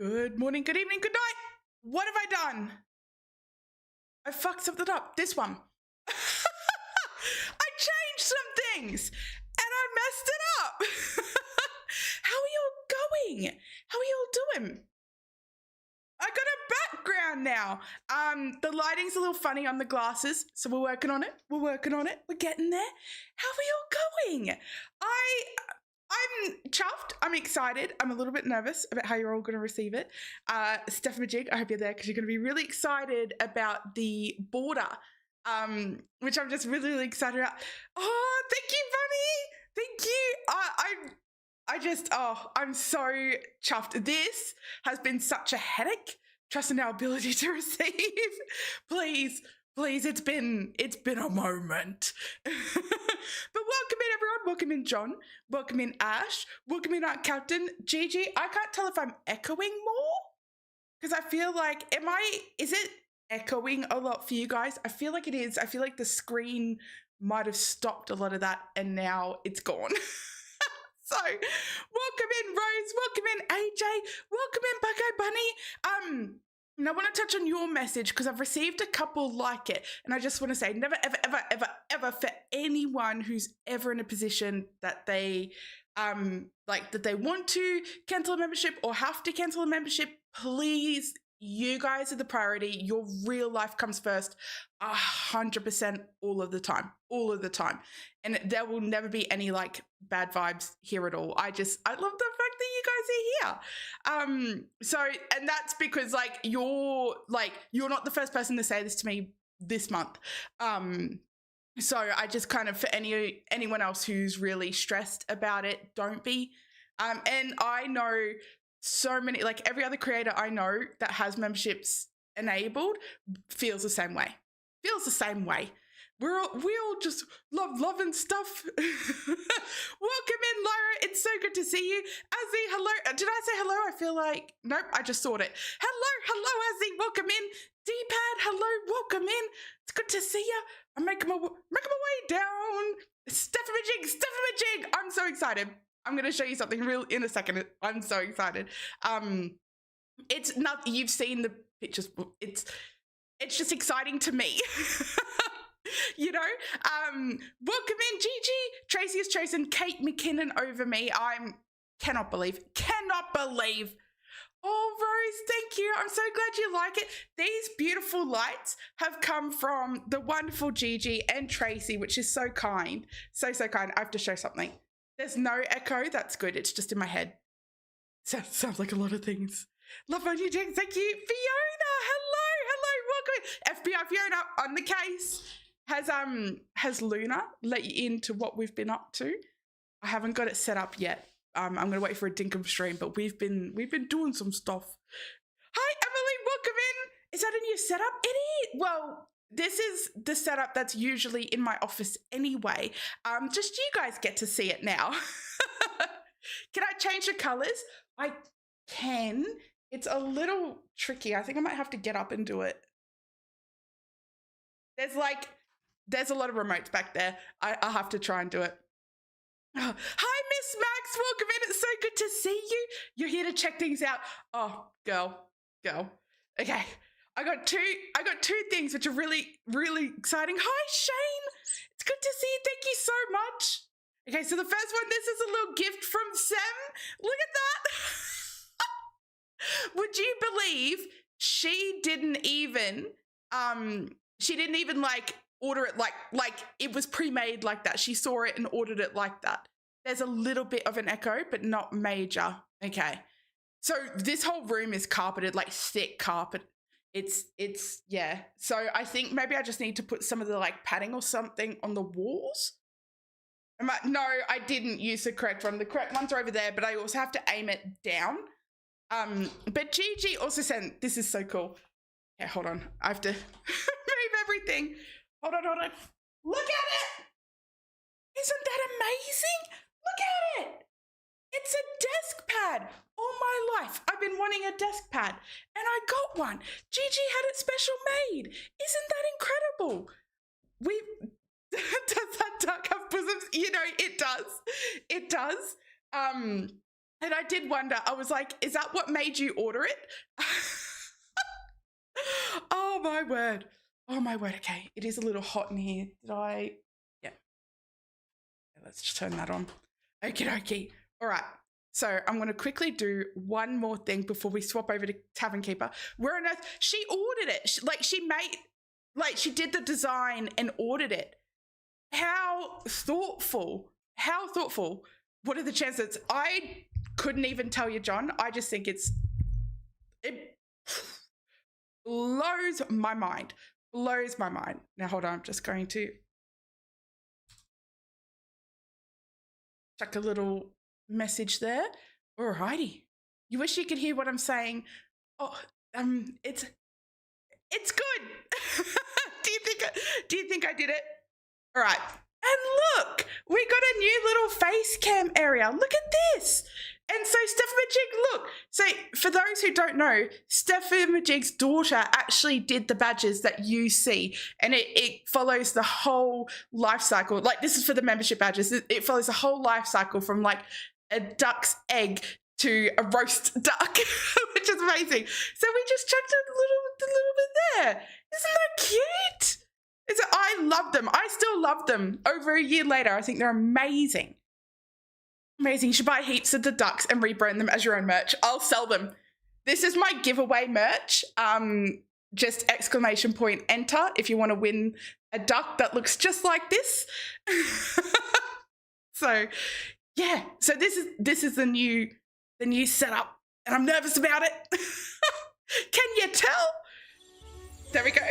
Good morning, good evening, good night. What have I done? I fucked something up. This one. I changed some things and I messed it up. How are you going? How are you all doing? I got a background now. The lighting's a little funny on the glasses, so we're working on it. We're getting there. How are you all going? I'm chuffed. I'm excited. I'm a little bit nervous about how you're all going to receive it. Steph Majig, I hope you're there because you're going to be really excited about the border, which I'm just really, really excited about. Oh, thank you, Bunny. Thank you. I'm so chuffed. This has been such a headache, trusting our ability to receive. Please, it's been a moment. But welcome in, everyone. Welcome in, John. Welcome in, Ash. Welcome in, Captain. Gigi, I can't tell if I'm echoing more because I feel like, is it echoing a lot for you guys? I feel like it is. I feel like the screen might have stopped a lot of that and now it's gone. So, welcome in, Rose. Welcome in, AJ. Welcome in, Bucko Bunny. And I want to touch on your message because I've received a couple like it. And I just want to say never, ever, ever, ever, ever for anyone who's ever in a position that they that they want to cancel a membership or have to cancel a membership, please, you guys are the priority. Your real life comes first 100% all of the time. And there will never be any like bad vibes here at all. I love the fact that you guys are here. And that's because like you're not the first person to say this to me this month. So I just kind of, for anyone else who's really stressed about it, don't be. And I know so many, like every other creator I know that has memberships enabled feels the same way. We all just love and stuff. Welcome in, Lyra. It's so good to see you. Azzy, hello. Did I say hello? I feel like, nope, I just thought it. Hello, Azzy. Welcome in. D-Pad, hello. Welcome in. It's good to see you. I'm making my way down. Stephanie Majig. I'm so excited. I'm going to show you something real in a second. I'm so excited. It's not, you've seen the pictures. It's just exciting to me. You know, welcome in, Gigi. Tracy has chosen Kate McKinnon over me. Cannot believe. Oh, Rose, thank you. I'm so glad you like it. These beautiful lights have come from the wonderful Gigi and Tracy, which is so kind. So kind. I have to show something. There's no echo. That's good. It's just in my head. Sounds like a lot of things. Love on you, Jack. Thank you. Fiona, welcome. FBI Fiona on the case. Has Luna let you into what we've been up to? I haven't got it set up yet. I'm gonna wait for a Dinkum stream, but we've been doing some stuff. Hi, Emily, welcome in. Is that a new setup? It is. Well, this is the setup that's usually in my office anyway. Just you guys get to see it now. Can I change the colors? I can. It's a little tricky. I think I might have to get up and do it. There's a lot of remotes back there. I'll have to try and do it. Oh, hi, Miss Max. Welcome in. It's so good to see you. You're here to check things out. Oh, girl. Okay. I got two things which are really, really exciting. Hi, Shane. It's good to see you. Thank you so much. Okay, so the first one, this is a little gift from Sam. Look at that. Would you believe she didn't even like order it like it was pre-made like that. She saw it and ordered it like that. There's a little bit of an echo, but not major. Okay. So this whole room is carpeted, like thick carpet. It's yeah. So I think maybe I just need to put some of the like padding or something on the walls. No, I didn't use the correct one. The correct ones are over there, but I also have to aim it down. But Gigi also sent, this is so cool. Yeah, hold on. I have to move everything. Hold on. Look at it. Isn't that amazing? Look at it. It's a desk pad. All my life, I've been wanting a desk pad, and I got one. Gigi had it special made. Isn't that incredible? Does that duck have bosoms? You know, it does. And I did wonder, I was like, is that what made you order it? Oh my word. Oh my word. Okay. It is a little hot in here. Yeah. Let's just turn that on. Okie dokie. All right. So I'm going to quickly do one more thing before we swap over to Tavern Keeper. Where on earth? She ordered it. She did the design and ordered it. How thoughtful. How thoughtful. What are the chances? I couldn't even tell you, John. I just think it blows my mind. Blows my mind. Now, hold on. I'm just going to chuck a little message there. Alrighty. You wish you could hear what I'm saying. Oh, it's good. Do you think I did it? All right. And look, we got a new little face cam area. Look at this. And so Stephanie, look. So for those who don't know, Stephanie daughter actually did the badges that you see. And it follows the whole life cycle. Like, this is for the membership badges. It follows the whole life cycle from like a duck's egg to a roast duck, which is amazing. So we just chucked a little bit there. Isn't that cute? I love them. I still love them over a year later. I think they're amazing. Amazing. You should buy heaps of the ducks and rebrand them as your own merch. I'll sell them. This is my giveaway merch. Just ! Enter if you want to win a duck that looks just like this. So yeah. So this is the new setup, and I'm nervous about it. Can you tell? There we go.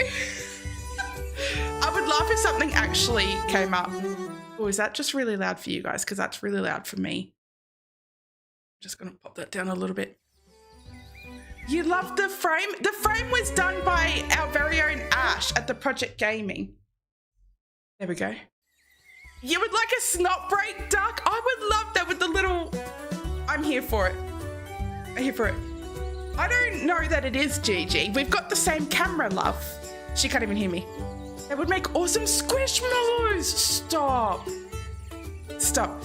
I would laugh if something actually came up. Oh, is that just really loud for you guys? Because that's really loud for me. I'm just going to pop that down a little bit. You love the frame? The frame was done by our very own Ash at the Project Gaming. There we go. You would like a snot break duck? I would love that with the little... I'm here for it. I'm here for it. I don't know that it is Gigi. We've got the same camera, love. She can't even hear me. That would make awesome squishmallows. Stop. Stop.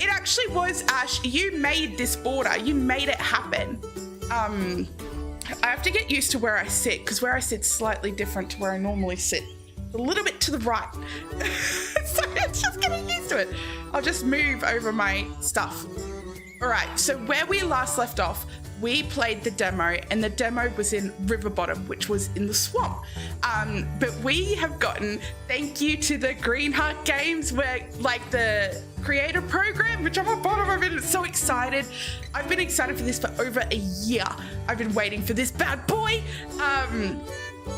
It actually was, Ash. You made this border. You made it happen. I have to get used to where I sit, because where I sit's slightly different to where I normally sit. A little bit to the right. So it's just getting used to it. I'll just move over my stuff. All right, so where we last left off, we played the demo, and the demo was in River Bottom, which was in the swamp. But we have gotten, thank you to the Green Heart Games, where like the creator program, which I'm a part of. I've been so excited. I've been excited for this for over a year. I've been waiting for this bad boy.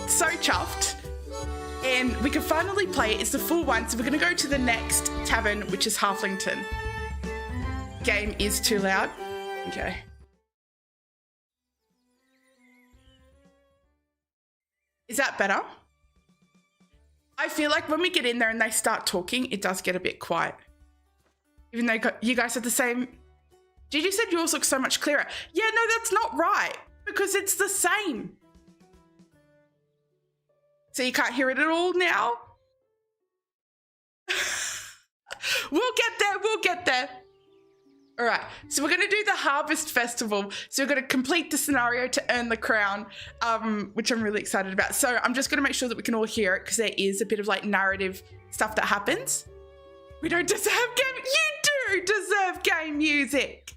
So chuffed. And we can finally play it. It's the full one. So we're going to go to the next tavern, which is Halflington. Game is too loud. Okay. Is that better? I feel like when we get in there and they start talking, it does get a bit quiet. Even though you guys are the same. Gigi said yours look so much clearer. Yeah, no, that's not right, because it's the same. So you can't hear it at all now? We'll get there, we'll get there. All right, so we're going to do the Harvest Festival. So we're going to complete the scenario to earn the crown, which I'm really excited about. So I'm just going to make sure that we can all hear it, because there is a bit of like narrative stuff that happens. We don't deserve game. You do deserve game music.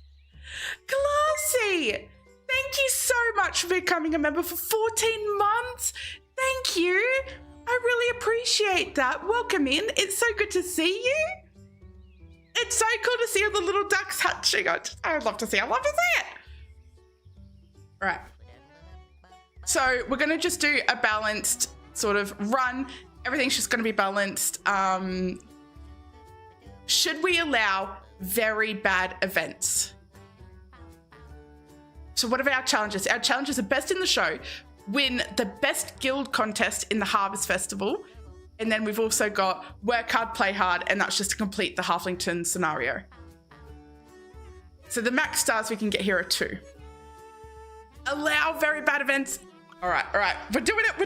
Classy. Thank you so much for becoming a member for 14 months. Thank you. I really appreciate that. Welcome in. It's so good to see you. It's so cool to see all the little ducks hatching. I would love to see it. I love to see it. All right. So we're going to just do a balanced sort of run. Everything's just going to be balanced. Should we allow very bad events? So what are our challenges? Our challenges are best in the show, win the best guild contest in the Harvest Festival, and then we've also got work hard, play hard, and that's just to complete the Halflington scenario. So the max stars we can get here are 2. Allow very bad events. All right. We're doing it. We're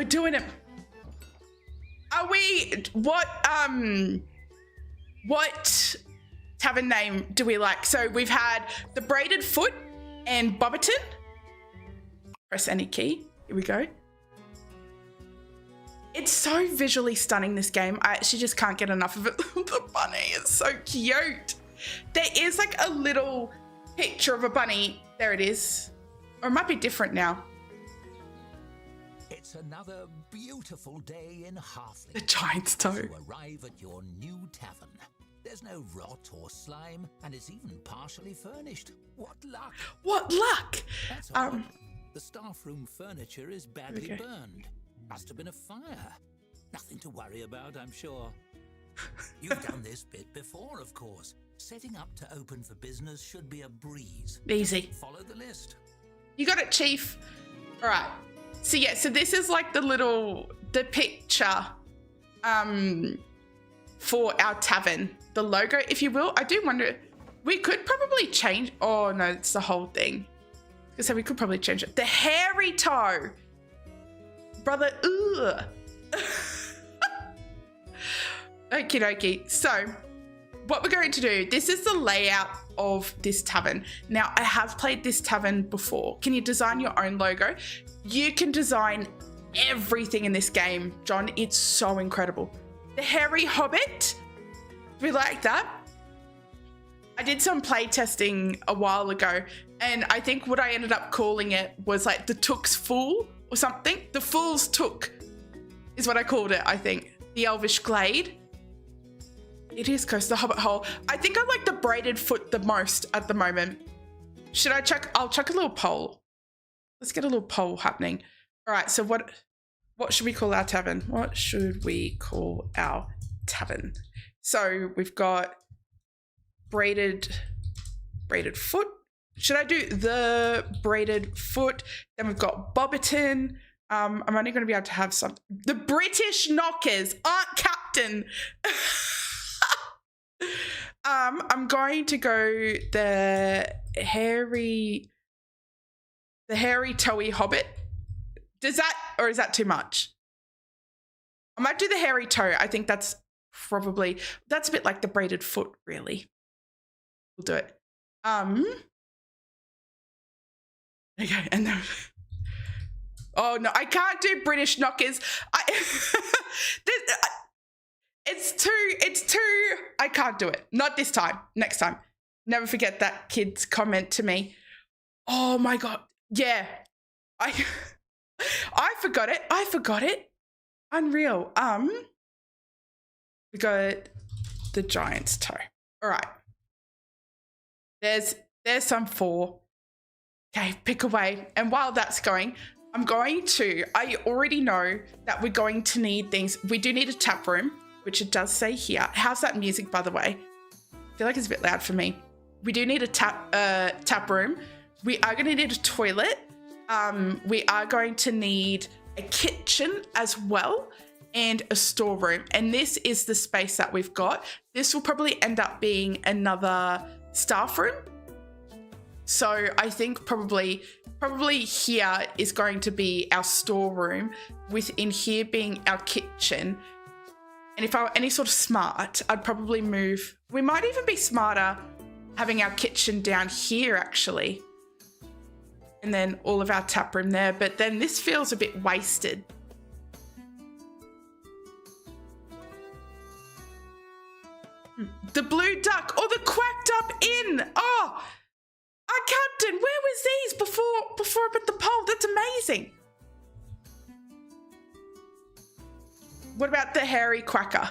doing it. Are we, what tavern name do we like? So we've had the Braided Foot and Bobbiton. Press any key. Here we go. It's so visually stunning, this game. I actually just can't get enough of it. The bunny is so cute. There is like a little picture of a bunny. There it is. Or it might be different now. It's another beautiful day in Halfling. The giant's toe. To arrive at your new tavern. There's no rot or slime, and it's even partially furnished. What luck! What luck! That's odd. The staff room furniture is badly burned. Must have been a fire. Nothing to worry about, I'm sure. You've done this bit before, of course. Setting up to open for business should be a breeze. Easy. Follow the list. You got it, Chief. All right. So yeah, so this is like the picture for our tavern. The logo, if you will. I do wonder, we could probably change. Oh no, it's the whole thing. So we could probably change it. The hairy toe. Brother, ugh. Okie dokie. So what we're going to do, this is the layout of this tavern. Now, I have played this tavern before. Can you design your own logo? You can design everything in this game, John. It's so incredible. The hairy hobbit. We like that. I did some play testing a while ago, and I think what I ended up calling it was like the Took's Fool or something. The Fool's Took is what I called it, I think. The Elvish Glade. It is close to the Hobbit Hole. I think I like the Braided Foot the most at the moment. Should I chuck? I'll chuck a little poll. Let's get a little poll happening. All right, so what should we call our tavern? What should we call our tavern? So we've got braided foot. Should I do the Braided Foot? Then we've got Bobbiton. I'm only going to be able to have some. The British Knockers aren't Captain. I'm going to go the hairy toey hobbit. Does that, or is that too much? I might do the hairy toe. I think that's probably, that's a bit like the Braided Foot, really. We'll do it. Okay, and then, oh no, I can't do British Knockers. It's too, I can't do it. Not this time, next time. Never forget that kid's comment to me. Oh my God, yeah. I forgot it. Unreal. We got the giant's toe. All right. There's some 4. Okay, pick away. And while that's going, I already know that we're going to need things. We do need a tap room, which it does say here. How's that music, by the way? I feel like it's a bit loud for me. We do need a tap room. We are going to need a toilet. We are going to need a kitchen as well and a storeroom. And this is the space that we've got. This will probably end up being another staff room. So I think probably here is going to be our storeroom, within here being our kitchen. And if I were any sort of smart, I'd probably move. We might even be smarter having our kitchen down here, actually. And then all of our tap room there. But then this feels a bit wasted. The Blue Duck or the Quacked Up Inn. Oh, Captain, where was these before I put the poll? That's amazing. What about the hairy quacker?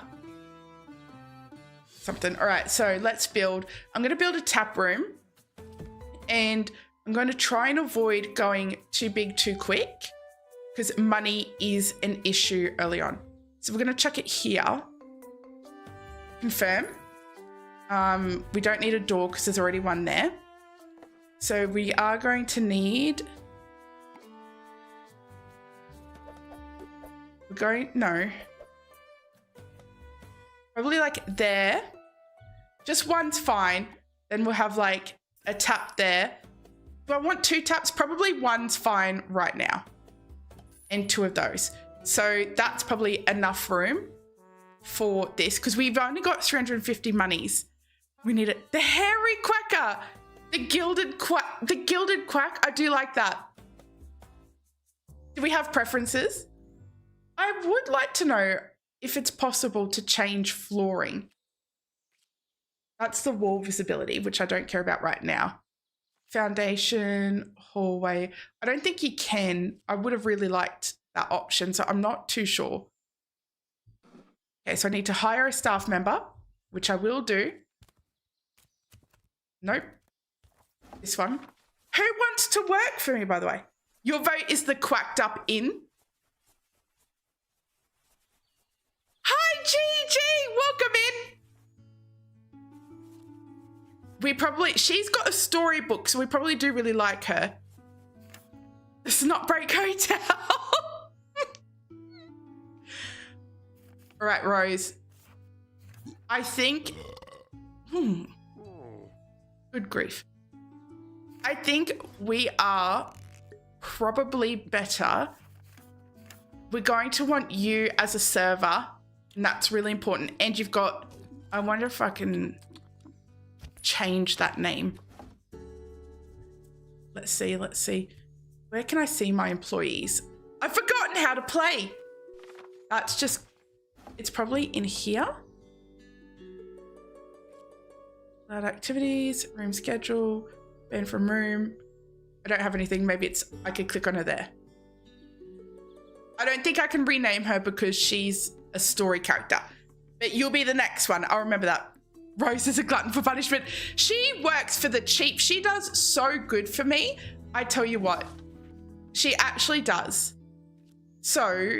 Something. All right, so let's build. I'm going to build a tap room, and I'm going to try and avoid going too big too quick because money is an issue early on. So we're going to chuck it here. Confirm. We don't need a door because there's already one there. So we are going to need, no. Probably like there. Just one's fine. Then we'll have like a tap there. Do I want 2 taps? Probably one's fine right now. And 2 of those. So that's probably enough room for this because we've only got 350 monies. We need it. The hairy quacker. The gilded quack. The gilded quack. I do like that. Do we have preferences? I would like to know if it's possible to change flooring. That's the wall visibility, which I don't care about right now. Foundation, hallway. I don't think you can. I would have really liked that option, so I'm not too sure. Okay, so I need to hire a staff member, which I will do. Nope. This one. Who wants to work for me, by the way? Your vote is the quacked up inn. Hi, Gigi. Welcome in. She's got a storybook, so we probably do really like her. This is not Break Hotel. All right, Rose. I think... Good grief. I think we are probably better. We're going to want you as a server, and that's really important. And you've got... I wonder if I can change that name. Let's see. Where can I see my employees? I've forgotten how to play. That's just... It's probably in here. Loud activities, room schedule, ban from room. I don't have anything. Maybe it's, I could click on her there. I don't think I can rename her because she's a story character. But you'll be the next one. I'll remember that. Rose is a glutton for punishment. She works for the cheap. She does so good for me. I tell you what, she actually does. So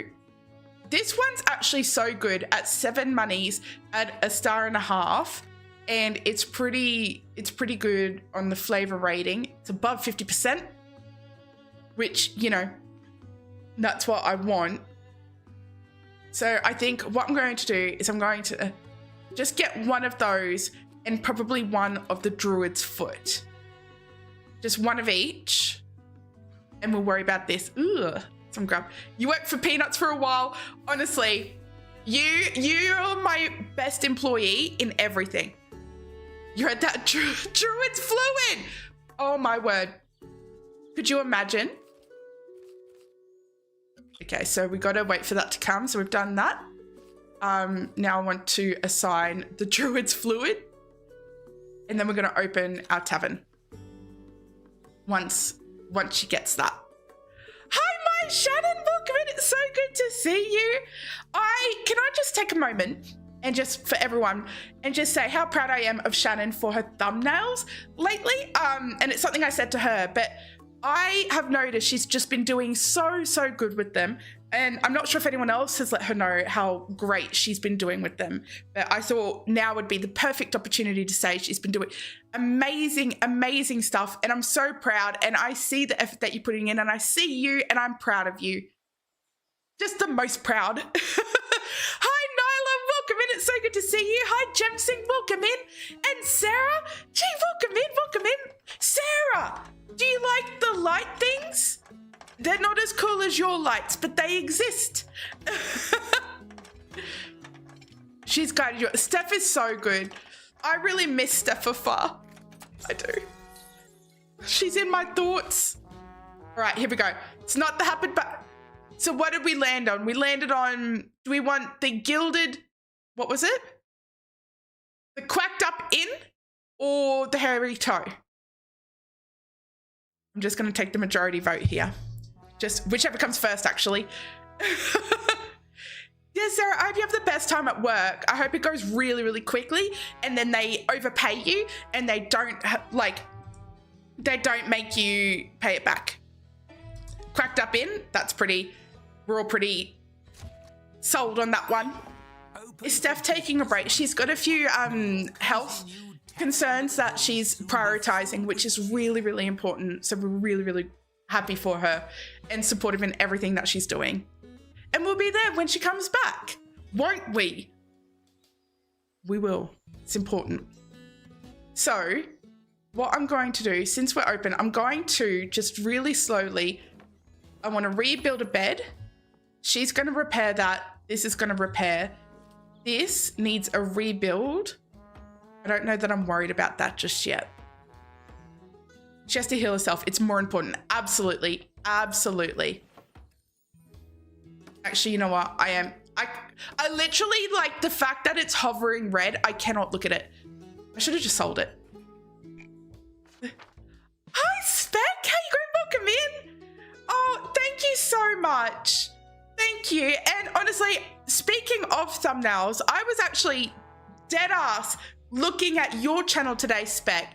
this one's actually so good at 7 monies at 1.5 stars. And it's pretty good on the flavor rating. It's above 50%, which, you know, that's what I want. So I think what I'm going to do is I'm going to just get one of those and probably one of the druid's foot. Just one of each. And we'll worry about this. Ugh, some grub. You worked for peanuts for a while. Honestly, you're my best employee in everything. You're at that druid's fluid. Oh my word. Could you imagine? Okay, so we got to wait for that to come. So we've done that. Now I want to assign the druid's fluid. And then we're going to open our tavern. Once she gets that. Hi, my Shannon. Welcome in. It's so good to see you. Can I just take a moment and just for everyone and just say how proud I am of Shannon for her thumbnails lately. And it's something I said to her, but I have noticed she's just been doing so good with them. And I'm not sure if anyone else has let her know how great she's been doing with them. But I thought now would be the perfect opportunity to say she's been doing amazing stuff. And I'm so proud. And I see the effort that you're putting in and I see you and I'm proud of you. Just the most proud. Hi, Nyla. Welcome in. It's so good to see you. Hi, Jemsing. Welcome in. And Sarah. Gee, welcome in. Sarah, do you like the light things? They're not as cool as your lights, but they exist. She's guided you. Steph is so good. I really miss Steph afar. I do. She's in my thoughts. All right, here we go. It's not the happen, but so what did we land on? We landed on, do we want the gilded, what was it? The quacked up inn or the hairy toe? I'm just going to take the majority vote here. Just whichever comes first, actually. Yeah, Sarah, I hope you have the best time at work. I hope it goes really quickly and then they overpay you and they don't make you pay it back. Cracked up in, we're all pretty sold on that one. Is Steph taking a break? She's got a few health concerns that she's prioritizing, which is really important. So we're really happy for her and supportive in everything that she's doing. And we'll be there when she comes back, won't we? We will. It's important. So what I'm going to do, since we're open, I'm going to just really slowly, I want to rebuild a bed. She's going to repair that. This is going to repair. This needs a rebuild. I don't know that I'm worried about that just yet. She has to heal herself. It's more important. Absolutely. Absolutely. Actually, you know what? I literally, like, the fact that it's hovering red, I cannot look at it. I should have just sold it. Hi, Spec. How you going? Welcome in. Oh, thank you so much. Thank you. And honestly, speaking of thumbnails, I was actually dead ass looking at your channel today, Spec,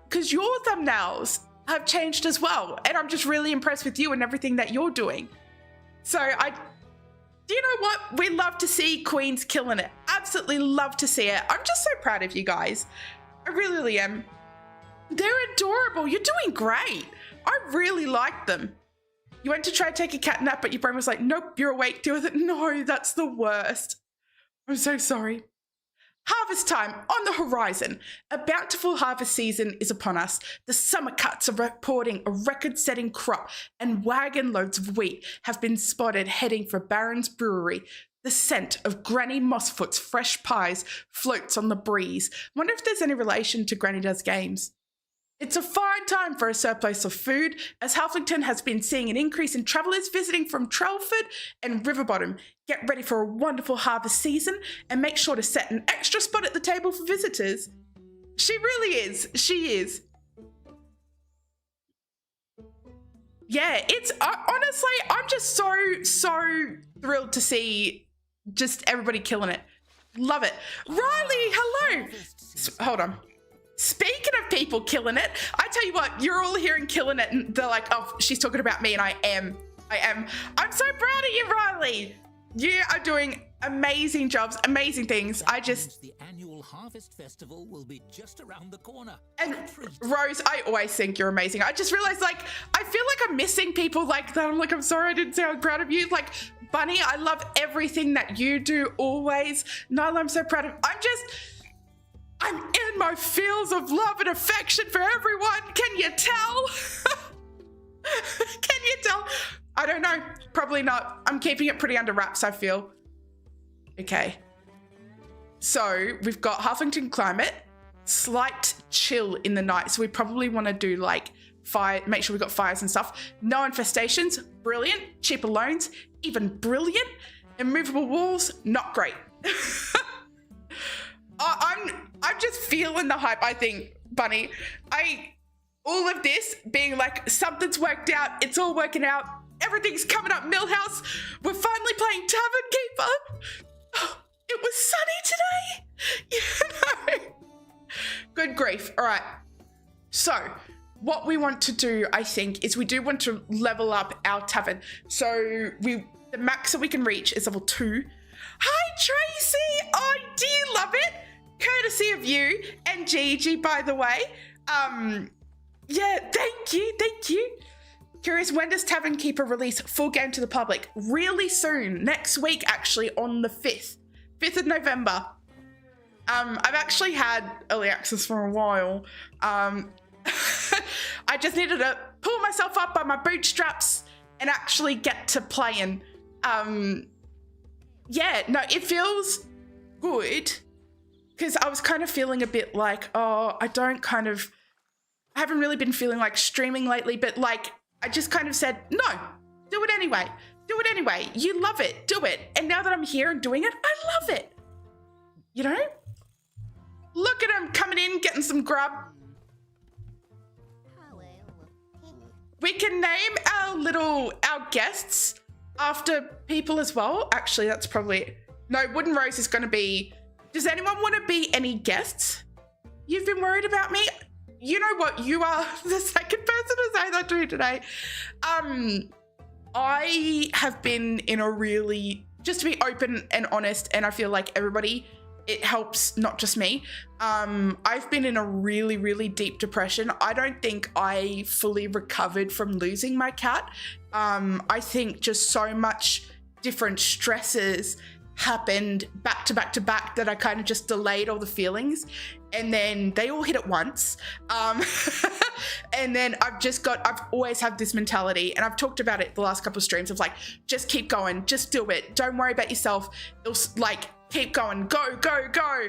because your thumbnails have changed as well. And I'm just really impressed with you and everything that you're doing. So do you know what? We love to see queens killing it. Absolutely love to see it. I'm just so proud of you guys. I really, really am. They're adorable. You're doing great. I really like them. You went to try to take a cat nap, but your brain was like, nope, you're awake. Deal with it. No, that's the worst. I'm so sorry. Harvest time on the horizon. A bountiful harvest season is upon us. The summer cuts are reporting a record-setting crop, and wagon loads of wheat have been spotted heading for Barron's Brewery. The scent of Granny Mossfoot's fresh pies floats on the breeze. Wonder if there's any relation to Granny Does Games. It's a fine time for a surplus of food, as Halflington has been seeing an increase in travellers visiting from Trelford and Riverbottom. Get ready for a wonderful harvest season and make sure to set an extra spot at the table for visitors. She really is. She is. Yeah, it's honestly, I'm just so thrilled to see just everybody killing it. Love it. Riley, hello. Hold on. Speaking of people killing it, I tell you what, you're all hearing killing it and they're like, oh, she's talking about me, and I am. I'm so proud of you, Riley. You are doing amazing jobs, amazing things. The annual harvest festival will be just around the corner. And Rose, I always think you're amazing. I just realized, like, I feel like I'm missing people like that. I'm like, I'm sorry I didn't say I'm proud of you. Like, Bunny, I love everything that you do always. Nyla, I'm so proud of. I'm in my feels of love and affection for everyone. Can you tell? Can you tell? I don't know. Probably not. I'm keeping it pretty under wraps, I feel. Okay. So we've got Halflington climate, slight chill in the night. So we probably want to do like fire, make sure we've got fires and stuff. No infestations, brilliant. Cheaper loans, even brilliant. Immovable walls, not great. I'm just feeling the hype, I think, Bunny. All of this being like, something's worked out, it's all working out, everything's coming up Millhouse, we're finally playing Tavern Keeper. Oh, it was sunny today, you know. Good grief. All right. So what we want to do, I think, is we do want to level up our tavern. So the max that we can reach is level 2. Hi, Tracy. Oh, do you love it? Courtesy of you and Gigi, by the way. Yeah, thank you. Curious, when does Tavern Keeper release full game to the public? Really soon, next week, actually, on the 5th of November. I've actually had early access for a while. I just needed to pull myself up by my bootstraps and actually get to playing. Yeah, no, it feels good. Because I was kind of feeling a bit like, oh, I haven't really been feeling like streaming lately, but like, I just kind of said, no, do it anyway. You love it, do it. And now that I'm here and doing it, I love it. You know? Look at him coming in, getting some grub. We can name our guests after people as well. Actually, that's probably, no, Wooden Rose is going to be, does anyone want to be any guests? You've been worried about me? You know what? You are the second person to say that to me today. I have been in a really, just to be open and honest, and I feel like everybody, it helps, not just me. I've been in a really, really deep depression. I don't think I fully recovered from losing my cat. I think just so much different stresses happened back to back to back that I kind of just delayed all the feelings, and then they all hit at once. And then I've always had this mentality, and I've talked about it the last couple of streams of like, just keep going, just do it, don't worry about yourself. It'll, like, keep going, go, go, go.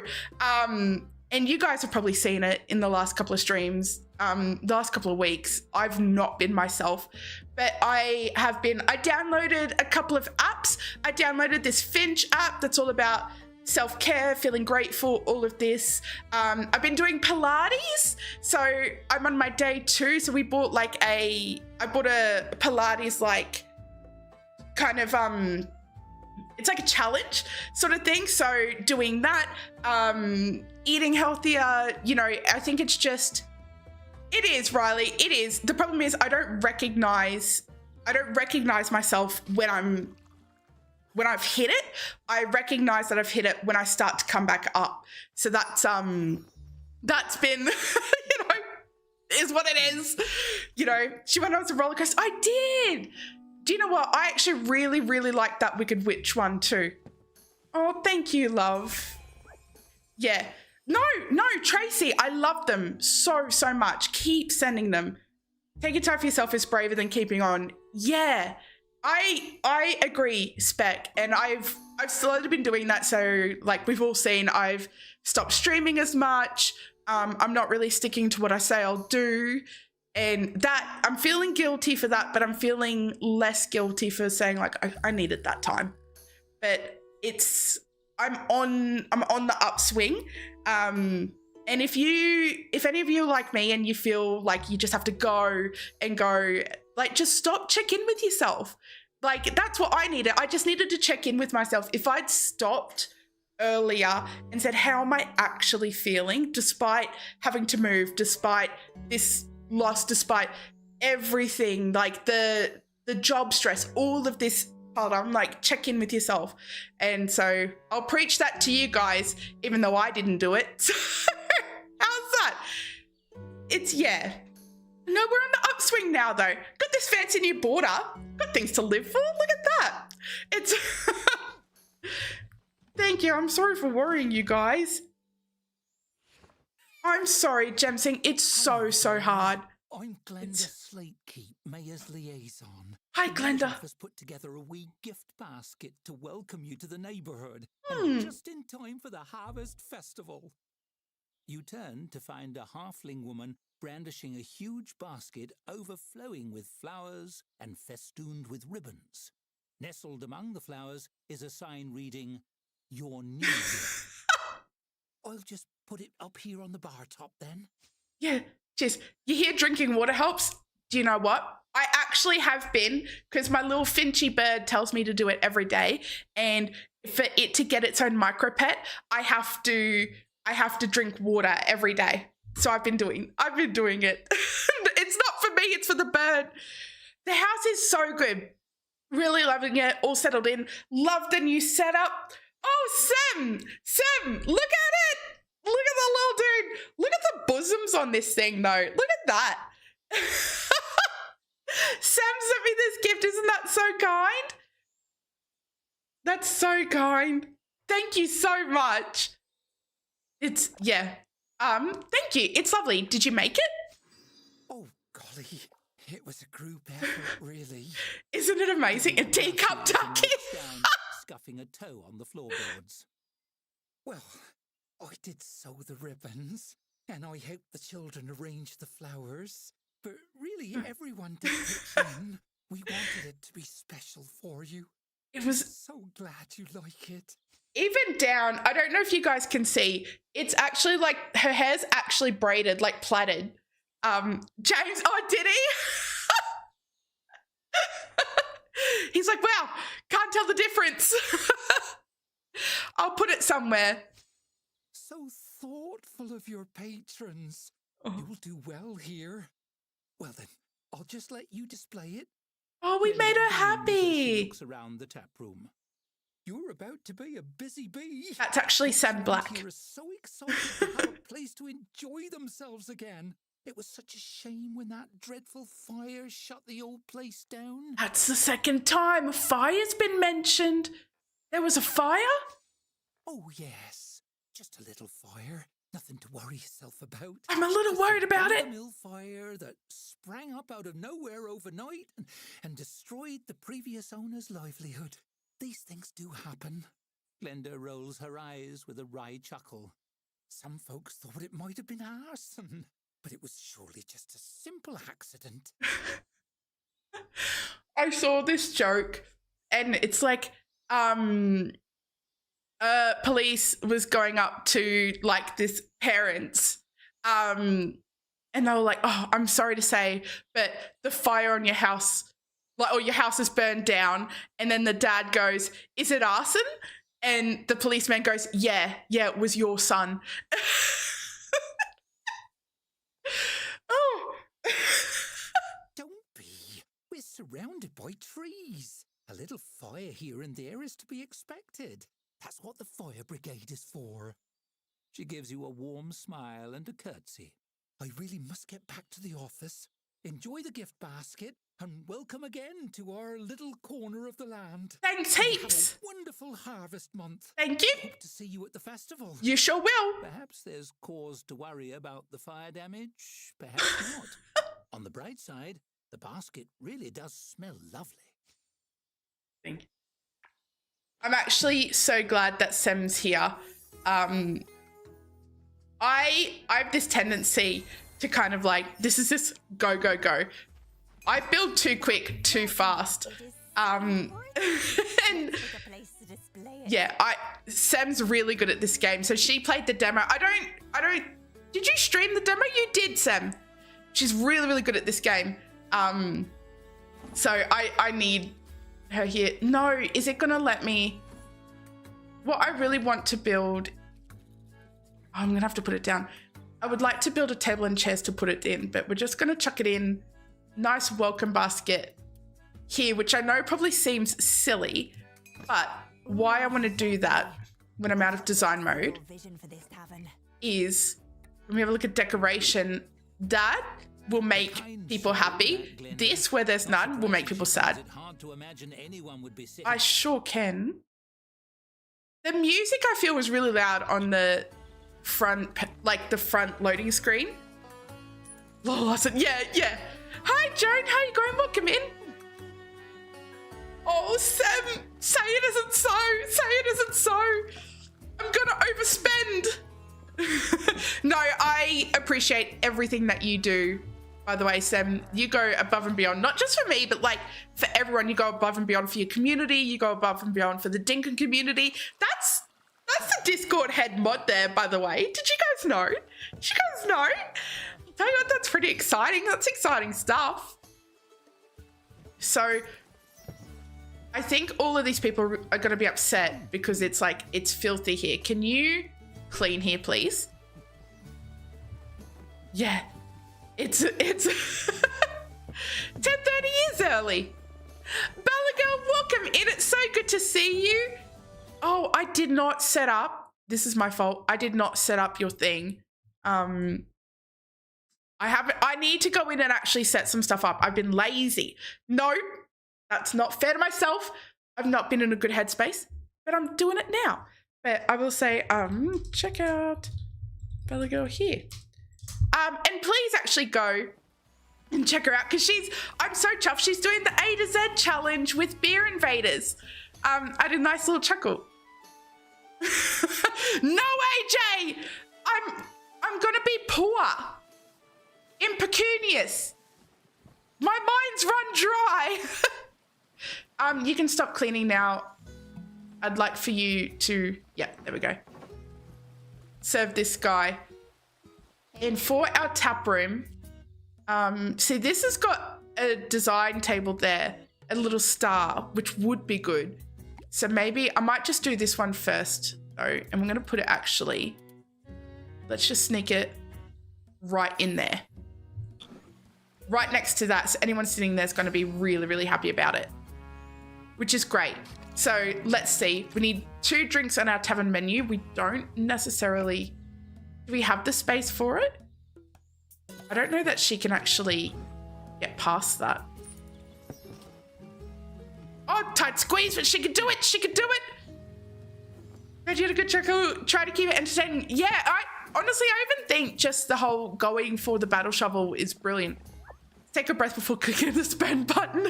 And you guys have probably seen it in the last couple of streams, the last couple of weeks. I've not been myself, but I downloaded a couple of apps. I downloaded this Finch app that's all about self-care, feeling grateful, all of this. I've been doing Pilates, so I'm on my day 2. So I bought a Pilates like kind of it's like a challenge sort of thing. So doing that, eating healthier, you know, I think it is, Riley, it is. The problem is I don't recognize myself when I've hit it. I recognize that I've hit it when I start to come back up. So that's been, you know, is what it is. You know, she went on a roller coaster. I did. Do you know what? I actually really, really like that Wicked Witch one too. Oh, thank you, love. Yeah. No, Tracy, I love them so, so much. Keep sending them. Taking time for yourself is braver than keeping on. Yeah. I agree, Spec, and I've slowly been doing that. So like we've all seen, I've stopped streaming as much. I'm not really sticking to what I say I'll do, and that I'm feeling guilty for that, but I'm feeling less guilty for saying like I needed that time. But I'm on the upswing. And if any of you are like me and you feel like you just have to go, like just stop, check in with yourself. Like that's what I needed. I just needed to check in with myself. If I'd stopped earlier and said, how am I actually feeling despite having to move, despite this loss, despite everything, like the job stress, all of this, hold on, like check in with yourself. And so I'll preach that to you guys, even though I didn't do it. How's that? Yeah. No, we're on the upswing now though. Got this fancy new border. Got things to live for. Look at that. It's Thank you. I'm sorry for worrying you guys. I'm sorry, Gemsing. It's so hard. I'm Glenda Slatekeep, Mayor's liaison. Hi, Glenda. Has put together a wee gift basket to welcome you to the neighborhood, just in time for the Harvest Festival. You turn to find a halfling woman brandishing a huge basket overflowing with flowers and festooned with ribbons. Nestled among the flowers is a sign reading, "You're new." I'll just put it up here on the bar top then. Yeah, cheers. You hear drinking water helps? Do you know what? I actually have been, because my little Finchy bird tells me to do it every day, and for it to get its own micro pet, I have to drink water every day. So I've been doing it. It's not for me, it's for the bird. The house is so good. Really loving it, all settled in. Love the new setup. Oh, Sam, look at it. Look at the little dude. Look at the bosoms on this thing though. Look at that. Sam sent me this gift. Isn't that so kind? That's so kind. Thank you so much. Yeah. Thank you. It's lovely. Did you make it? Oh, golly. It was a group effort, really. Isn't it amazing? A teacup ducky. Scuffing a toe on the floorboards. Well, I did sew the ribbons, and I helped the children arrange the flowers. But really, everyone did pitch in. We wanted it to be special for you. It was so glad you like it. Even down, I don't know if you guys can see, it's actually like her hair's actually braided, like plaited. James, oh, did he? He's like, wow, can't tell the difference. I'll put it somewhere. So thoughtful of your patrons. Oh. You'll do well here. Well then, I'll just let you display it. Oh, we made her happy. She looks around the tap room. You're about to be a busy bee. That's actually Sam Black. You're so excited to have a place to enjoy themselves again. It was such a shame when that dreadful fire shut the old place down. That's the second time a fire's been mentioned. There was a fire? Oh, yes. Just a little fire. Nothing to worry yourself about. I'm a little worried about it. A mill fire that sprang up out of nowhere overnight and destroyed the previous owner's livelihood. These things do happen. Glenda rolls her eyes with a wry chuckle. Some folks thought it might have been arson, but it was surely just a simple accident. I saw this joke, and it's like, police was going up to like this parents, and they were like, "Oh, I'm sorry to say, but the fire on your house, or your house is burned down." And then the dad goes, "Is it arson?" And the policeman goes, yeah, it was your son." Oh. Don't be. We're surrounded by trees. A little fire here and there is to be expected. That's what the fire brigade is for. She gives you a warm smile and a curtsy. I really must get back to the office. Enjoy the gift basket and welcome again to our little corner of the land. Thanks heaps. Have a wonderful harvest month. Thank you. Hope to see you at the festival. You sure will. Perhaps there's cause to worry about the fire damage. Perhaps not. On the bright side, the basket really does smell lovely. Thank you. I'm actually so glad that Sem's here. I have this tendency to kind of like, this is just go, go, go. I build too quick, too fast. And yeah, Sam's really good at this game. So she played the demo. Did you stream the demo? You did, Sam. She's really, really good at this game. So I need her here. No, is it gonna let me? What I really want to build, I'm gonna have to put it down. I would like to build a table and chairs to put it in, but we're just gonna chuck it in. Nice welcome basket here, which I know probably seems silly, but why I want to do that when I'm out of design mode is when we have a look at decoration, that will make people happy. This, where there's none, will make people sad. I sure can. The music I feel was really loud on the front, like the front loading screen. Awesome. Yeah. Hi, Joan. How you going? Welcome in. Oh, Sam, say it isn't so. Say it isn't so. I'm gonna overspend. No, I appreciate everything that you do. By the way, Sam, you go above and beyond, not just for me, but like for everyone. You go above and beyond for your community. You go above and beyond for the Dinkin community. That's the Discord head mod there, by the way. Did you guys know? Did you guys know? Tell you what, that's pretty exciting. That's exciting stuff. So I think all of these people are going to be upset because it's like, it's filthy here. Can you clean here, please? Yeah, it's 10:30 is early. Bella girl, welcome in. It's so good to see you. Oh, I did not set up. This is my fault. I did not set up your thing. I need to go in and actually set some stuff up. I've been lazy. No, that's not fair to myself. I've not been in a good headspace, but I'm doing it now. But I will say, check out Bella Girl here. And please actually go and check her out because I'm so chuffed. She's doing the A to Z challenge with Beer Invaders. I had a nice little chuckle. No, AJ, I'm gonna be poor. Impecunious. My mind's run dry. You can stop cleaning now. I'd like for you to, yeah, there we go. Serve this guy. And for our tap room, see, this has got a design table there, a little star, which would be good. So maybe I might just do this one first though, and we're gonna put it actually, let's just sneak it right in there. Right next to that, so anyone sitting there is going to be really, really happy about it, which is great. So let's see. We need 2 drinks on our tavern menu. We don't necessarily... Do we have the space for it? I don't know that she can actually get past that. Oh, tight squeeze, but she could do it. She could do it. Glad you had a good try to keep it entertaining. Yeah, honestly, I even think just the whole going for the battle shovel is brilliant. Take a breath before clicking the spend button.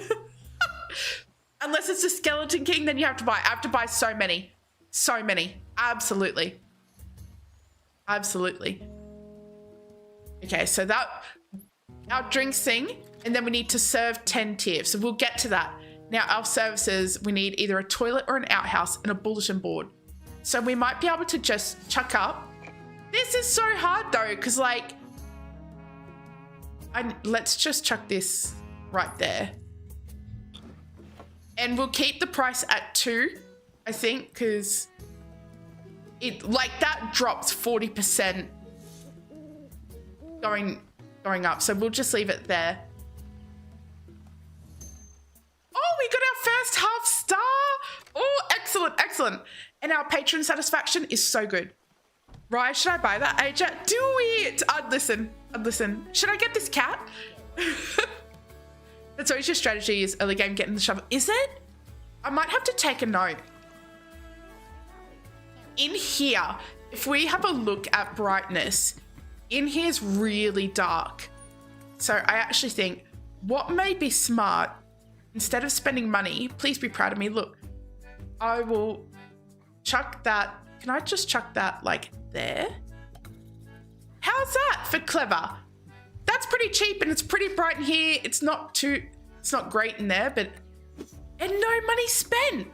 Unless it's a Skeleton King, then you have to buy. I have to buy so many. So many. Absolutely. Absolutely. Okay, so that our drinks thing, and then we need to serve 10 tiers. So we'll get to that. Now our services, we need either a toilet or an outhouse and a bulletin board. So we might be able to just chuck up. This is so hard though, because like, let's just chuck this right there. And we'll keep the price at 2, I think, because it like that drops 40% going up. So we'll just leave it there. Oh, we got our first half star. Oh, excellent, excellent. And our patron satisfaction is so good. Right, should I buy that, AJ? Do it. I'd listen. Should I get this cat? That's always your strategy, is early game getting the shovel. Is it? I might have to take a note. In here, if we have a look at brightness, in here is really dark. So I actually think what may be smart, instead of spending money, please be proud of me. Look, I will chuck that. Can I just chuck that like there? How's that for clever? That's pretty cheap and it's pretty bright in here. It's not great in there, but, and no money spent.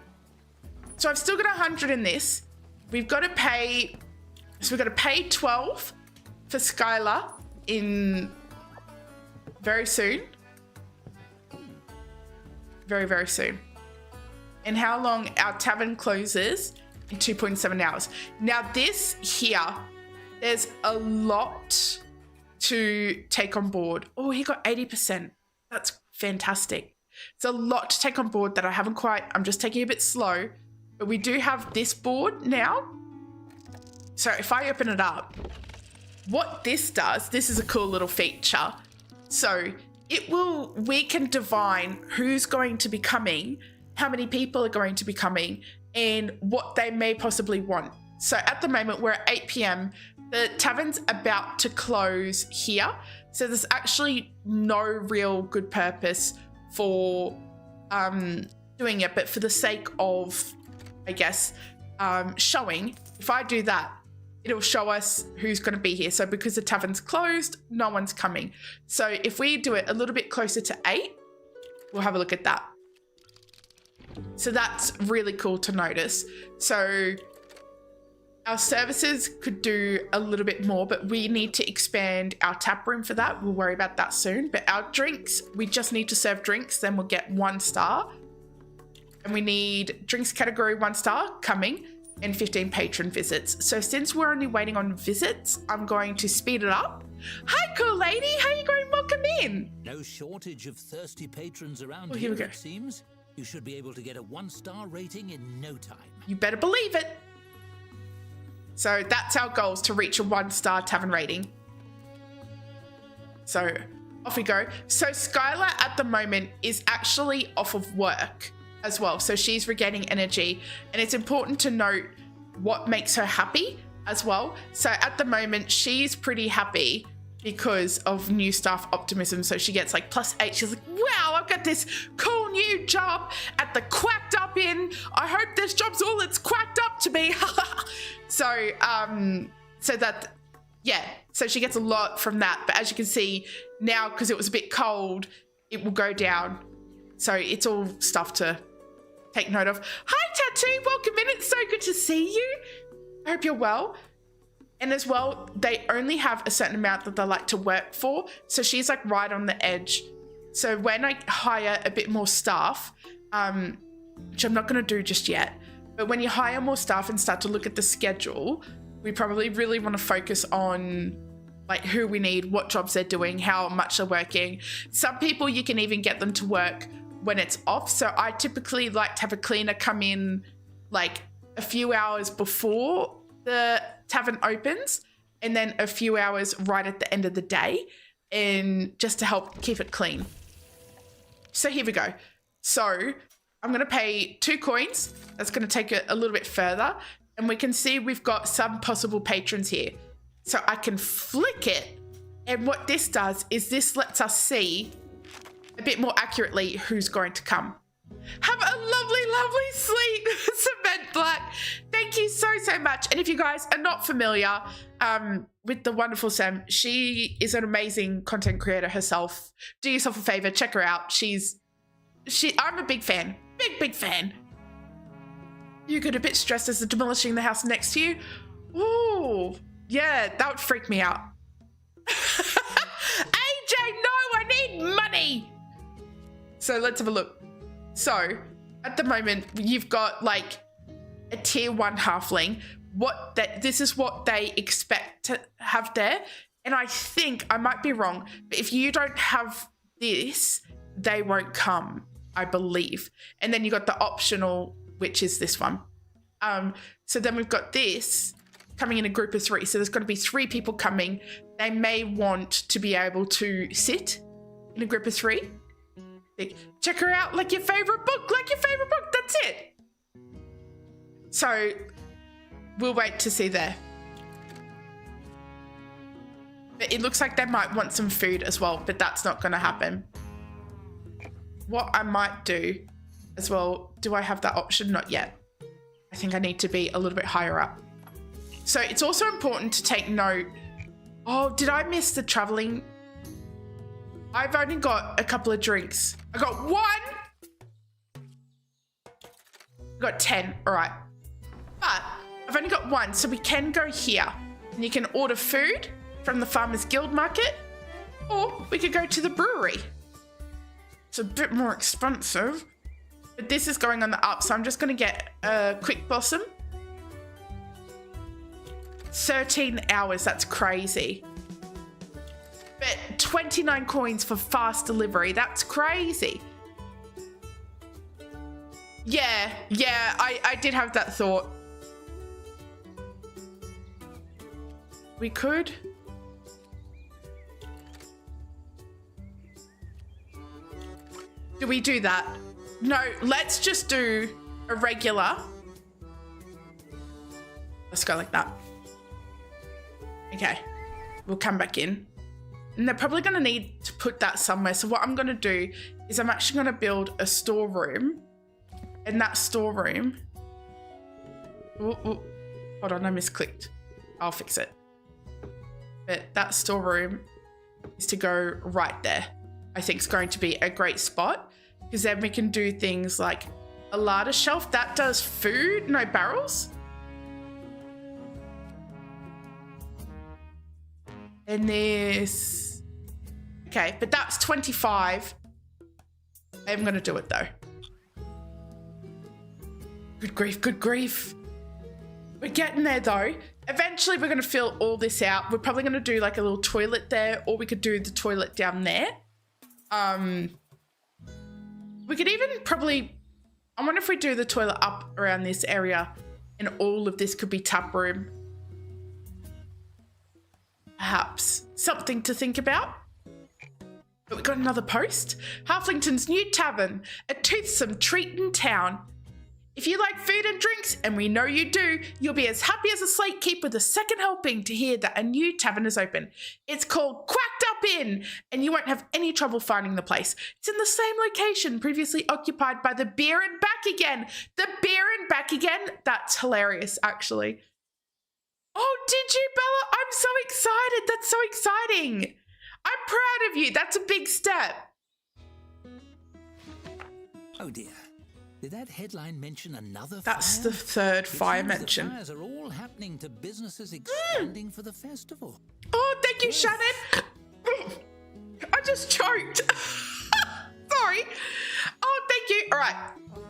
So I've still got 100 in this. We've got to pay, so we've got to pay 12 for Skylar in very soon. Very, very soon. And how long our tavern closes in 2.7 hours. Now this here, there's a lot to take on board. Oh, he got 80%. That's fantastic. It's a lot to take on board that I haven't quite, I'm just taking a bit slow, but we do have this board now. So if I open it up, what this does, this is a cool little feature. So we can divine who's going to be coming, how many people are going to be coming, and what they may possibly want. So at the moment we're at 8 p.m. The tavern's about to close here. So there's actually no real good purpose for doing it, but for the sake of, I guess, showing, if I do that, it'll show us who's going to be here. So because the tavern's closed, no one's coming. So if we do it a little bit closer to 8, we'll have a look at that. So that's really cool to notice. So our services could do a little bit more, but we need to expand our tap room for that. We'll worry about that soon. But our drinks, we just need to serve drinks, then we'll get 1 star. And we need drinks category 1 star coming and 15 patron visits. So since we're only waiting on visits, I'm going to speed it up. Hi, cool lady. How are you going? Welcome in. No shortage of thirsty patrons around here, it seems. You should be able to get a 1-star rating in no time. You better believe it. So that's our goal, is to reach a 1-star tavern rating. So off we go. So Skylar at the moment is actually off of work as well. So she's regaining energy, and it's important to note what makes her happy as well. So at the moment, she's pretty happy because of new staff optimism. So she gets like +8. She's like, wow, I've got this cool new job at the Quacked Up Inn. I hope this job's all it's quacked up to be. So, so that, yeah, so she gets a lot from that. But as you can see now, because it was a bit cold, it will go down. So it's all stuff to take note of. Hi, Tattoo, welcome in. It's so good to see you. I hope you're well. And as well, they only have a certain amount that they like to work for. So she's like right on the edge. So when I hire a bit more staff, which I'm not going to do just yet, but when you hire more staff and start to look at the schedule, we probably really want to focus on like who we need, what jobs they're doing, how much they're working. Some people you can even get them to work when it's off. So I typically like to have a cleaner come in like a few hours before the tavern opens, and then a few hours right at the end of the day, and just to help keep it clean. So here we go. So I'm going to pay 2 coins. That's going to take it a little bit further, and we can see we've got some possible patrons here. So I can flick it, and what this does is this lets us see a bit more accurately who's going to come. Have a lovely, lovely sleep, Cement Black. thank you so much. And if you guys are not familiar with the wonderful Sam, she is an amazing content creator herself. Do yourself a favor, check her out. I'm a big fan. Big fan. You get a bit stressed as they're demolishing the house next to you. Ooh, yeah, that would freak me out. AJ, no, I need money. So let's have a look. So at the moment, you've got like a tier 1 halfling. This is what they expect to have there. And I think, I might be wrong, but if you don't have this, they won't come, I believe. And then you got the optional, which is this one. So then we've got this coming in a group of 3. So there's got to be 3 people coming. They may want to be able to sit in a group of 3. Check her out like your favorite book, that's it. So we'll wait to see there. But it looks like they might want some food as well, but that's not going to happen. What I might do as well, do I have that option? Not yet. I think I need to be a little bit higher up. So it's also important to take note. Oh, did I miss the traveling? I've only got a couple of drinks. I got 1. I got 10, all right. But I've only got 1, so we can go here. And you can order food from the Farmers Guild Market, or we could go to the brewery. It's a bit more expensive, but this is going on the up, so I'm just gonna get a quick blossom. 13 hours, that's crazy. But 29 coins for fast delivery, that's crazy. Yeah, I did have that thought. We could. Do we do that? No, let's just do a regular. Let's go like that. Okay, we'll come back in. And they're probably gonna need to put that somewhere. So what I'm gonna do is I'm actually gonna build a storeroom. And that storeroom, hold on, I misclicked. I'll fix it. But that storeroom is to go right there. I think it's going to be a great spot because then we can do things like a larder shelf that does food, no barrels. And this, okay, but that's 25. I'm gonna do it though. Good grief, good grief. We're getting there though. Eventually we're gonna fill all this out. We're probably gonna do like a little toilet there, or we could do the toilet down there. We could even probably, I wonder if we do the toilet up around this area and all of this could be tap room. Perhaps something to think about. But we got another post. Halflington's new tavern, a toothsome treat in town. If you like food and drinks, and we know you do, you'll be as happy as a slate keep with a second helping to hear that a new tavern is open. It's called Quacked Up Inn, and you won't have any trouble finding the place. It's in the same location previously occupied by the Beer and Back Again. The Beer and Back Again? That's hilarious, actually. Oh, did you, Bella? I'm so excited. That's so exciting. I'm proud of you. That's a big step. Oh dear. Did that headline mention another That's fire? the third fire The mention. fires are all happening to businesses expanding for the festival. Oh, thank you, Shannon. I just choked. Sorry. Oh, thank you. All right.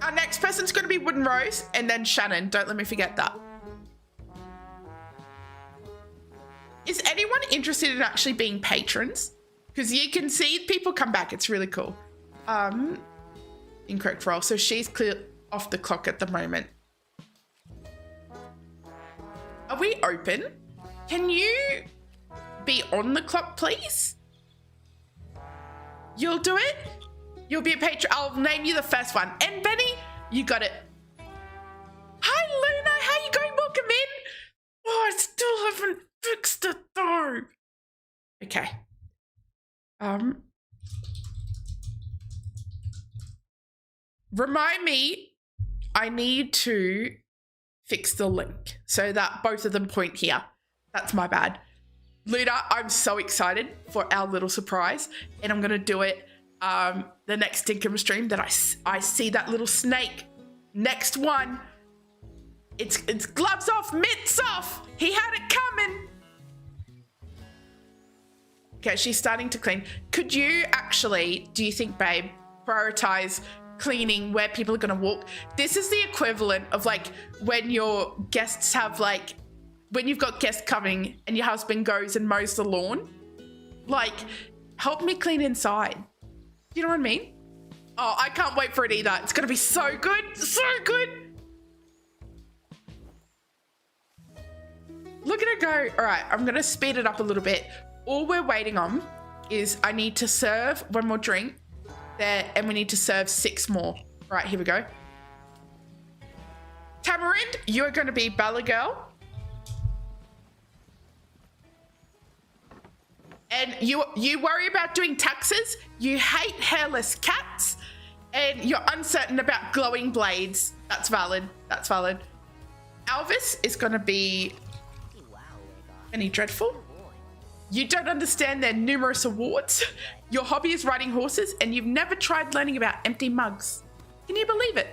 Our next person's going to be Wooden Rose and then Shannon. Don't let me forget that. Is anyone interested in actually being patrons? Because you can see people come back. It's really cool. Incorrect roll. So she's clear off the clock at the moment. Are we open? Can you be on the clock, please? You'll do it? You'll be a patron. I'll name you the first one. And Benny, you got it. Hi, Luna. How you going? Welcome in. Oh, I still haven't fixed it though. Okay. Remind me, I need to fix the link so that both of them point here. That's my bad. Luna, I'm so excited for our little surprise, and I'm going to do it the next Dinkum stream that I see that little snake. Next one. It's gloves off, mitts off. He had it coming. Okay, she's starting to clean. Could you actually, do you think, babe, prioritize cleaning where people are going to walk? This is the equivalent of like when your guests have like, when you've got guests coming and your husband goes and mows the lawn. Like, help me clean inside. You know what I mean? Oh, I can't wait for it either. It's going to be so good. So good. Look at it go. All right, I'm going to speed it up a little bit. All we're waiting on is I need to serve one more drink there, and we need to serve 6 more. All right, here we go. Tamarind, you are going to be Bella Girl. And you worry about doing taxes, you hate hairless cats, and you're uncertain about glowing blades. That's valid. That's valid. Alvis is going to be Penny Dreadful. You don't understand their numerous awards. Your hobby is riding horses, and you've never tried learning about empty mugs. Can you believe it?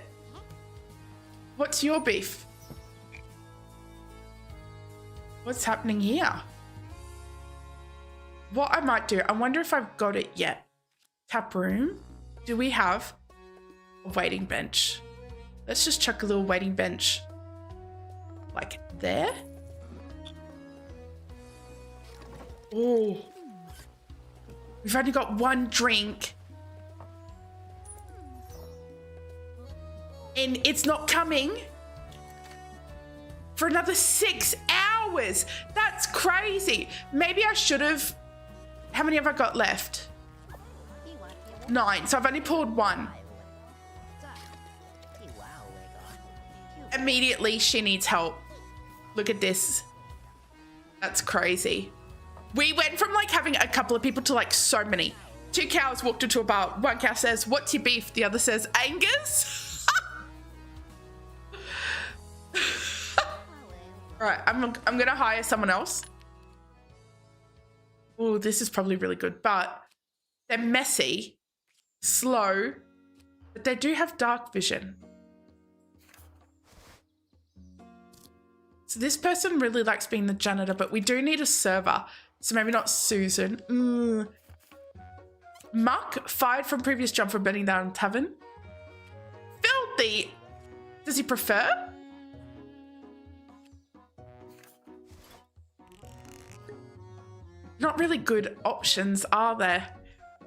What's your beef? What's happening here? What I might do, I wonder if I've got it yet. Tap room. Do we have a waiting bench? Let's just chuck a little waiting bench like there. Oh, we've only got 1 drink. And it's not coming for another 6 hours. That's crazy. Maybe I should have. How many have I got left? 9. So I've only poured 1. Immediately, she needs help. Look at this. That's crazy. We went from like having a couple of people to like so many. 2 cows walked into a bar. 1 cow says, "What's your beef?" The other says, "Angus." All right, I'm gonna hire someone else. Oh, this is probably really good, but they're messy, slow, but they do have dark vision. So this person really likes being the janitor, but we do need a server. So maybe not Susan. Muck, fired from previous job for burning down tavern. Filthy. Does he prefer? Not really good options, are there?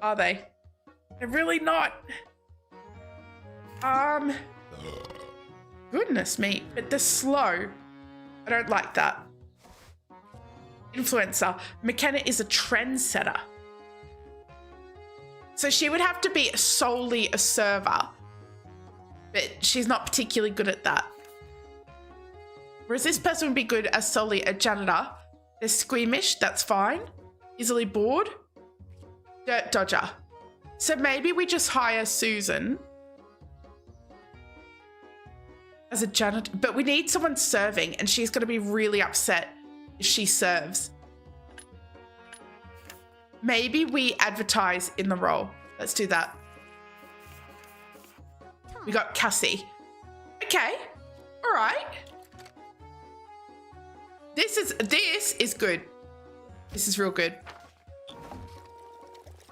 Are they? They're really not. Goodness me, but they're slow. I don't like that. Influencer. McKenna is a trendsetter. So she would have to be solely a server, but she's not particularly good at that. Whereas this person would be good as solely a janitor. They're squeamish, that's fine. Easily bored. Dirt dodger. So maybe we just hire Susan as a janitor, but we need someone serving, and she's going to be really upset if she serves. Maybe we advertise in the role. Let's do that. We got Cassie. Okay. All right. This is good. This is real good.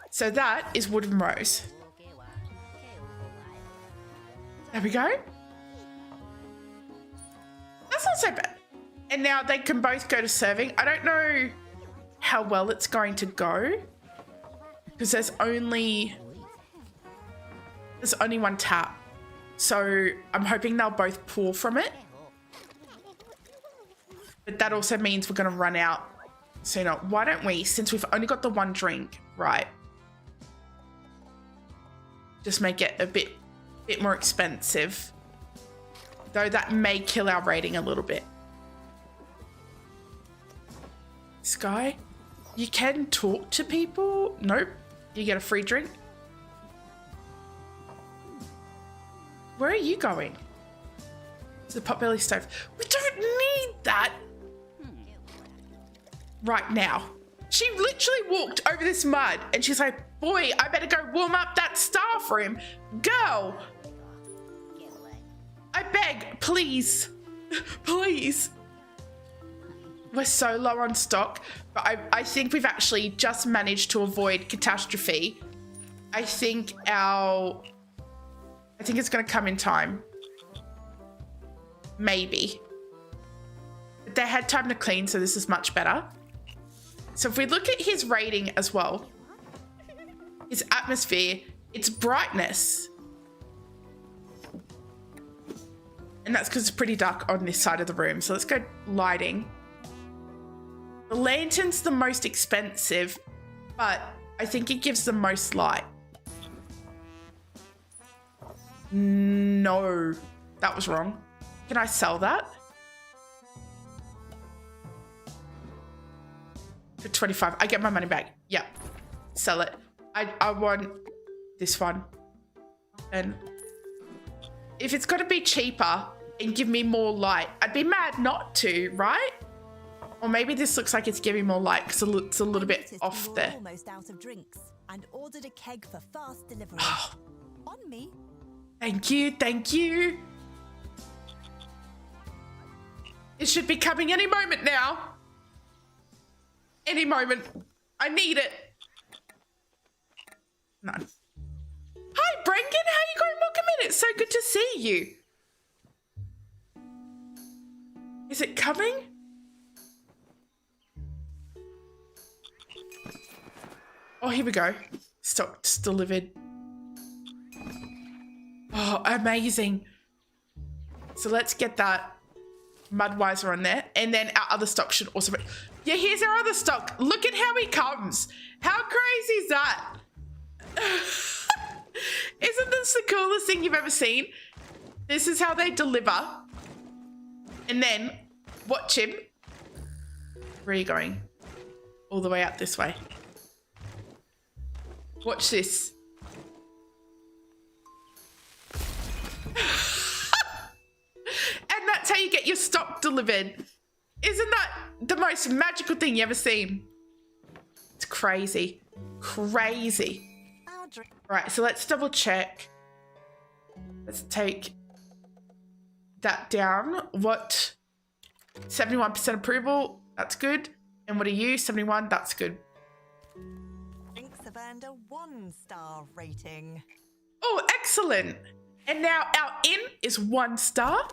So that is Wood and Rose. There we go. That's not so bad. And now they can both go to serving. I don't know how well it's going to go because there's only 1 tap. So I'm hoping they'll both pour from it. But that also means we're going to run out sooner. Why don't we, since we've only got the 1 drink, right, just make it a bit more expensive. Though that may kill our rating a little bit. Sky, you can talk to people. Nope. You get a free drink. Where are you going? It's a potbelly stove. We don't need that right now. She literally walked over this mud and she's like, boy, I better go warm up that staff room. Girl, I beg, please, please. We're so low on stock, but I think we've actually just managed to avoid catastrophe. I think it's gonna come in time. Maybe. But they had time to clean, so this is much better. So if we look at his rating as well, his atmosphere, its brightness. And that's because it's pretty dark on this side of the room. So let's go lighting. The lantern's the most expensive, but I think it gives the most light. No, that was wrong. Can I sell that? For 25, I get my money back. Yeah, sell it. I want this one. And if it's got to be cheaper and give me more light, I'd be mad not to, right? Or maybe this looks like it's giving more light because it's a little bit off there. Almost out of drinks and ordered a keg for fast delivery. On me. Thank you, thank you. It should be coming any moment now. Any moment. I need it. No. Hi, Brendan. How you going? Welcome in. It's so good to see you. Is it coming? Oh, here we go. Stock's delivered. Oh, amazing. So let's get that Mudweiser on there. And then our other stock should also be... Yeah, here's our other stock. Look at how he comes. How crazy is that? Isn't this the coolest thing you've ever seen? This is how they deliver. And then watch him. Where are you going? All the way out this way. Watch this. And that's how you get your stock delivered. Isn't that the most magical thing you ever seen? It's crazy. Crazy. Right, so let's double check. Let's take that down. What? 71% approval. That's good. And what are you? 71. That's good. Drinks have earned a 1-star rating. Oh, excellent. And now our inn is 1 star.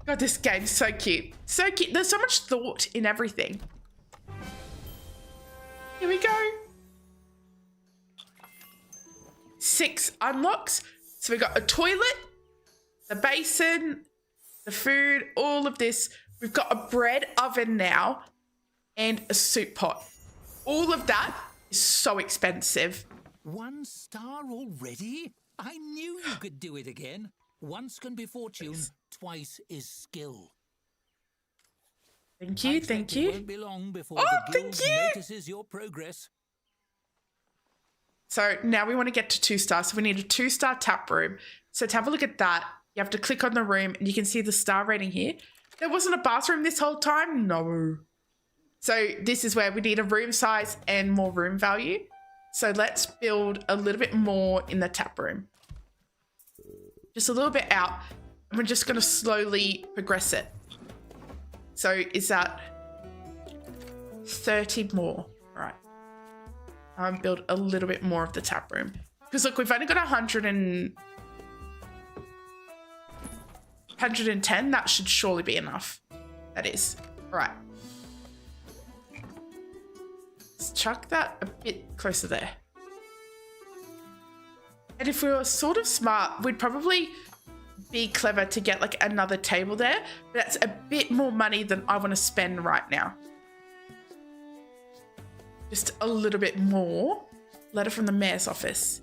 God, this game's so cute. So cute. There's so much thought in everything. Here we go. 6 unlocks. So we got a toilet, the basin, the food, all of this. We've got a bread oven now and a soup pot. All of that is so expensive. 1 star already? I knew you could do it again. Once can be fortune, twice is skill. Thank you, thank you. It won't be long before the guild notices your progress. So now we want to get to 2 stars. So we need a 2-star tap room. So to have a look at that, you have to click on the room and you can see the star rating here. There wasn't a bathroom this whole time? No. So this is where we need a room size and more room value. So let's build a little bit more in the tap room. Just a little bit out. And we're just going to slowly progress it. So is that 30 more? All right. Build a little bit more of the tap room. Because look, we've only got 110. That should surely be enough. That is. All right. Let's chuck that a bit closer there. And if we were sort of smart, we'd probably be clever to get like another table there. But that's a bit more money than I want to spend right now. Just a little bit more. Letter from the mayor's office.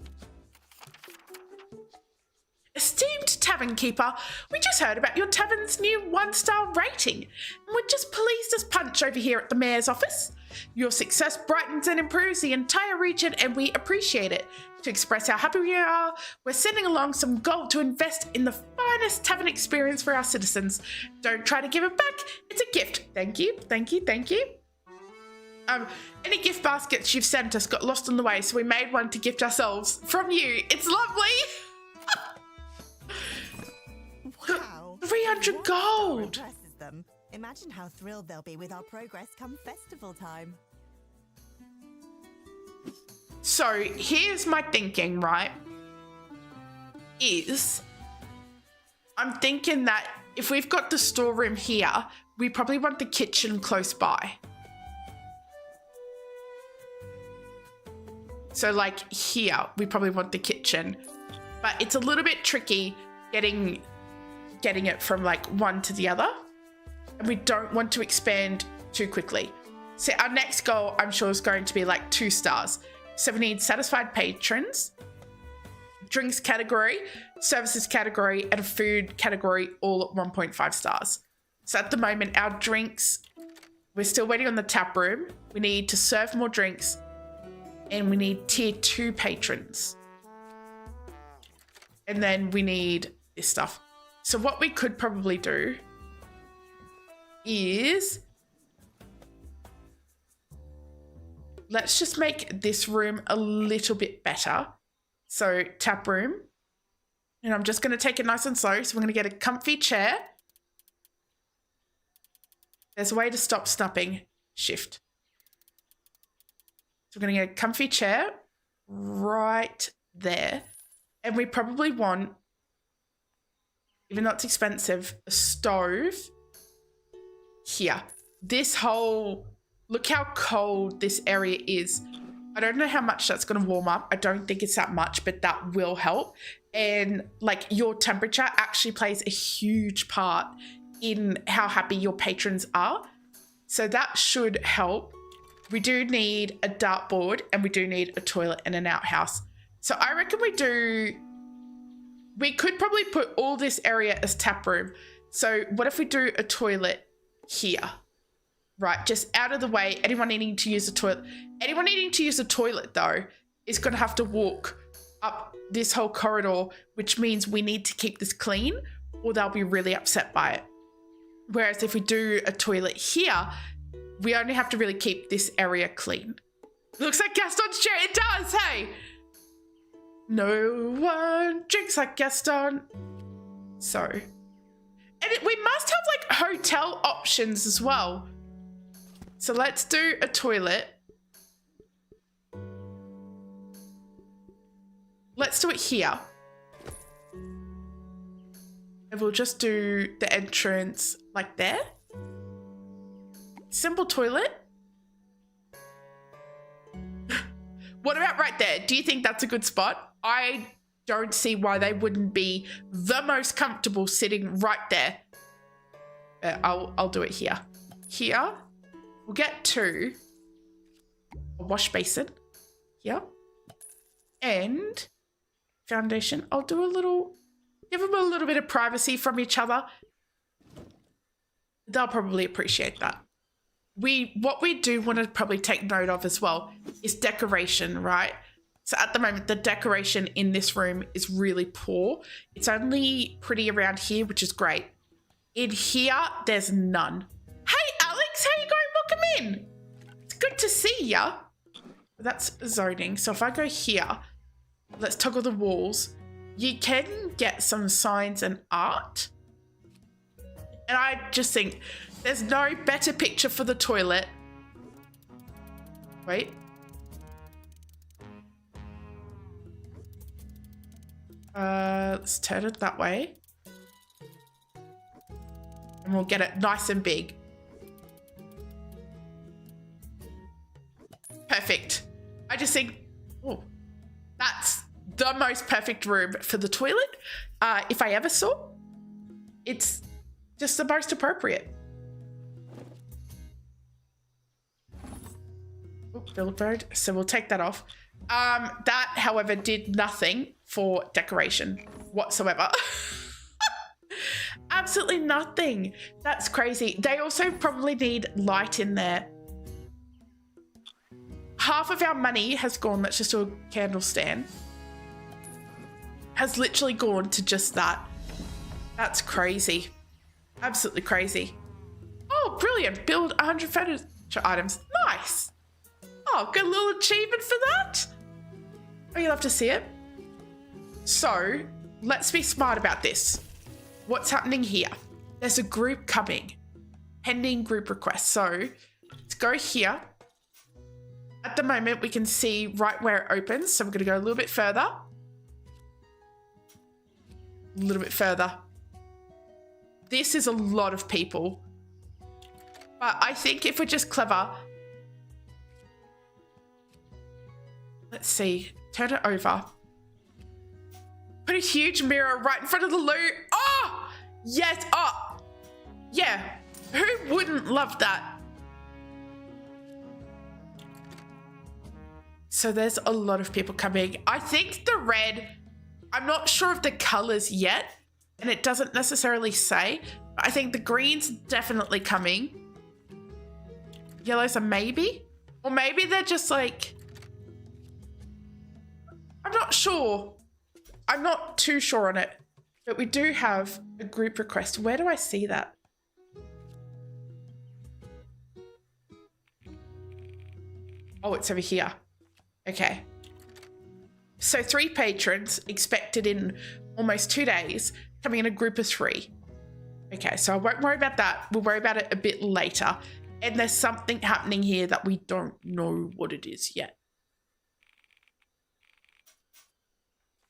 Esteemed Tavern Keeper. We just heard about your tavern's new 1-star rating, and we're just pleased as punch over here at the Mayor's office. Your success brightens and improves the entire region, and we appreciate it. To express how happy we are, we're sending along some gold to invest in the finest tavern experience for our citizens. Don't try to give it back. It's a gift. Thank you, thank you, thank you. Any gift baskets you've sent us got lost on the way, so we made one to gift ourselves from you. It's lovely. Wow. 300 gold. Impresses them. Imagine how thrilled they'll be with our progress come festival time. So here's my thinking, right? I'm thinking that if we've got the storeroom here, we probably want the kitchen close by. So like here, we probably want the kitchen, but it's a little bit tricky getting it from like one to the other. And we don't want to expand too quickly. So our next goal, I'm sure, is going to be like 2 stars. So we need satisfied patrons, drinks category, services category, and a food category, all at 1.5 stars. So at the moment, our drinks, we're still waiting on the tap room. We need to serve more drinks, and we need tier 2 patrons. And then we need this stuff. So what we could probably do is, let's just make this room a little bit better. So tap room, and I'm just going to take it nice and slow. So we're going to get a comfy chair. There's a way to stop snupping. Shift. So we're going to get a comfy chair right there. And we probably want, even though it's expensive, a stove here. This whole, look how cold this area is. I don't know how much that's going to warm up. I don't think it's that much, but that will help. And like your temperature actually plays a huge part in how happy your patrons are. So that should help. We do need a dartboard, and we do need a toilet and an outhouse. So I reckon we could probably put all this area as tap room. So what if we do a toilet here? Right, just out of the way. Anyone needing to use a toilet though is going to have to walk up this whole corridor, which means we need to keep this clean or they'll be really upset by it. Whereas if we do a toilet here, we only have to really keep this area clean. Looks like Gaston's chair. It does, hey! No one drinks like Gaston. So, and we must have like hotel options as well. So let's do a toilet. Let's do it here. And we'll just do the entrance like there. Simple toilet. What about right there? Do you think that's a good spot? I don't see why they wouldn't be the most comfortable sitting right there. I'll do it here. Here. We'll get 2. A wash basin. Here. And foundation. I'll do a little, give them a little bit of privacy from each other. They'll probably appreciate that. What we do want to probably take note of as well is decoration, right? So at the moment, the decoration in this room is really poor. It's only pretty around here, which is great. In here, there's none. Hey, Alex, how you going? Welcome in. It's good to see ya. That's zoning. So if I go here, let's toggle the walls. You can get some signs and art. And I just think there's no better picture for the toilet. Wait. Let's turn it that way. And we'll get it nice and big. Perfect. I just think, oh, that's the most perfect room for the toilet. If I ever saw, it's just the most appropriate. Oh, billboard. So we'll take that off. That, however, did nothing for decoration whatsoever. Absolutely nothing. That's crazy. They also probably need light in there. Half of our money has gone, let's just do a candle stand, has literally gone to just that. That's crazy. Absolutely crazy. Oh, brilliant. Build 100 furniture items. Nice. Oh, good little achievement for that. Oh, you'll have to see it. So, let's be smart about this. What's happening here? There's a group coming. Pending group request. So, let's go here. At the moment, we can see right where it opens. So, we're going to go a little bit further. A little bit further. This is a lot of people. But I think if we're just clever... Let's see. Turn it over. Put a huge mirror right in front of the loot. Oh! Yes. Oh! Yeah. Who wouldn't love that? So there's a lot of people coming. I think the red, I'm not sure of the colors yet, and it doesn't necessarily say. But I think the green's definitely coming. Yellows are maybe. Or maybe they're just like... I'm not sure. I'm not too sure on it. But we do have a group request. Where do I see that? Oh, it's over here. Okay. So 3 patrons expected in almost 2 days, coming in a group of 3. Okay, so I won't worry about that. We'll worry about it a bit later. And there's something happening here that we don't know what it is yet.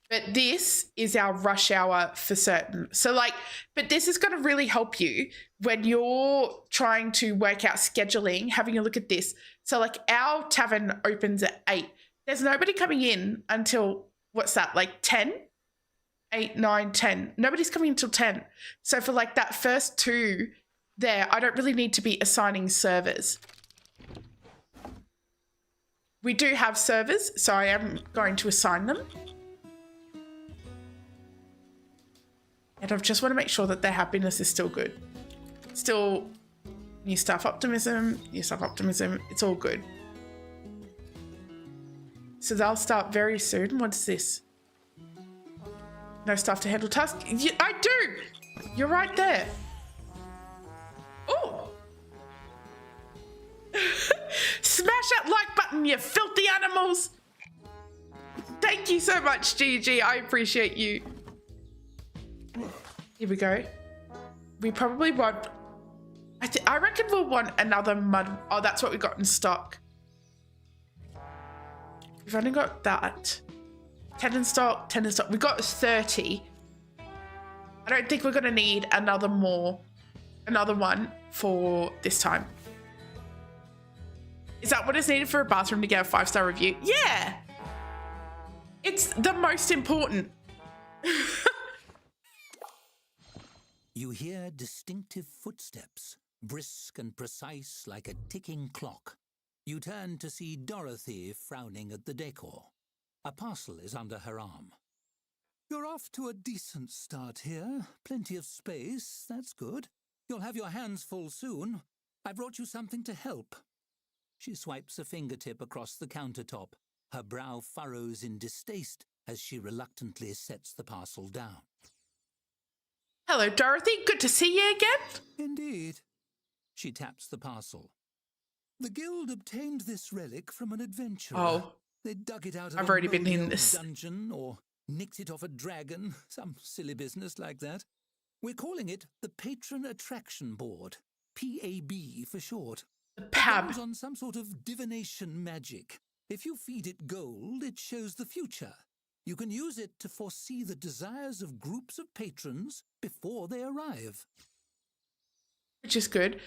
But this is our rush hour for certain. So like, but this is going to really help you when you're trying to work out scheduling, having a look at this. So like our tavern opens at 8. There's nobody coming in until, what's that, like 10? 8, 9, 10. Nobody's coming until 10. So for like that first 2 there, I don't really need to be assigning servers. We do have servers, so I am going to assign them. And I just want to make sure that their happiness is still good. Still new staff optimism, it's all good. So they'll start very soon. What's this? No staff to handle tasks? Yeah, I do! You're right there. Oh! Smash that like button, you filthy animals! Thank you so much, Gigi. I appreciate you. Here we go. We probably want... I reckon we'll want another mud... Oh, that's what we got in stock. We've only got that. 10 in stock, 10 in stock. We've got 30. I don't think we're going to need another one for this time. Is that what is needed for a bathroom to get a 5-star review? Yeah. It's the most important. You hear distinctive footsteps, brisk and precise like a ticking clock. You turn to see Dorothy frowning at the decor. A parcel is under her arm. You're off to a decent start here. Plenty of space, that's good. You'll have your hands full soon. I brought you something to help. She swipes a fingertip across the countertop. Her brow furrows in distaste as she reluctantly sets the parcel down. Hello, Dorothy. Good to see you again. Indeed. She taps the parcel. The guild obtained this relic from an adventurer. Oh. They dug it out of I've a already been in moldy this dungeon or nicked it off a dragon, some silly business like that. We're calling it the Patron Attraction Board, PAB for short. PAB. It runs on some sort of divination magic. If you feed it gold, it shows the future. You can use it to foresee the desires of groups of patrons before they arrive. Which is good.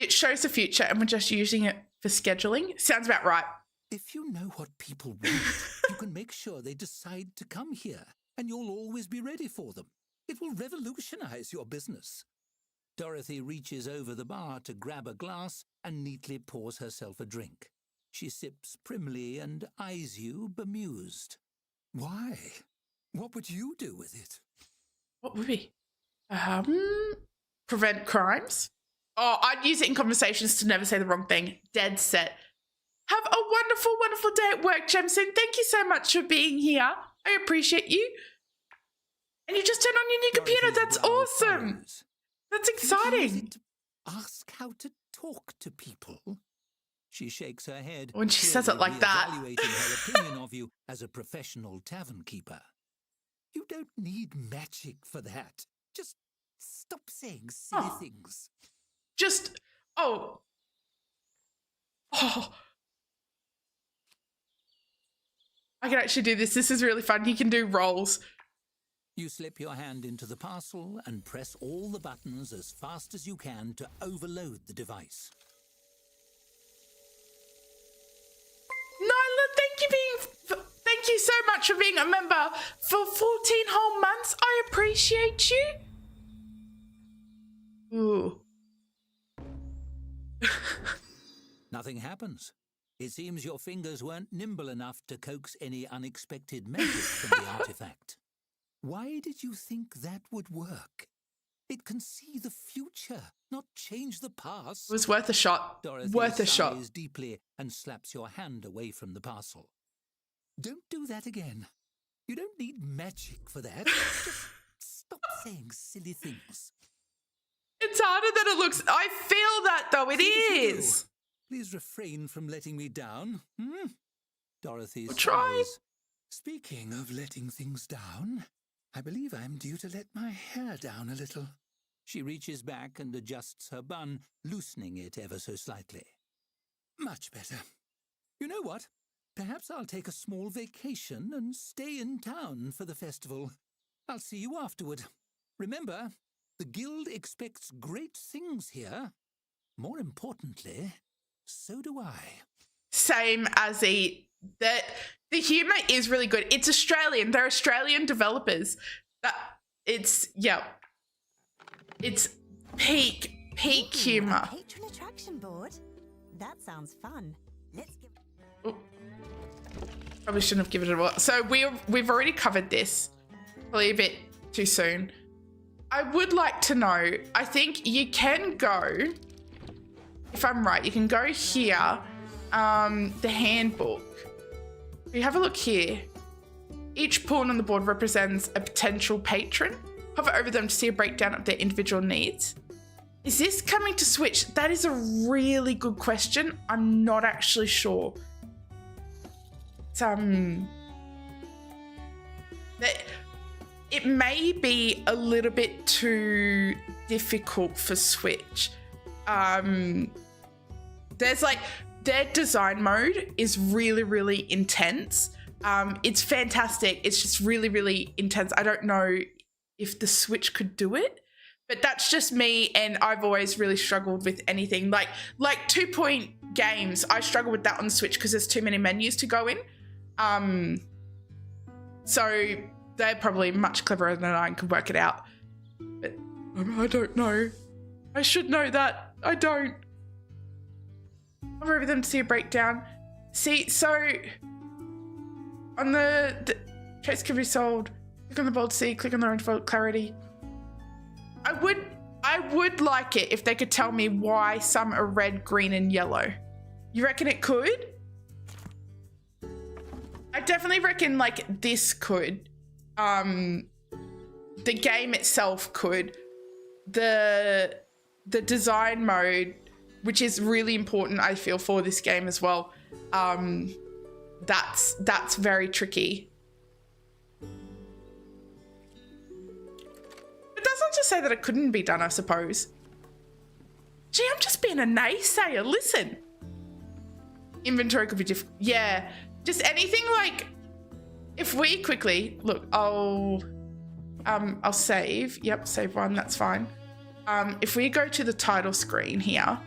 It shows the future and we're just using it for scheduling. Sounds about right. If you know what people want, you can make sure they decide to come here, and you'll always be ready for them. It will revolutionize your business. Dorothy reaches over the bar to grab a glass and neatly pours herself a drink. She sips primly and eyes you bemused. Why? What would you do with it? What would we? Prevent crimes. Oh, I'd use it in conversations to never say the wrong thing. Dead set. Have a wonderful, wonderful day at work, Jemson. Thank you so much for being here. I appreciate you. And you just turned on your new computer. That's awesome. That's exciting. Ask how to talk to people. She shakes her head. When she says it like that. Evaluating her opinion of you as a professional tavern keeper. You don't need magic for that. Just stop saying silly things. Just, oh. I can actually do this. This is really fun. You can do rolls. You slip your hand into the parcel and press all the buttons as fast as you can to overload the device. Nyla, thank you so much for being a member for 14 whole months. I appreciate you. Ooh. Nothing happens. It seems your fingers weren't nimble enough to coax any unexpected magic from the artifact. Why did you think that would work? It can see the future, not change the past. It was worth a shot. Dorothy worth a shot. sighs deeply and slaps your hand away from the parcel. Don't do that again. You don't need magic for that. Just stop saying silly things. It's harder than it looks. I feel that, though. It is. Please refrain from letting me down. Dorothy tried. sighs. Speaking of letting things down, I believe I'm due to let my hair down a little. She reaches back and adjusts her bun, loosening it ever so slightly. Much better. You know what? Perhaps I'll take a small vacation and stay in town for the festival. I'll see you afterward. Remember, the guild expects great things here. More importantly, so do I. Same as the humour is really good. It's Australian. They're Australian developers. It's peak humour. Patron attraction board. That sounds fun. Let's give. Ooh. Probably shouldn't have given it a whirl. So we've already covered this. Probably a bit too soon. I would like to know. I think you can go. If I'm right, you can go here. The handbook. If you have a look here. Each pawn on the board represents a potential patron. Hover over them to see a breakdown of their individual needs. Is this coming to Switch? That is a really good question. I'm not actually sure. It may be a little bit too difficult for Switch. There's like their design mode is really, really intense. It's fantastic. It's just really, really intense. I don't know if the Switch could do it, but that's just me. And I've always really struggled with anything like 2-point games. I struggle with that on the Switch because there's too many menus to go in. So they're probably much cleverer than I can work it out. But I don't know. I should know that. I don't. Hover over them to see a breakdown. See, so on the traits can be sold. Click on the bold C, click on the orange for clarity. I would like it if they could tell me why some are red, green, and yellow. You reckon it could? I definitely reckon like this could. The game itself could. The design mode, which is really important, I feel, for this game as well. That's very tricky. But that's not to say that it couldn't be done, I suppose. Gee, I'm just being a naysayer. Listen. Inventory could be different. Yeah. Just anything like, if we quickly, look, I'll save. Yep, save one, that's fine. If we go to the title screen here.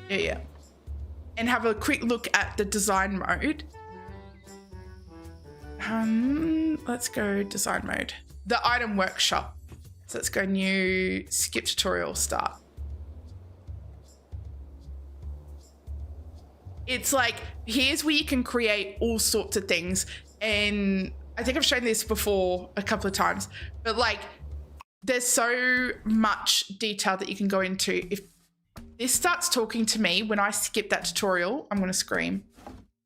Yeah. And have a quick look at the design mode. Let's go design mode. The item workshop. So let's go new, skip tutorial, start. It's like, here's where you can create all sorts of things. And I think I've shown this before a couple of times, but like there's so much detail that you can go into. If this starts talking to me when I skip that tutorial, I'm going to scream.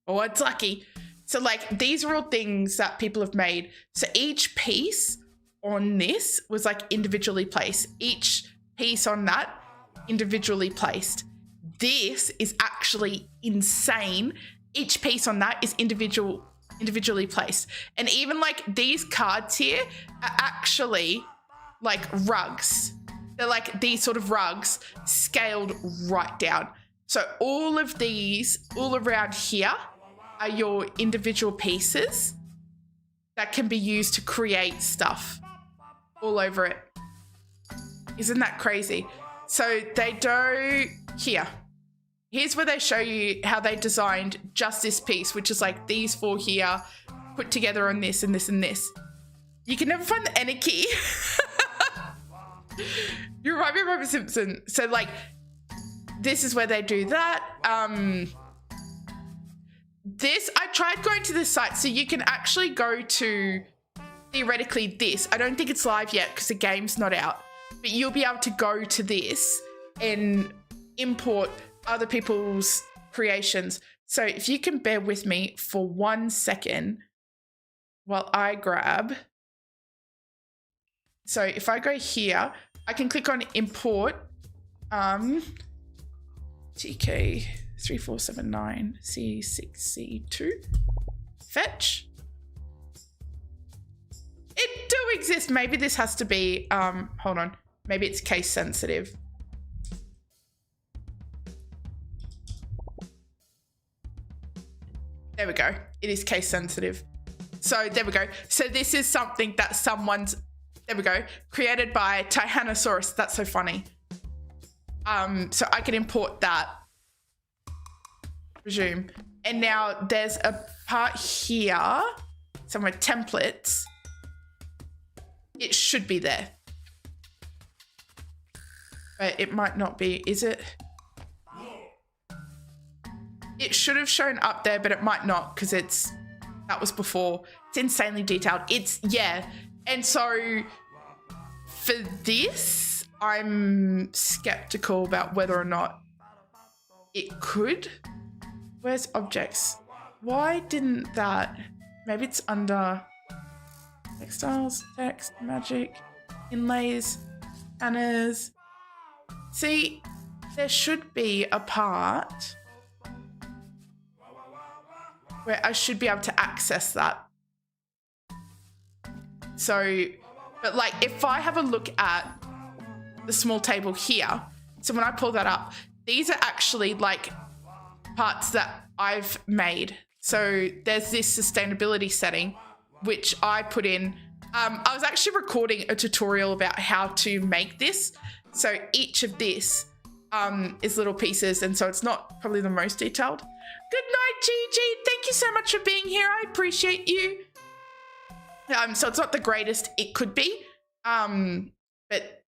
Oh, it's lucky. So like these are all things that people have made. So each piece on this was like individually placed. Each piece on that individually placed. This is actually insane. Each piece on that is individually placed. And even like these cards here are actually like rugs. They're like these sort of rugs scaled right down. So all of these all around here are your individual pieces that can be used to create stuff all over it. Isn't that crazy? So they do here. Here's where they show you how they designed just this piece, which is like these four here put together on this and this and this. You can never find the enter key. You remind me of Robert Simpson. So like, this is where they do that. I tried going to this site, so you can actually go to theoretically this. I don't think it's live yet because the game's not out, but you'll be able to go to this and import other people's creations. So if you can bear with me for 1 second while I grab. So if I go here, I can click on import TK3479 C6C2 fetch. It do exist. Maybe this has to be hold on, maybe it's case sensitive. There we go. It is case sensitive. So there we go. So this is something that someone's, there we go, created by Tyrannosaurus. That's so funny. So I can import that, resume. And now there's a part here, somewhere templates. It should be there. But it might not be, is it? It should have shown up there, but it might not because that was before. It's insanely detailed. Yeah. And so for this, I'm skeptical about whether or not it could. Where's objects? Why didn't that? Maybe it's under textiles, text, magic, inlays, banners. See, there should be a part where I should be able to access that. So, but like if I have a look at the small table here, so when I pull that up, these are actually like parts that I've made. So there's this sustainability setting, which I put in. I was actually recording a tutorial about how to make this. So each of this is little pieces. And so it's not probably the most detailed. Good night, Gigi. Thank you so much for being here. I appreciate you. So it's not the greatest it could be. But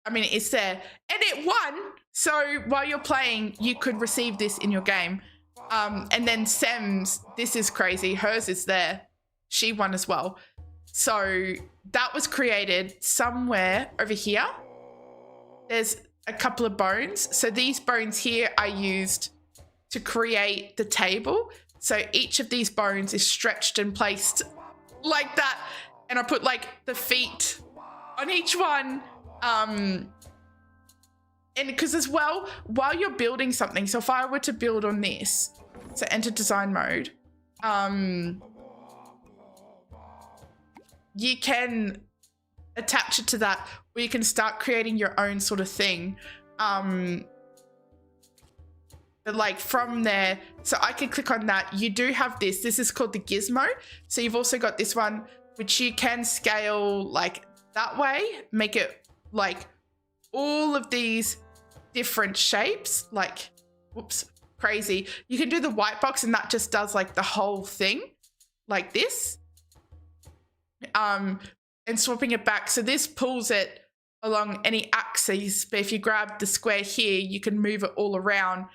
I mean, it's there. And it won. So while you're playing, you could receive this in your game. And then Sem's, this is crazy. Hers is there. She won as well. So that was created somewhere over here. There's a couple of bones. So these bones here I used to create the table. So each of these bones is stretched and placed like that. And I put like the feet on each one. And because as well, while you're building something, so if I were to build on this, so enter design mode, you can attach it to that, or you can start creating your own sort of thing. But like from there, so I can click on that. You do have this. This is called the gizmo. So you've also got this one, which you can scale like that way, make it like all of these different shapes, like, whoops, crazy. You can do the white box and that just does like the whole thing like this. And swapping it back. So this pulls it along any axes, but if you grab the square here, you can move it all around,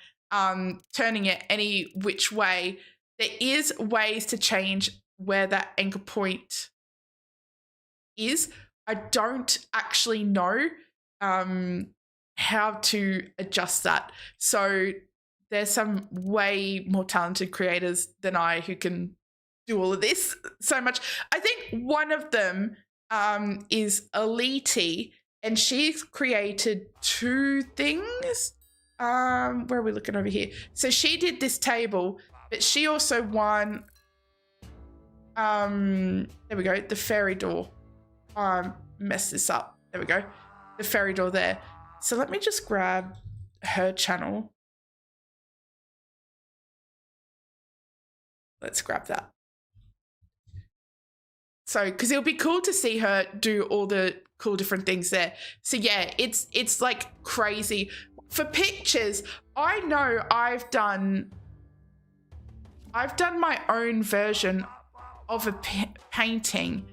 turning it any which way. There is ways to change where that anchor point is. I don't actually know how to adjust that. So there's some way more talented creators than I who can do all of this so much. I think one of them is Elite, and she's created 2 things. Where are we looking over here? So she did this table, but she also won, there we go, the fairy door. Mess this up. There we go. The fairy door there. So let me just grab her channel. Let's grab that. So, because it'll be cool to see her do all the cool different things there. So yeah, it's like crazy. For pictures, I know I've done my own version of a painting.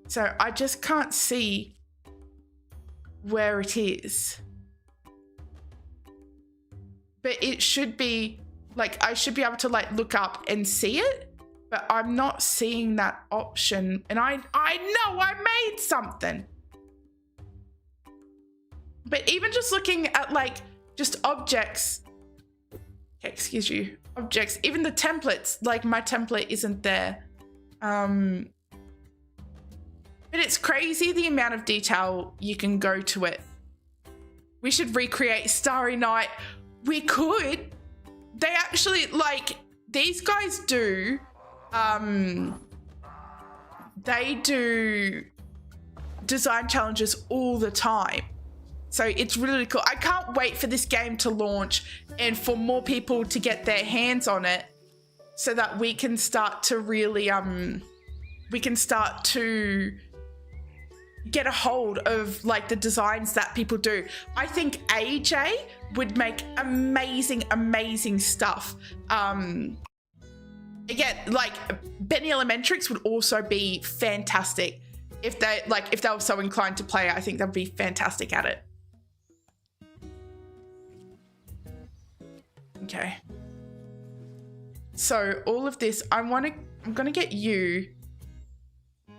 So I just can't see where it is. But it should be, like, I should be able to like look up and see it. But I'm not seeing that option. And I know I made something. But even just looking at like just objects, okay, excuse you, objects, even the templates, like my template isn't there. But it's crazy the amount of detail you can go to it. We should recreate Starry Night. We could. They actually, like, these guys do, they do design challenges all the time. So it's really cool. I can't wait for this game to launch and for more people to get their hands on it so that we can start to really, we can start to get a hold of like the designs that people do. I think AJ would make amazing stuff. Again, like Benny Elementrix would also be fantastic if they were so inclined to play. I think they'd be fantastic at it. Okay. So all of this, I'm gonna get you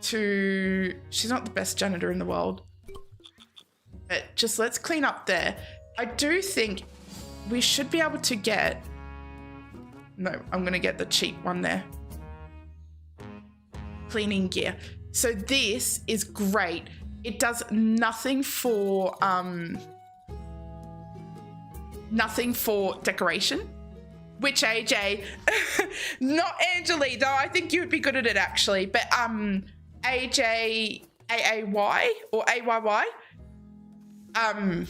to, she's not the best janitor in the world, but just let's clean up there. I do think we should be able to get, no, I'm gonna get the cheap one there. Cleaning gear. So this is great. It does nothing for decoration, which AJ, not Angelique, though I think you would be good at it actually, but AJ, AAY or AYY. And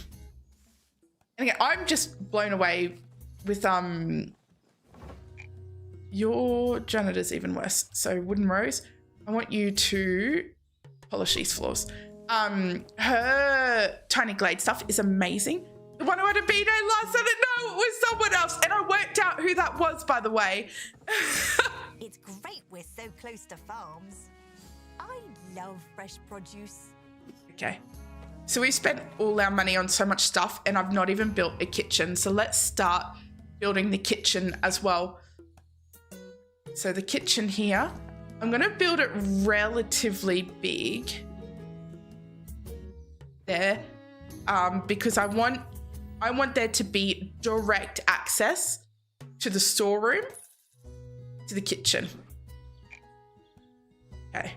again, I'm just blown away with your janitor's even worse. So Wooden Rose, I want you to polish these floors. Her Tiny Glade stuff is amazing. The one who had a B-Day last, I didn't know it was someone else. And I worked out who that was, by the way. It's great we're so close to farms. I love fresh produce. Okay. So we spent all our money on so much stuff and I've not even built a kitchen. So let's start building the kitchen as well. So the kitchen here, I'm going to build it relatively big. There. Because I want there to be direct access to the storeroom, to the kitchen. Okay.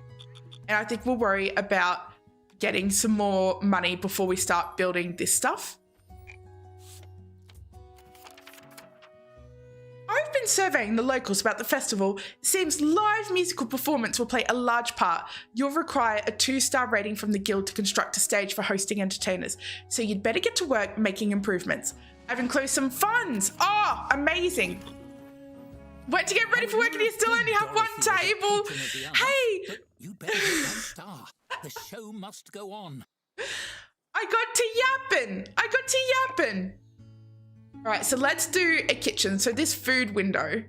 And I think we'll worry about getting some more money before we start building this stuff. I've been surveying the locals about the festival. It seems live musical performance will play a large part. You'll require a 2-star rating from the guild to construct a stage for hosting entertainers. So you'd better get to work making improvements. I've enclosed some funds. Oh, amazing. Wait to get ready for work and you still only have one table. Hey. But you better get that star. The show must go on. I got to yapping. All right, so let's do a kitchen. So this food window,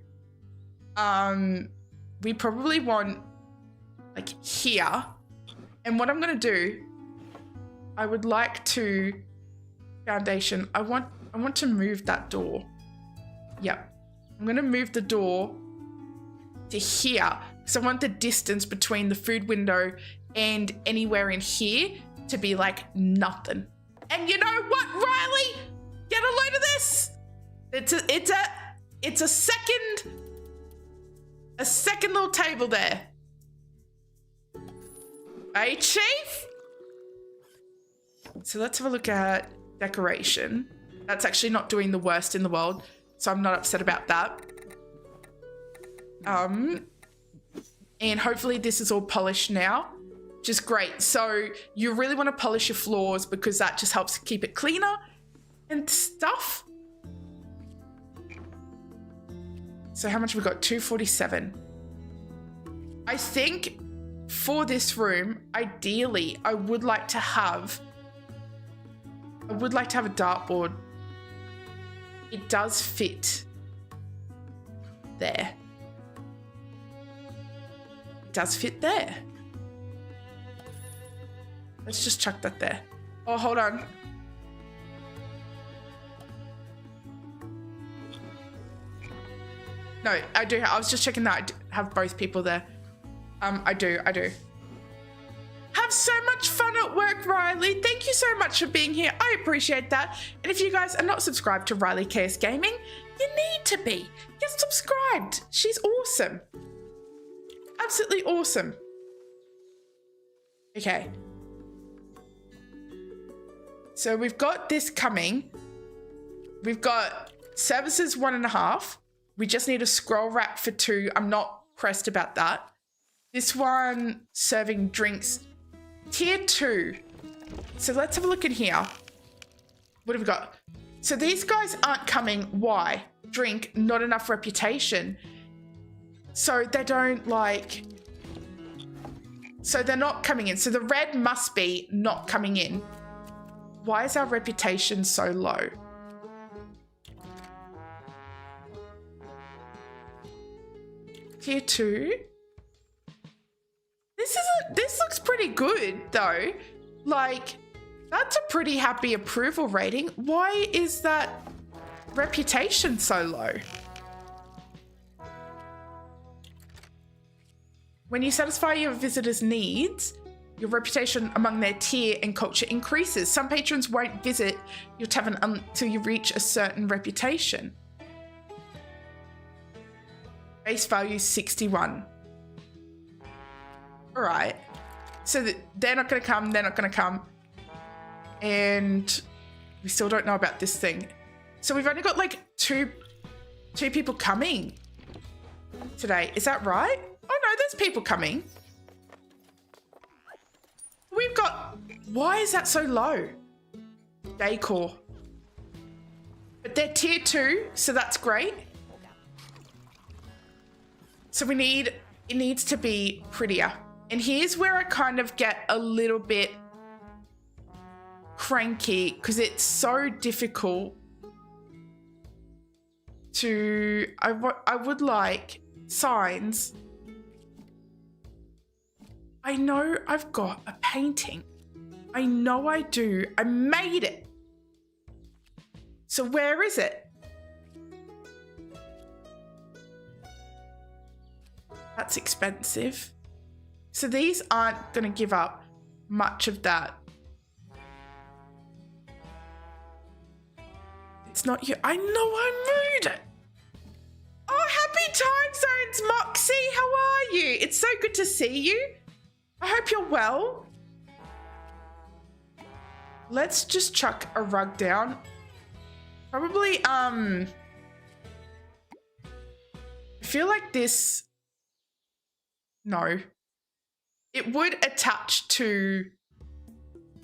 we probably want like here. And what I'm gonna do, I would like to foundation. I want to move that door. Yep, I'm gonna move the door to here. So I want the distance between the food window and anywhere in here to be like nothing. And you know what, Riley? Get a load of this. It's a second little table there. Hey, Chief? So let's have a look at decoration. That's actually not doing the worst in the world, so I'm not upset about that. And hopefully this is all polished now, which is great. So you really want to polish your floors because that just helps keep it cleaner and stuff. So how much have we got? 247. I think for this room, ideally, I would like to have a dartboard. It does fit there. It does fit there. Let's just chuck that there. Oh, hold on. No, I do. I was just checking that I have both people there. I do. Have so much fun at work, Riley. Thank you so much for being here. I appreciate that. And if you guys are not subscribed to Riley KS Gaming, you need to be. Get subscribed. She's awesome. Absolutely awesome. Okay. So we've got this coming. We've got services 1.5. We just need a scroll rack for 2. I'm not pressed about that. This one serving drinks. Tier 2. So let's have a look in here. What have we got? So these guys aren't coming. Why? Drink, not enough reputation. So they don't like... So they're not coming in. So the red must be not coming in. Why is our reputation so low? Tier 2. This looks pretty good though. Like, that's a pretty happy approval rating. Why is that reputation so low? When you satisfy your visitors' needs, your reputation among their tier and culture increases. Some patrons won't visit your tavern until you reach a certain reputation. Base value 61. All right. So they're not going to come. They're not going to come. And we still don't know about this thing. So we've only got like two people coming today. Is that right? Oh no, there's people coming. We've got... Why is that so low? Decor. But they're tier 2, so that's great. So we need... It needs to be prettier. And here's where I kind of get a little bit cranky because it's so difficult to... I would like signs. I know I've got a painting. I know I do. I made it. So where is it? That's expensive. So these aren't going to give up much of that. It's not you. I know I'm rude. Oh, happy time zones, Moxie. How are you? It's so good to see you. I hope you're well. Let's just chuck a rug down. Probably, I feel like this... No. It would attach to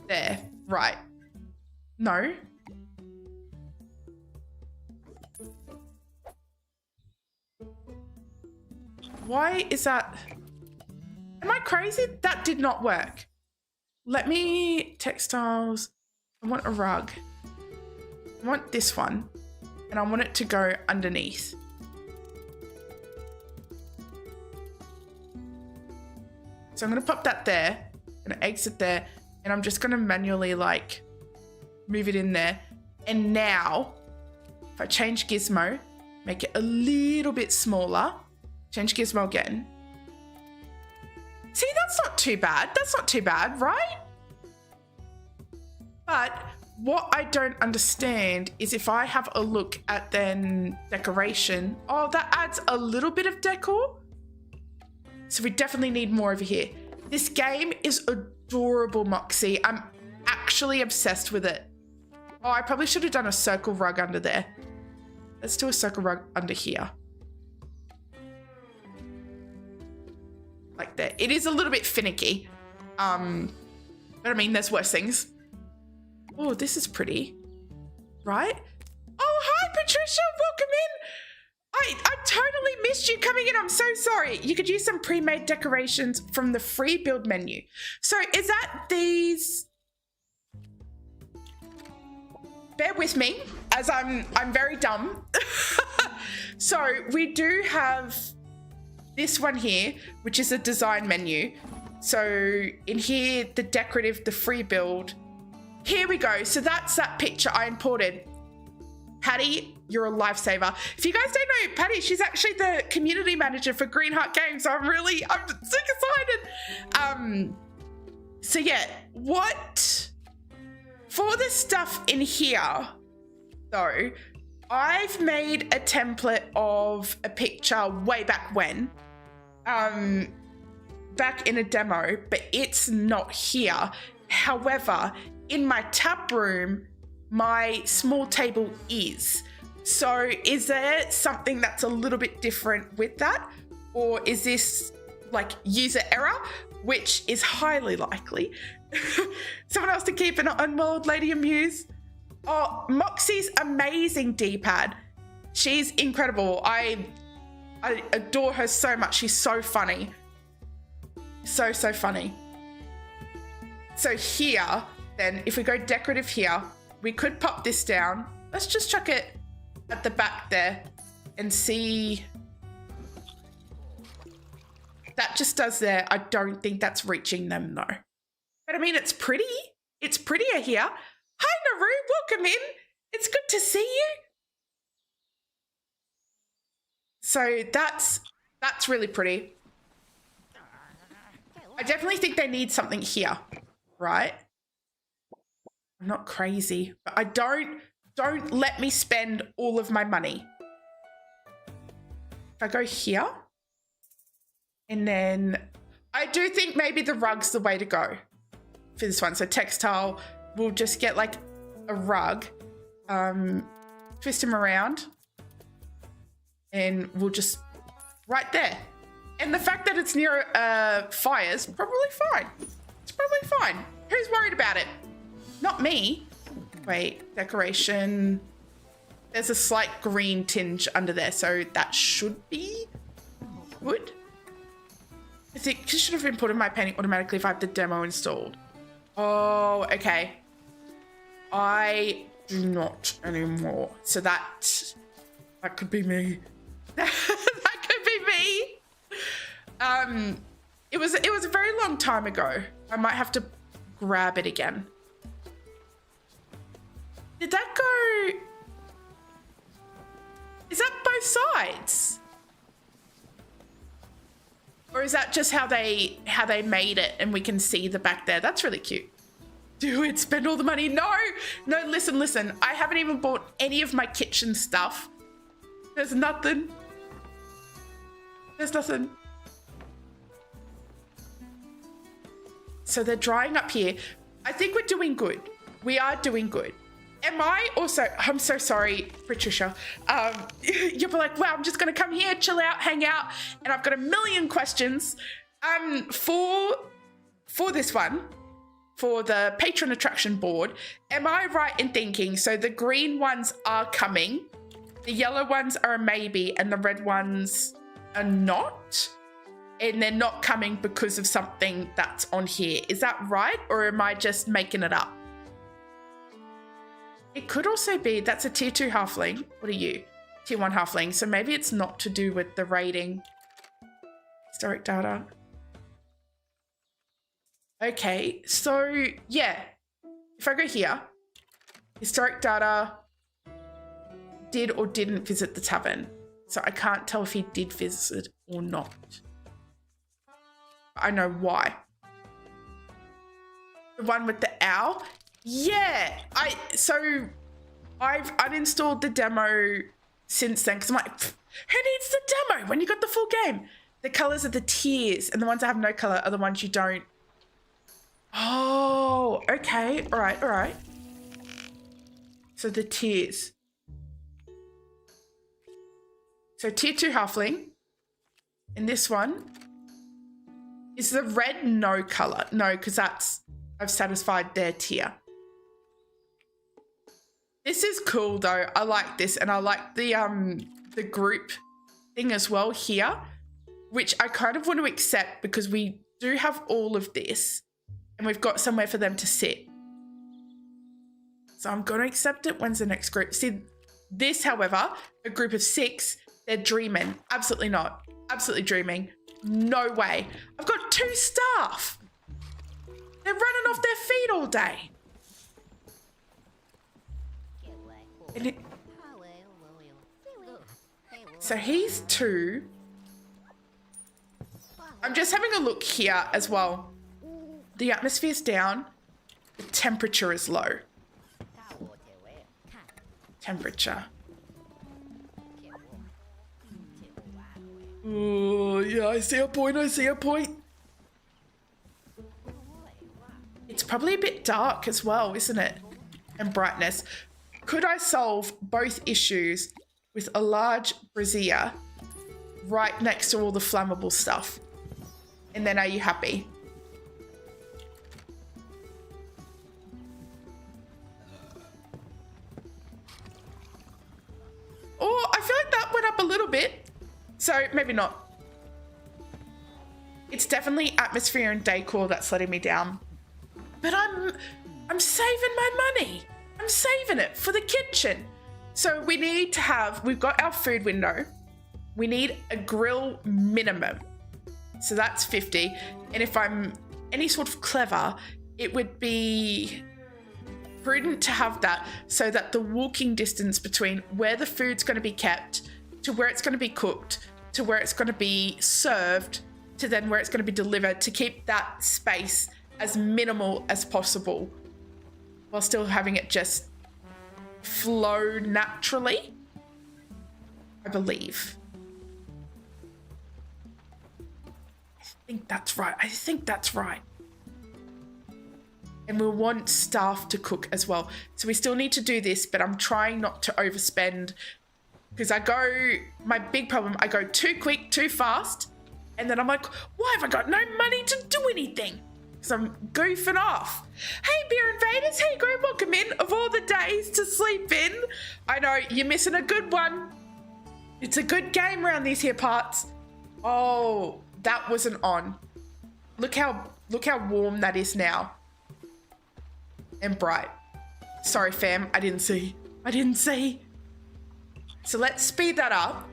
there, right? No. Why is that? Am I crazy? That did not work. Let me, textiles. I want a rug. I want this one. And I want it to go underneath. So I'm going to pop that there. I'm going to exit there. And I'm just going to manually like move it in there. And now, if I change gizmo, make it a little bit smaller. Change gizmo again. See, that's not too bad. That's not too bad, right? But what I don't understand is if I have a look at then decoration, oh, that adds a little bit of decor. So we definitely need more over here. This game is adorable, Moxie. I'm actually obsessed with it. Oh, I probably should have done a circle rug under there. Let's do a circle rug under here. Like that. It is a little bit finicky. But I mean, there's worse things. Oh, this is pretty. Right? Oh, hi, Patricia. Welcome in. I totally missed you coming in. I'm so sorry. You could use some pre-made decorations from the free build menu. So is that these... Bear with me, as I'm very dumb. So we do have this one here, which is a design menu. So in here, the decorative, the free build. Here we go. So that's that picture I imported. Patty, you're a lifesaver. If you guys don't know Patty, she's actually the community manager for Greenheart Games. So I'm so excited. So yeah, what... For the stuff in here, though, I've made a template of a picture way back when, back in a demo, but it's not here. However, in my tap room, my small table is. So is there something that's a little bit different with that? Or is this like user error, which is highly likely? Someone else to keep an eye on, World Lady Amuse. Oh, Moxie's amazing D-pad. She's incredible. I adore her so much. She's so funny. So funny. So here, then, if we go decorative here, we could pop this down. Let's just chuck it at the back there and see. That just does there. I don't think that's reaching them though. But I mean, it's pretty. It's prettier here. Hi, Naru. Welcome in. It's good to see you. So that's really pretty. I definitely think they need something here, right? I'm not crazy, but I don't let me spend all of my money. If I go here, and then I do think maybe the rug's the way to go for this one. So textile, we'll just get like a rug, twist him around, and we'll just right there. And the fact that it's near fire's probably fine. It's probably fine. Who's worried about it? Not me. Wait, decoration. There's a slight green tinge under there, so that should be good. I think it should have been put in my painting automatically if I have the demo installed. Oh, okay. I do not anymore. So that could be me. That could be me. It was a very long time ago. I might have to grab it again. Did that go? Is that both sides? Or is that just how they made it and we can see the back there? That's really cute. Do it, spend all the money. No, listen. I haven't even bought any of my kitchen stuff. There's nothing. So they're drying up here. I think we're doing good. We are doing good. Am I also, I'm so sorry, Patricia. You'll be like, wow, I'm just gonna come here, chill out, hang out, and I've got a million questions. For this one, for the patron attraction board, am I right in thinking, so the green ones are coming, the yellow ones are a maybe, and the red ones are not? And they're not coming because of something that's on here. Is that right? Or am I just making it up? It could also be that's a tier 2 halfling. What are you? Tier 1 halfling. So maybe it's not to do with the rating. Historic data. Okay, so yeah. If I go here, historic data, did or didn't visit the tavern. So I can't tell if he did visit or not. I know why. The one with the owl? Yeah. I've uninstalled the demo since then because I'm like, who needs the demo when you got the full game? The colors are the tiers, and the ones that have no color are the ones you don't. Oh, okay. All right. So the tiers. So tier 2 halfling. And this one is the red no color. No, because I've satisfied their tier. This is cool though. I like this, and I like the group thing as well here, which I kind of want to accept because we do have all of this and we've got somewhere for them to sit. So I'm going to accept it. When's the next group? See, this, however, a group of 6, they're dreaming. Absolutely not. Absolutely dreaming. No way. I've got 2 staff. They're running off their feet all day. So he's 2. I'm just having a look here as well. The atmosphere's down. The temperature is low. Temperature. Oh, yeah, I see a point. It's probably a bit dark as well, isn't it? And brightness. Could I solve both issues with a large brazier right next to all the flammable stuff? And then are you happy? Oh, I feel like that went up a little bit. So maybe not. It's definitely atmosphere and decor that's letting me down. But I'm saving my money. I'm saving it for the kitchen. So we've got our food window. We need a grill minimum. So that's 50. And if I'm any sort of clever, it would be prudent to have that so that the walking distance between where the food's going to be kept to where it's going to be cooked to where it's going to be served to then where it's going to be delivered, to keep that space as minimal as possible while still having it just flow naturally, I believe. I think that's right. And we'll want staff to cook as well. So we still need to do this, but I'm trying not to overspend because my big problem, I go too quick, too fast. And then I'm like, why have I got no money to do anything? Because I'm goofing off. Hey, Beer Invaders. Hey, go welcome in. Of all the days to sleep in, I know you're missing a good one. It's a good game around these here parts. Oh, that wasn't on. Look how warm that is now. And bright. Sorry, fam. I didn't see. So let's speed that up.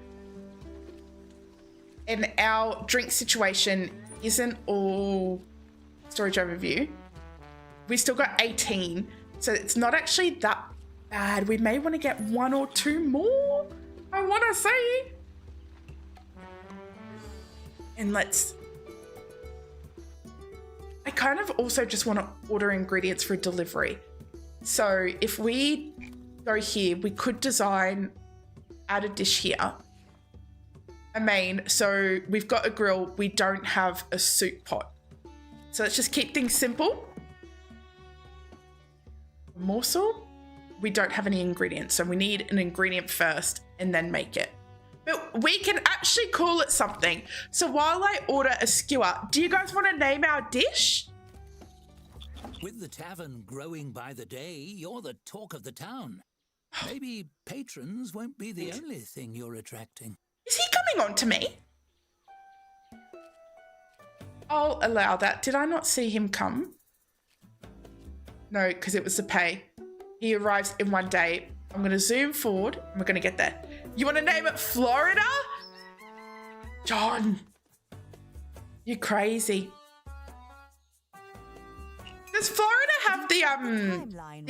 And our drink situation isn't all storage overview. We still got 18. So it's not actually that bad. We may want to get 1 or 2 more, I want to say. And I kind of also just want to order ingredients for delivery. So if we go here, we could add a dish here. A main. So we've got a grill. We don't have a soup pot. So let's just keep things simple. Morsel. We don't have any ingredients. So we need an ingredient first and then make it. But we can actually call it something. So while I order a skewer, do you guys want to name our dish? With the tavern growing by the day, you're the talk of the town. Maybe patrons won't be the only thing you're attracting. Is he coming on to me? I'll allow that. Did I not see him come? No, because it was the pay. He arrives in 1 day. I'm going to zoom forward and we're going to get there. You want to name it Florida? John, you're crazy. Does Florida have the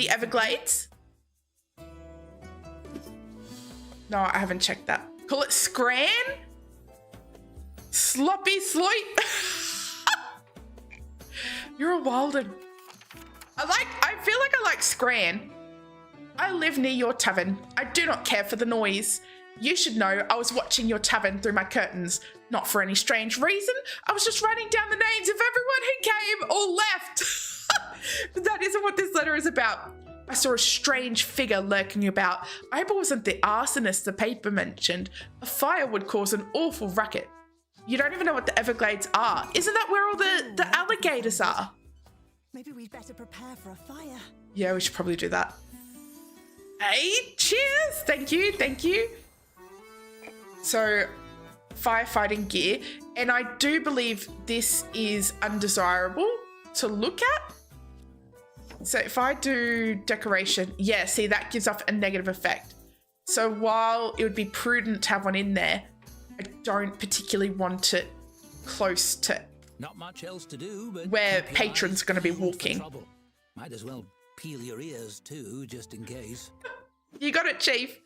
Everglades? No, I haven't checked that. Call it Scran? Sloppy Sloit? You're a Walden. I feel like I like Scran. I live near your tavern. I do not care for the noise. You should know I was watching your tavern through my curtains. Not for any strange reason. I was just writing down the names of everyone who came or left. But that isn't what this letter is about. I saw a strange figure lurking about. I hope it wasn't the arsonist the paper mentioned. A fire would cause an awful racket. You don't even know what the Everglades are. Isn't that where all the alligators are? Maybe we'd better prepare for a fire. Yeah, we should probably do that. Hey, cheers. Thank you. Thank you. So, firefighting gear. And I do believe this is undesirable to look at. So if I do decoration, yeah, see, that gives off a negative effect. So while it would be prudent to have one in there, I don't particularly want it close to Not much else to do, but where keep your patrons eyes are going to be peeled for walking. trouble. Might as well peel your ears too, just in case. You got it, Chief.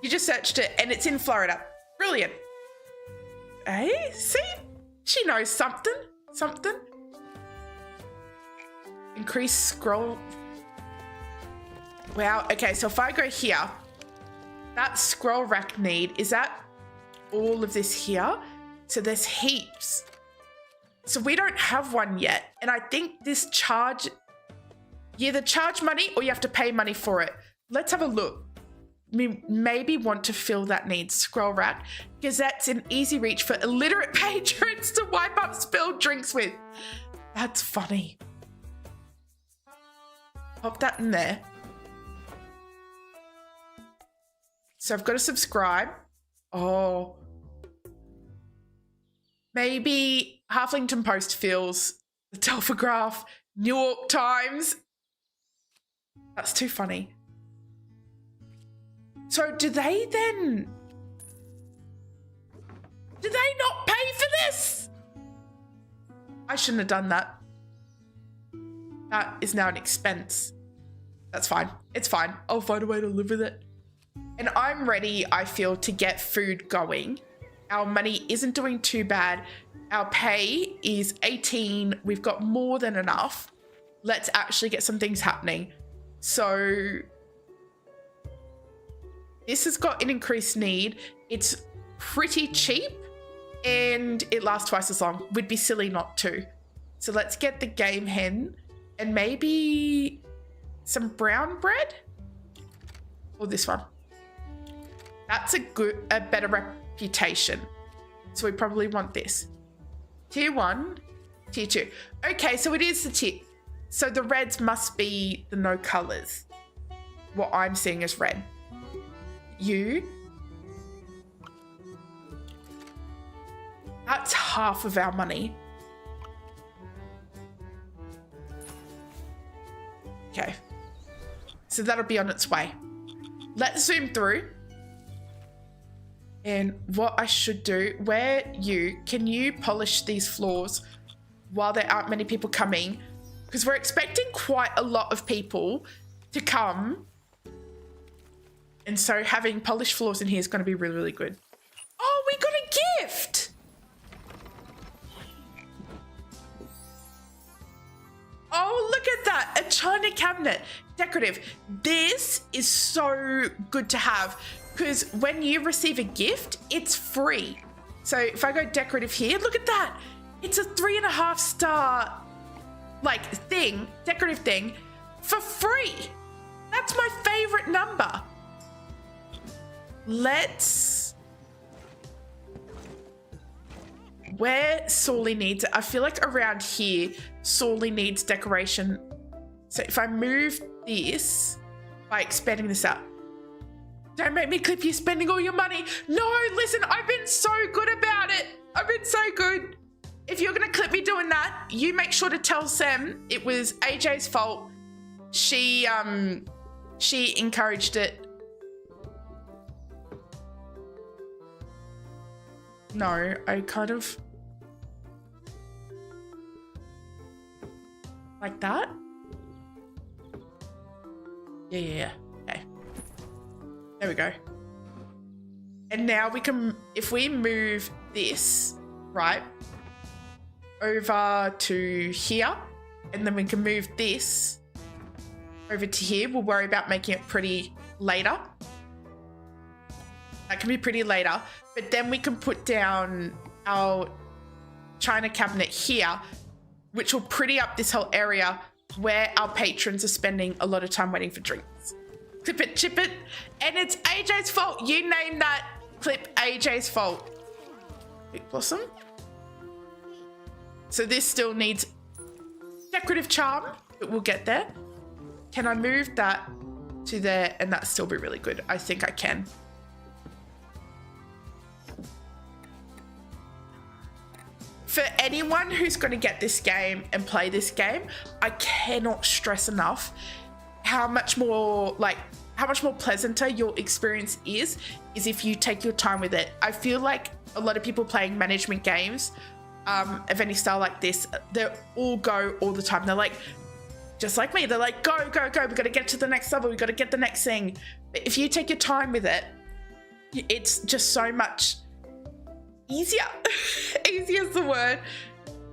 You just searched it and it's in Florida. Brilliant. Hey, see? She knows something. Something. Increase scroll. Wow. Okay, so if I go here, that scroll rack need, is that all of this here? So there's heaps. So we don't have one yet. And I think this charge, you either charge money or you have to pay money for it. Let's have a look. We maybe want to fill that need. Scroll rack, because that's an easy reach for illiterate patrons to wipe up spilled drinks with. That's funny. Pop that in there. So I've got to subscribe. Oh. Maybe Halflington Post fills the Telegraph, New York Times. That's too funny. So do they not pay for this? I shouldn't have done that. That is now an expense. That's fine. It's fine. I'll find a way to live with it. And I'm ready, I feel, to get food going. Our money isn't doing too bad. Our pay is 18. We've got more than enough. Let's actually get some things happening. So this has got an increased need. It's pretty cheap and it lasts twice as long. Would be silly not to. So let's get the game hen and maybe some brown bread or this one. That's a better reputation. So we probably want this. Tier 1, tier 2. Okay, so it is the tier. So the reds must be the no colors. What I'm seeing is red. You. That's half of our money. Okay. So that'll be on its way. Let's zoom through. And what I should do, can you polish these floors while there aren't many people coming? Because we're expecting quite a lot of people to come. And so having polished floors in here is going to be really, really good. Oh, we got a gift. Oh, look at that. A china cabinet. Decorative. This is so good to have because when you receive a gift, it's free. So if I go decorative here, look at that. It's a 3.5 star decorative thing for free. That's my favorite number. Where sorely needs it, I feel like around here sorely needs decoration. So if I move this by expanding this out, don't make me clip you spending all your money. No, listen, I've been so good about it. I've been so good. If you're gonna clip me doing that, you make sure to tell Sam it was AJ's fault. She encouraged it. No, I kind of like that. Yeah. Okay. There we go. And now we can, if we move this, right, over to here, And then we can move this over to here. We'll worry about making it pretty later. That can be pretty later. But then we can put down our china cabinet here, which will pretty up this whole area where our patrons are spending a lot of time waiting for drinks. Clip it, chip it. And it's AJ's fault. You named that clip AJ's fault. Big Blossom. So this still needs decorative charm, but we'll get there. Can I move that to there and that still be really good? I think I can. For anyone who's going to get this game and play this game, I cannot stress enough how much more pleasanter your experience is if you take your time with it. I feel like a lot of people playing management games of any style like this, they all go all the time. They're like, just like me, they're like, go, go, go. We got to get to the next level. We got to get the next thing. But if you take your time with it, it's just so much easier. Easy is the word.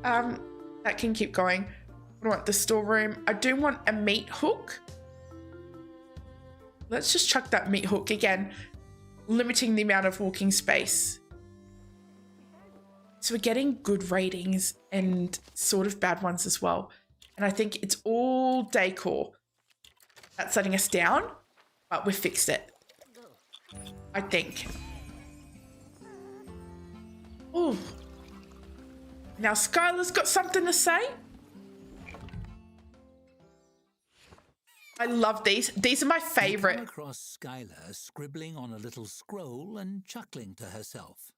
That can keep going. I want the storeroom. I do want a meat hook. Let's just chuck that meat hook again, limiting the amount of walking space. So we're getting good ratings and sort of bad ones as well. And I think it's all decor that's letting us down, but we fixed it, I think. Oh, now Skylar's got something to say. I love these. These are my favorite. You come across Skylar scribbling on a little scroll and chuckling to herself.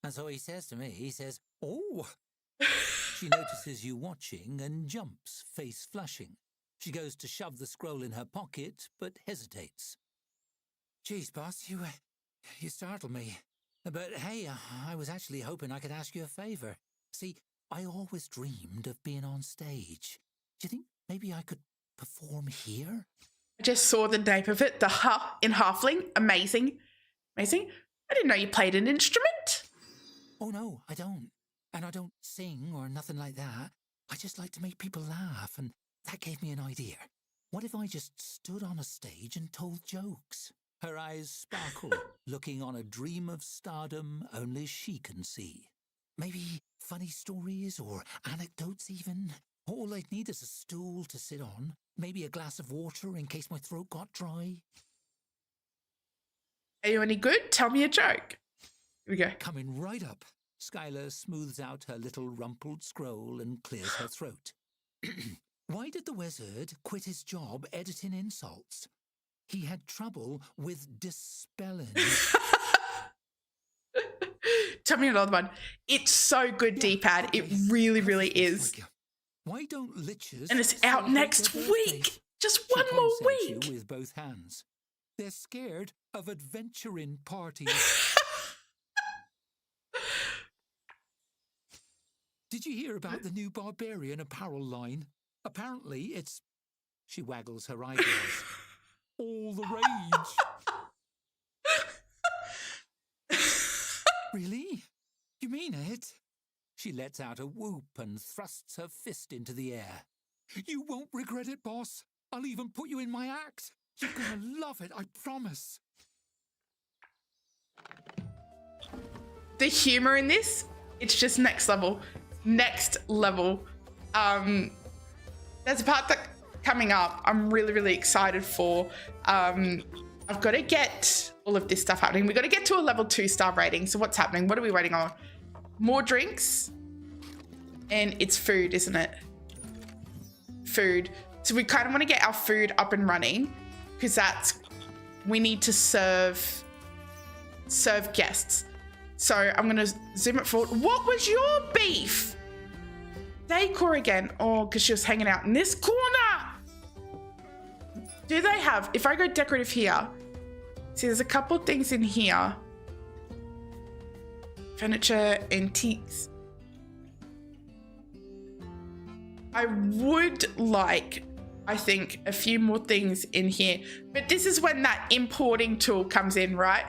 And so he says to me, he says, "Oh." She notices you watching and jumps, face flushing. She goes to shove the scroll in her pocket, but hesitates. "Geez, boss, you startled me. But hey, I was actually hoping I could ask you a favor. See, I always dreamed of being on stage. Do you think maybe I could perform here?" I just saw the name of it, the Ha in Halfling. Amazing. Amazing. I didn't know you played an instrument. Oh, no, I don't. And I don't sing or nothing like that. I just like to make people laugh, and that gave me an idea. What if I just stood on a stage and told jokes? Her eyes sparkle, looking on a dream of stardom only she can see. Maybe funny stories or anecdotes even. All I'd need is a stool to sit on, maybe a glass of water in case my throat got dry. Are you any good? Tell me a joke. Here we go. Coming right up, Skylar smooths out her little rumpled scroll and clears her throat. Why did the wizard quit his job editing insults? He had trouble with dispelling. Tell me another one. It's so good, D-pad. It really, really is. Why don't liches? And it's out next week. Just one more week. With both hands. They're scared of adventuring parties. Did you hear about the new barbarian apparel line? Apparently it's... She waggles her eyebrows. All the rage. Really? You mean it? She lets out a whoop and thrusts her fist into the air. You won't regret it, boss. I'll even put you in my act. You're gonna love it, I promise. The humor in this, it's just next level. Next level. There's a part that coming up I'm really, really excited for. I've got to get all of this stuff happening. We've got to get to a level 2 star rating. So what's happening? What are we waiting on? More drinks. And it's food, isn't it? Food. So we kind of want to get our food up and running because we need to serve guests. So I'm going to zoom it forward. What was your beef? Decor again. Oh, because she was hanging out in this corner. Do they have, if I go decorative here, see there's a couple of things in here. Furniture, antiques. I would like, I think, a few more things in here. But this is when that importing tool comes in, right?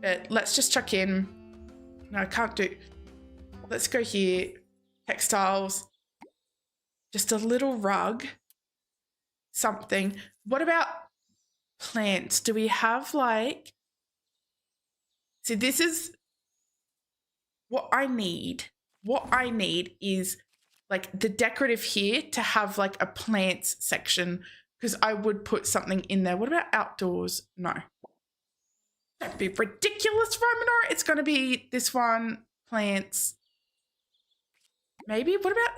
But let's just chuck in. No, I can't do. Let's go here. Textiles. just a little rug, something. What about plants? Do we have like, see, this is what I need. What I need is like the decorative here to have like a plants section, because I would put something in there. What about outdoors? No. Don't be ridiculous, Romanor. It's going to be this one, plants. Maybe. What about?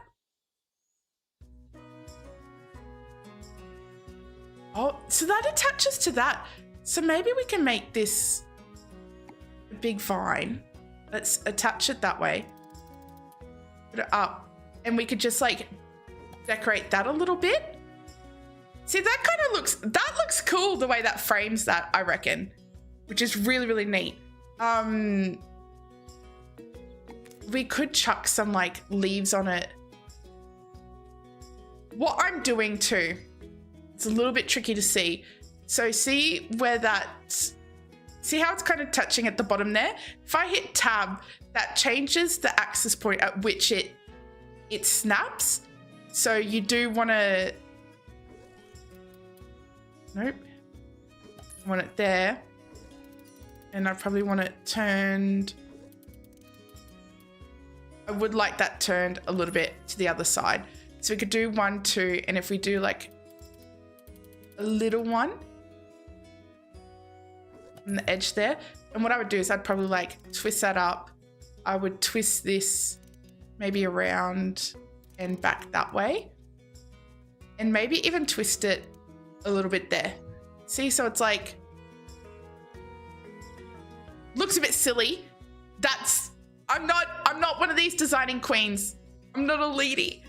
Oh, so that attaches to that. So maybe we can make this a big vine. Let's attach it that way. Put it up. And we could just like decorate that a little bit. See, that kind of looks cool the way that frames that, I reckon, which is really, really neat. We could chuck some like leaves on it. What I'm doing too, it's a little bit tricky to see. So see where see how it's kind of touching at the bottom there? If I hit tab, that changes the axis point at which it snaps. So you do want to, nope, I want it there. And I probably want it turned, I would like that turned a little bit to the other side. So we could do 1, 2, and if we do like a little one on the edge there, and what I would do is I'd probably like twist that up. I would twist this maybe around and back that way, and maybe even twist it a little bit there. See, so it's like, looks a bit silly. I'm not one of these designing queens. I'm not a lady.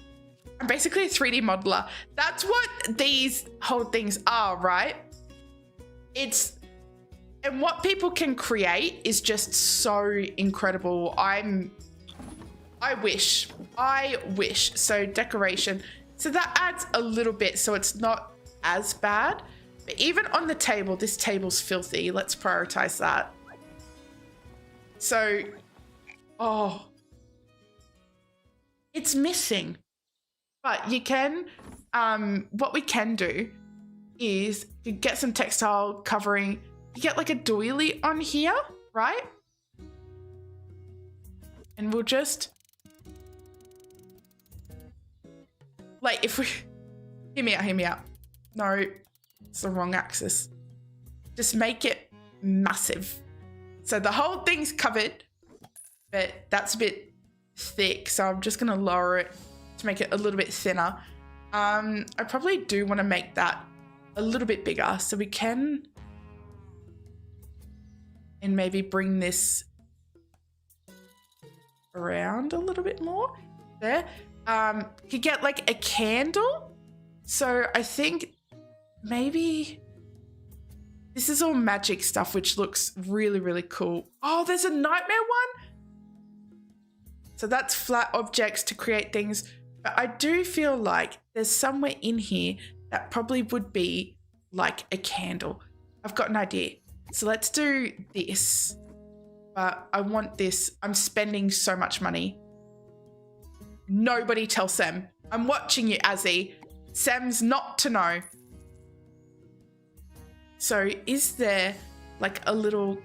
I'm basically a 3D modeler. That's what these whole things are, right? And what people can create is just so incredible. I wish. So decoration. So that adds a little bit, so it's not as bad. But even on the table, this table's filthy. Let's prioritize that. So, oh, it's missing. But you can, what we can do is you get some textile covering. You get like a doily on here, right? And we'll just, like, if we, hear me out. No, it's the wrong axis. Just make it massive. So the whole thing's covered, but that's a bit thick. So I'm just going to lower it to make it a little bit thinner. I probably do want to make that a little bit bigger so we can, and maybe bring this around a little bit more there. You get like a candle. So I think maybe this is all magic stuff, which looks really, really cool. Oh, there's a nightmare one. So that's flat objects to create things. But I do feel like there's somewhere in here that probably would be like a candle. I've got an idea. So let's do this. But I want this. I'm spending so much money. Nobody tell Sam. I'm watching you, Azzy. Sam's not to know. So is there like a little...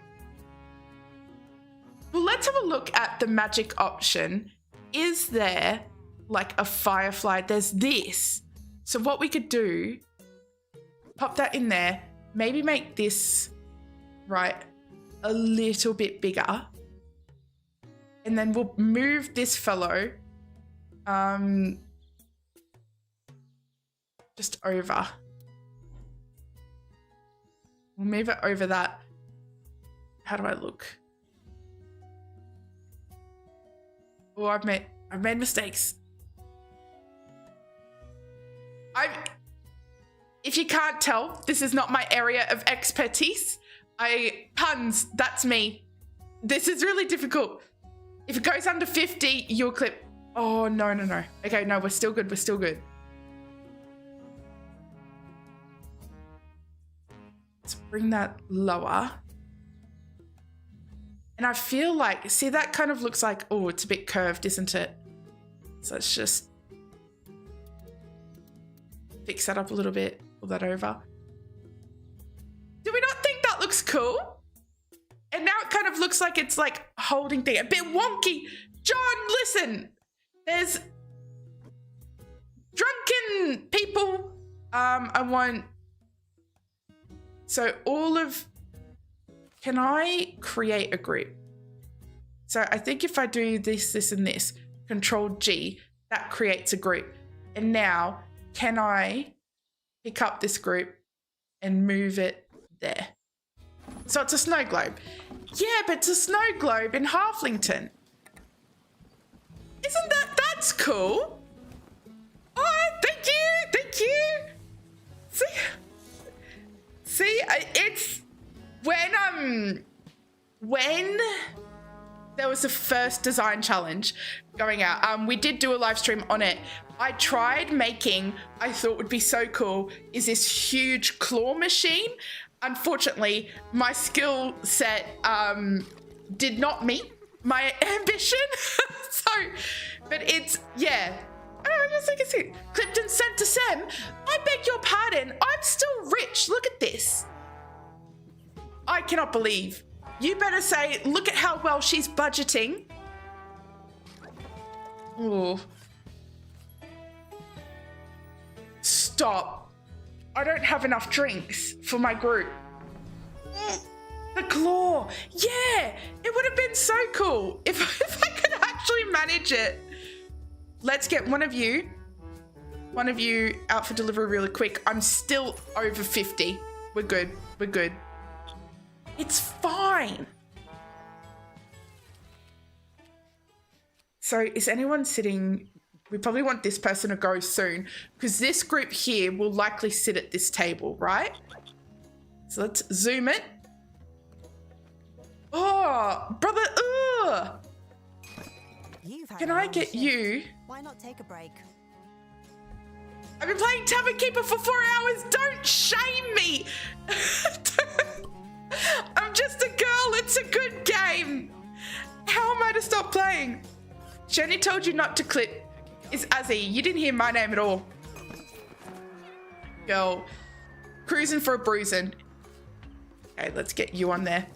Well, let's have a look at the magic option. Is there like a firefly? There's this. So what we could do, pop that in there, maybe make this, right, a little bit bigger. And then we'll move this fellow just over. We'll move it over that. How do I look? Oh, I've made mistakes. If you can't tell, this is not my area of expertise. Puns, that's me. This is really difficult. If it goes under 50, you'll clip. Oh, no. Okay, no, we're still good. Let's bring that lower. And I feel like, see, that kind of looks like, oh, it's a bit curved, isn't it? So it's just, fix that up a little bit, pull that over. Do we not think that looks cool? And now it kind of looks like it's like holding thing, a bit wonky. John, listen, there's drunken people. I want, so all of, can I create a group? So I think if I do this, this, and this, Control G, that creates a group. And now, can I pick up this group and move it there? So it's a snow globe. Yeah, but it's a snow globe in Halflington. Isn't that's cool? Oh, thank you. See, it's when there was the first design challenge going out. We did do a live stream on it. I tried making, I thought would be so cool, is this huge claw machine. Unfortunately, my skill set did not meet my ambition. But it's, yeah. I just think it's it. Clipton sent to Sam. I beg your pardon. I'm still rich. Look at this. I cannot believe. You better say, look at how well she's budgeting. Oh. Stop. I don't have enough drinks for my group. The claw. Yeah, it would have been so cool if I could actually manage it. Let's get one of you out for delivery really quick. I'm still over 50. We're good. It's fine. So is anyone sitting? We probably want this person to go soon because this group here will likely sit at this table, right? So let's zoom it. Oh, brother, ugh. Can I get you? Why not take a break? I've been playing Tavern Keeper for 4 hours. Don't shame me. I'm just a girl. It's a good game. How am I to stop playing? Jenny told you not to clip. It's Azzy. You didn't hear my name at all. Girl. Cruising for a bruising. Okay, let's get you on there.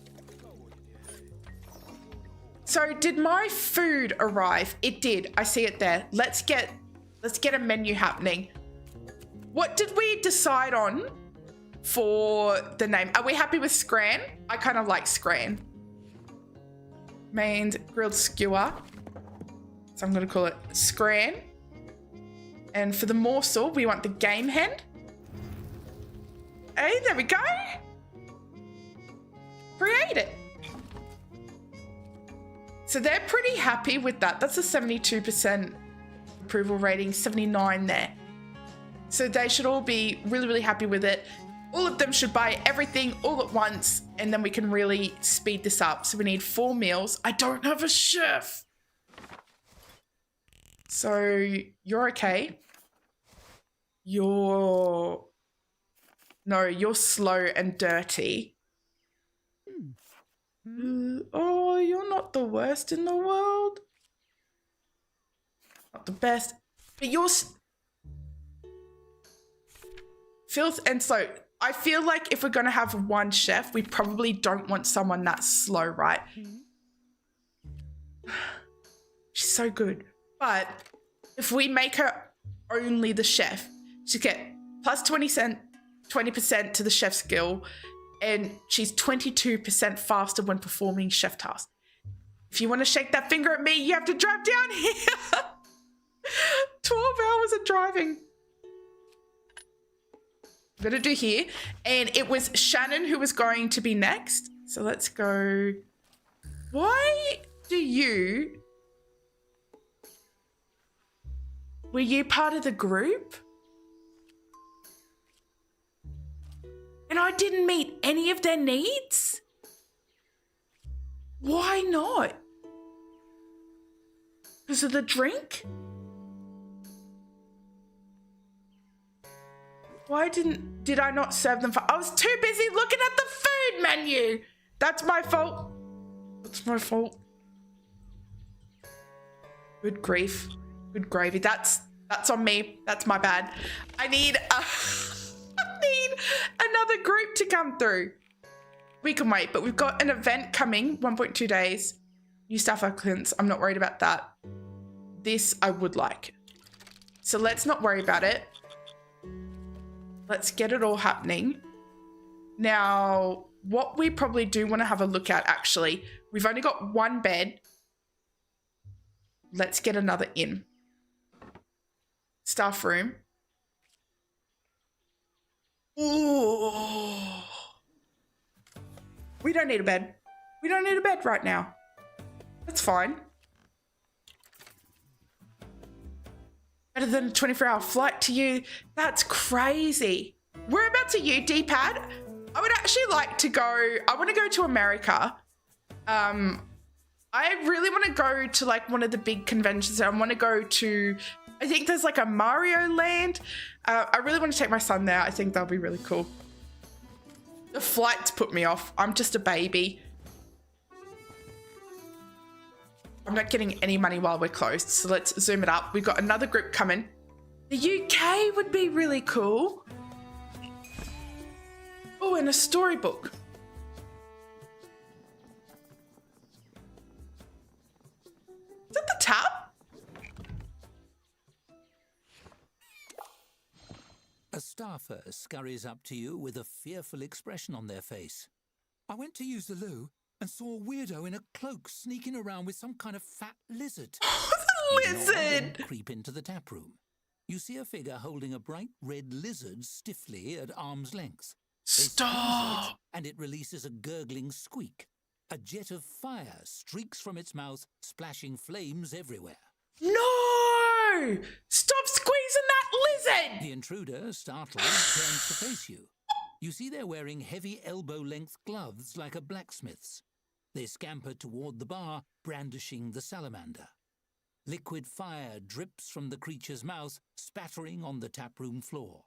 So did my food arrive? It did. I see it there. Let's get a menu happening. What did we decide on for the name? Are we happy with Scran? I kind of like Scran. Mains grilled skewer. So I'm going to call it Scran. And for the morsel, we want the game hen. Hey, there we go. Create it. So they're pretty happy with that. That's a 72% approval rating, 79 there. So they should all be really, really happy with it. All of them should buy everything all at once, and then we can really speed this up. So we need 4 meals. I don't have a chef. So you're okay. You're slow and dirty. Oh, you're not the worst in the world. Not the best. But you're filth and slow. I feel like if we're going to have one chef, we probably don't want someone that's slow, right? She's so good. But if we make her only the chef, she'll get plus 20% to the chef skill, and she's 22% faster when performing chef tasks. If you want to shake that finger at me, you have to drive down here. 12 hours of driving. I'm going to do here. And it was Shannon who was going to be next. So let's go. Why do you... Were you part of the group? And I didn't meet any of their needs? Why not? Because of the drink? Why did I not serve them for? I was too busy looking at the food menu. That's my fault. That's my fault. Good grief. Good gravy. That's That's on me. That's my bad. I need I need another group to come through. We can wait, but we've got an event coming, 1.2 days. New staff applicants. I'm not worried about that. This I would like. So let's not worry about it. Let's get it all happening. Now, what we probably do want to have a look at, actually, we've only got one bed. Let's get another in. Staff room. Ooh. We don't need a bed. We don't need a bed right now. That's fine. Better than a 24-hour flight to you. That's crazy. Whereabouts are you, D-Pad? I would actually like to go. I want to go to America. I really want to go to like one of the big conventions. I want to go to, I think there's like a Mario Land. I really want to take my son there. I think that'll be really cool. The flights put me off. I'm just a baby. I'm not getting any money while we're closed. So let's zoom it up. We've got another group coming. The UK would be really cool. Oh, and a storybook. Is that the tap? A staffer scurries up to you with a fearful expression on their face. I went to use the loo and saw a weirdo in a cloak sneaking around with some kind of fat lizard. The lizard! Creep into the tap room. You see a figure holding a bright red lizard stiffly at arm's length. They squeeze it, and it releases a gurgling squeak. A jet of fire streaks from its mouth, splashing flames everywhere. No! Stop squeezing that lizard! The intruder, startled, turns to face you. You see they're wearing heavy elbow-length gloves like a blacksmith's. They scamper toward the bar, brandishing the salamander. Liquid fire drips from the creature's mouth, spattering on the taproom floor.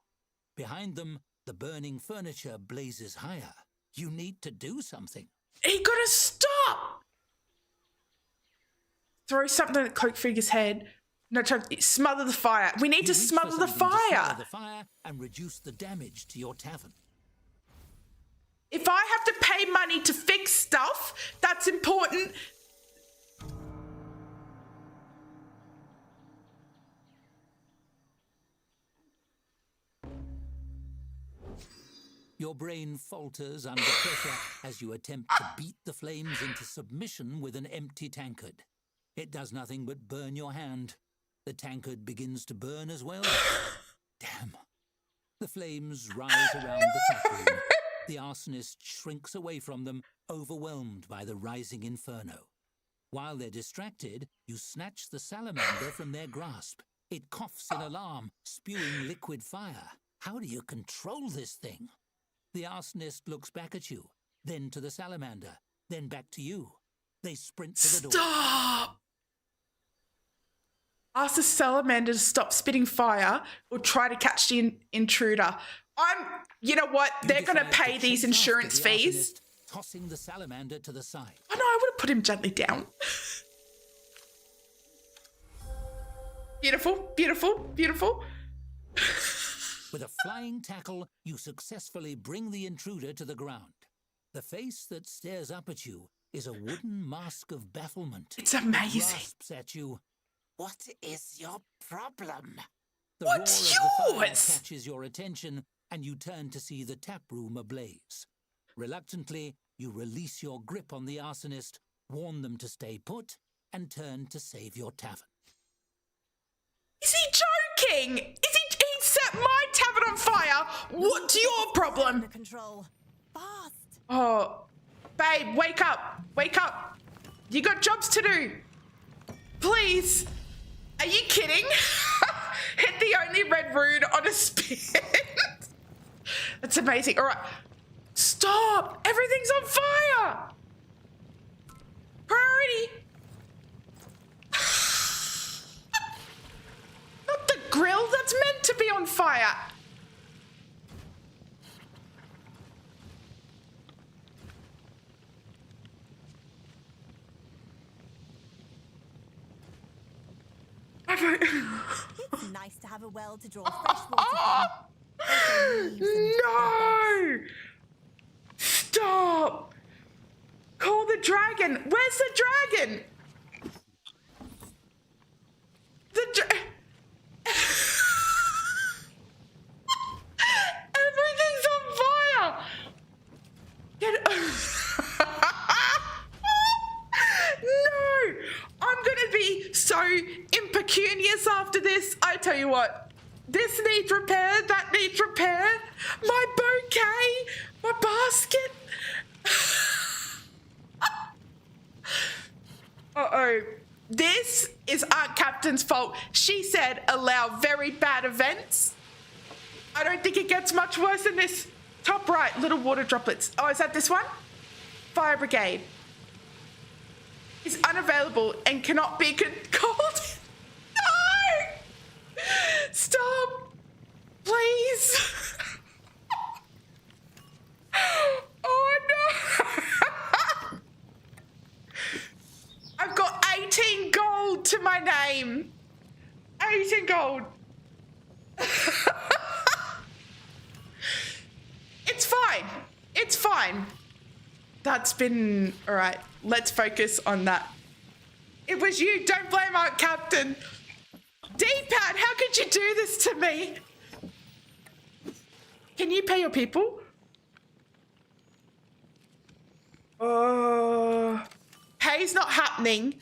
Behind them, the burning furniture blazes higher. You need to do something. He gotta stop! Throw something at the cloak figure's head. No, try to smother the fire. We need to smother the fire. Smother the fire and reduce the damage to your tavern. If I have to pay money to fix stuff, that's important. Your brain falters under pressure as you attempt to beat the flames into submission with an empty tankard. It does nothing but burn your hand. The tankard begins to burn as well. Damn. The flames rise around the taproom. The arsonist shrinks away from them, overwhelmed by the rising inferno. While they're distracted, you snatch the salamander from their grasp. It coughs in alarm, spewing liquid fire. How do you control this thing? The arsonist looks back at you, then to the salamander, then back to you. They sprint to the door. Stop! Ask the salamander to stop spitting fire or try to catch the intruder. You know what? They're going to pay these insurance fees. Tossing the salamander to the side. Oh no, I would have put him gently down. Beautiful, beautiful, beautiful. With a flying tackle, you successfully bring the intruder to the ground. The face that stares up at you is a wooden mask of bafflement. It's amazing. It grasps at you. What is your problem? The What's roar of the fire yours? catches your attention, and you turn to see the tap room ablaze. Reluctantly, you release your grip on the arsonist, warn them to stay put, and turn to save your tavern. Is he joking? He set my tavern on fire? What's your problem? Under control. Fast. Oh, babe, wake up. Wake up. You got jobs to do. Please. Are you kidding? Hit the only red rune on a spin. That's amazing. All right. Stop. Everything's on fire. Priority. Not the grill. That's meant to be on fire. It's nice to have a well to draw fresh water from. Also leaves and dead No! Stop! Call the dragon. Where's the dragon? Everything's on fire. Get No! I'm gonna be so impecunious after this. I tell you what, this needs repair, that needs repair. My bouquet, my basket. Uh-oh. This is Aunt Captain's fault. She said allow very bad events. I don't think it gets much worse than this. Top right, little water droplets. Oh, is that this one? Fire brigade is unavailable and cannot be called. No! Stop! Please! Oh no! I've got 18 gold to my name. 18 gold. It's fine. It's fine. That's been... All right, let's focus on that. It was you. Don't blame Aunt Captain. D-Pad, how could you do this to me? Can you pay your people? Pay's not happening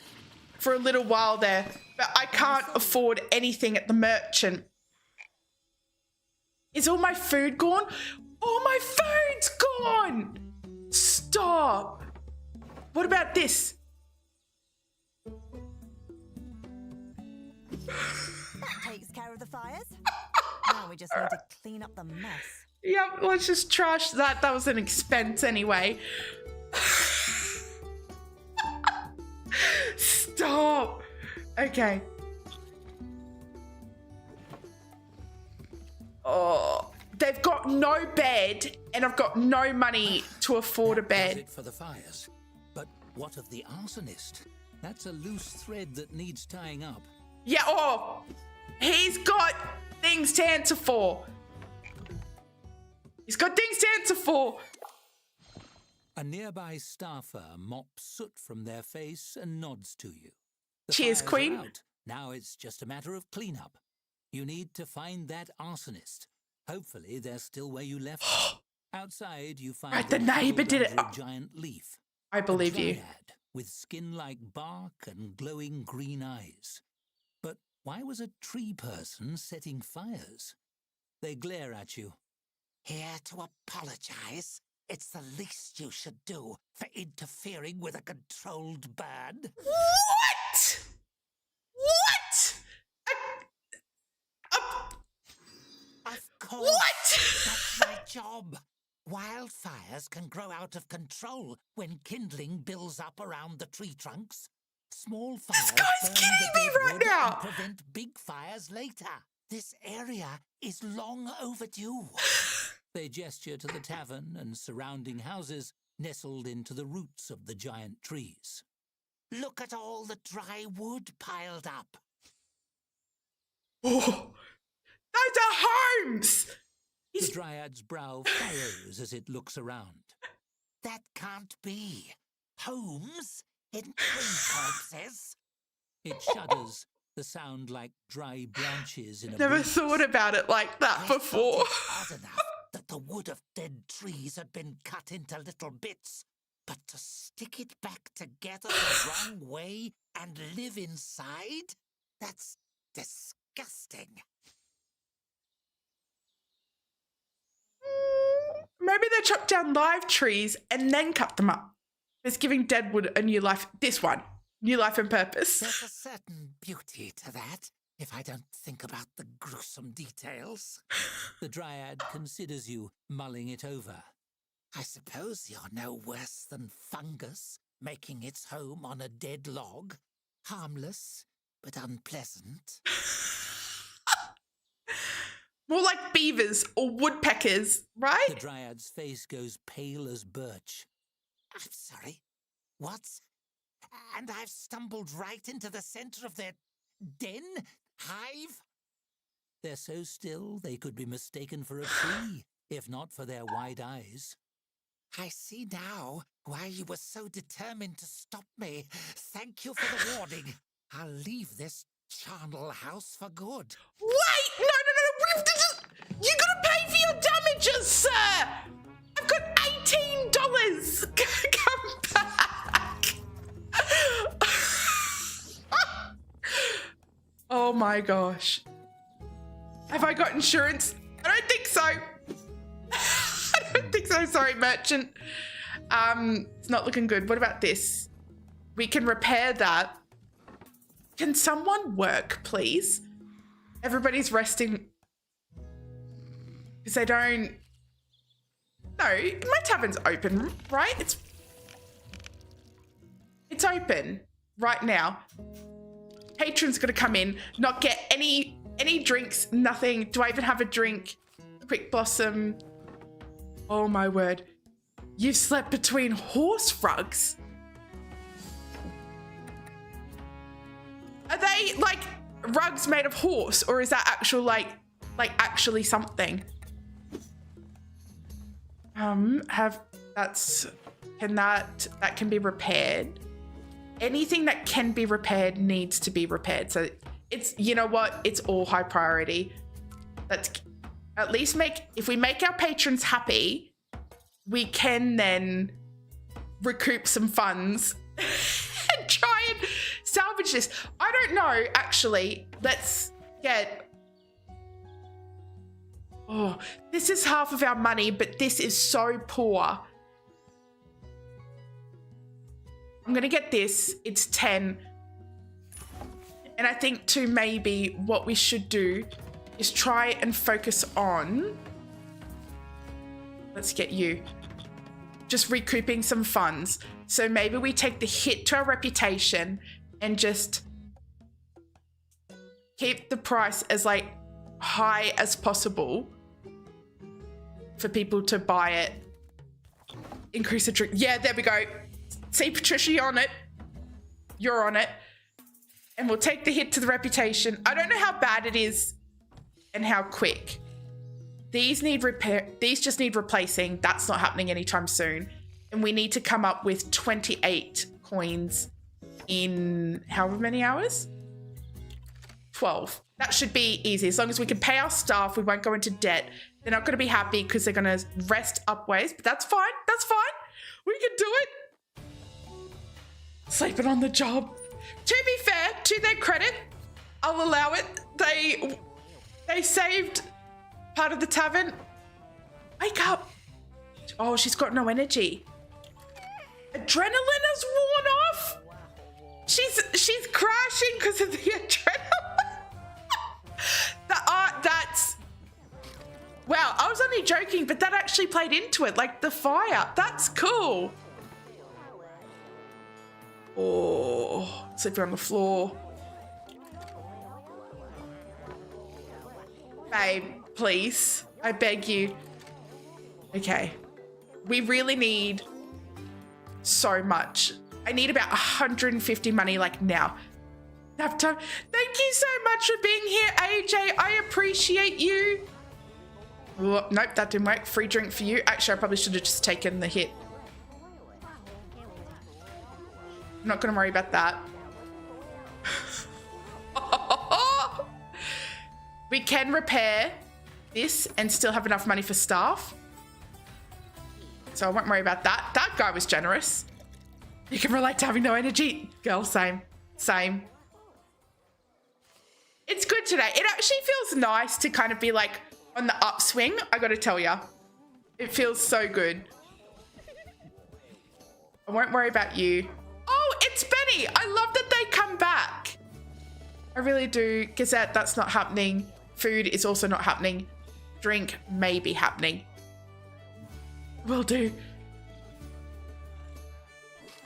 for a little while there, but I can't afford anything at the merchant. Is all my food gone? All my food's gone! Stop! What about this? That takes care of the fires. Now we just need to clean up the mess. Yep, let's just trash that. That was an expense anyway. Stop! Okay. Oh, they've got no bed, and I've got no money to afford a That bed. does it for the fires. But what of the arsonist? That's a loose thread that needs tying up. Yeah, oh, he's got things to answer for. He's got things to answer for. A nearby staffer mops soot from their face and nods to you. The Cheers, fires are Queen. out. Now it's just a matter of cleanup. You need to find that arsonist. Hopefully they're still where you left them. Outside, you find Right, the them neighbor huddled did it. under a giant leaf. I believe a you. dryad with skin like bark and glowing green eyes. But why was a tree person setting fires? They glare at you. Here to apologize. It's the least you should do for interfering with a controlled bird. What? What? Of course. What? That's my job. Wildfires can grow out of control when kindling builds up around the tree trunks. Small fires guy's burn kidding the me dead right wood now. and prevent big fires later. This area is long overdue. They gesture to the tavern and surrounding houses nestled into the roots of the giant trees. Look at all the dry wood piled up. Oh, those are homes. The dryad's brow furrows as it looks around. That can't be. Homes in tree corpses. It shudders, the sound like dry branches in a Never breeze. thought about it like that I before. thought it odd enough that the wood of dead trees had been cut into little bits, but to stick it back together the wrong way and live inside? That's disgusting. Maybe they chopped down live trees and then cut them up. It's giving deadwood a new life. This one, new life and purpose. There's a certain beauty to that, if I don't think about the gruesome details. The dryad considers you, mulling it over. I suppose you're no worse than fungus, making its home on a dead log. Harmless, but unpleasant. More like beavers or woodpeckers, right? The dryad's face goes pale as birch. I'm sorry. What? And I've stumbled right into the center of their den? hive? They're so still they could be mistaken for a tree, if not for their wide eyes. I see now why you were so determined to stop me. Thank you for the warning. I'll leave this charnel house for good. Wait! No, no, no, we have to just... You gotta pay for your damages, sir! I've got $18! Come back! Oh my gosh. Have I got insurance? I don't think so. I don't think so. Sorry, merchant. It's not looking good. What about this? We can repair that. Can someone work, please? Everybody's resting. Because they don't... No, my tavern's open, right? It's open right now. Patron's gonna come in, not get any drinks, nothing. Do I even have a drink? Quick Blossom. Oh my word. You've slept between horse rugs? Are they like rugs made of horse, or is that actual like actually something? That can be repaired. Anything that can be repaired needs to be repaired. So it's, you know what? It's all high priority. Let's at least if we make our patrons happy, we can then recoup some funds and try and salvage this. I don't know, actually. Let's get... Oh, this is half of our money, but this is so poor. I'm gonna get this. It's 10. And I think too, maybe what we should do is try and focus on... Let's get you. Just recouping some funds. So maybe we take the hit to our reputation and just keep the price as like high as possible for people to buy it. Increase the drink. Yeah, there we go. See, Patricia, you're on it. You're on it. And we'll take the hit to the reputation. I don't know how bad it is and how quick. These need repair. These just need replacing. That's not happening anytime soon. And we need to come up with 28 coins in however many hours? 12. That should be easy. As long as we can pay our staff, we won't go into debt. They're not going to be happy because they're going to rest upways, but that's fine. That's fine. We can do it. Sleeping on the job. To be fair, to their credit, I'll allow it. They saved part of the tavern. Wake up. Oh, she's got no energy. Adrenaline has worn off. She's crashing because of the adrenaline. That's... Wow, I was only joking, but that actually played into it, like the fire. That's cool. Oh, sleeping on the floor. Babe, please. I beg you. Okay. We really need so much. I need about 150 money like now. Enough time. Thank you so much for being here, AJ. I appreciate you. Oh, nope, that didn't work. Free drink for you. Actually, I probably should have just taken the hit. I'm not going to worry about that. We can repair this and still have enough money for staff. So I won't worry about that. That guy was generous. You can relate to having no energy. Girl, same. Same. It's good today. It actually feels nice to kind of be like on the upswing, I got to tell you. It feels so good. I won't worry about you. Oh, it's Benny. I love that they come back. I really do. Gazette, that's not happening. Food is also not happening. Drink may be happening. Will do.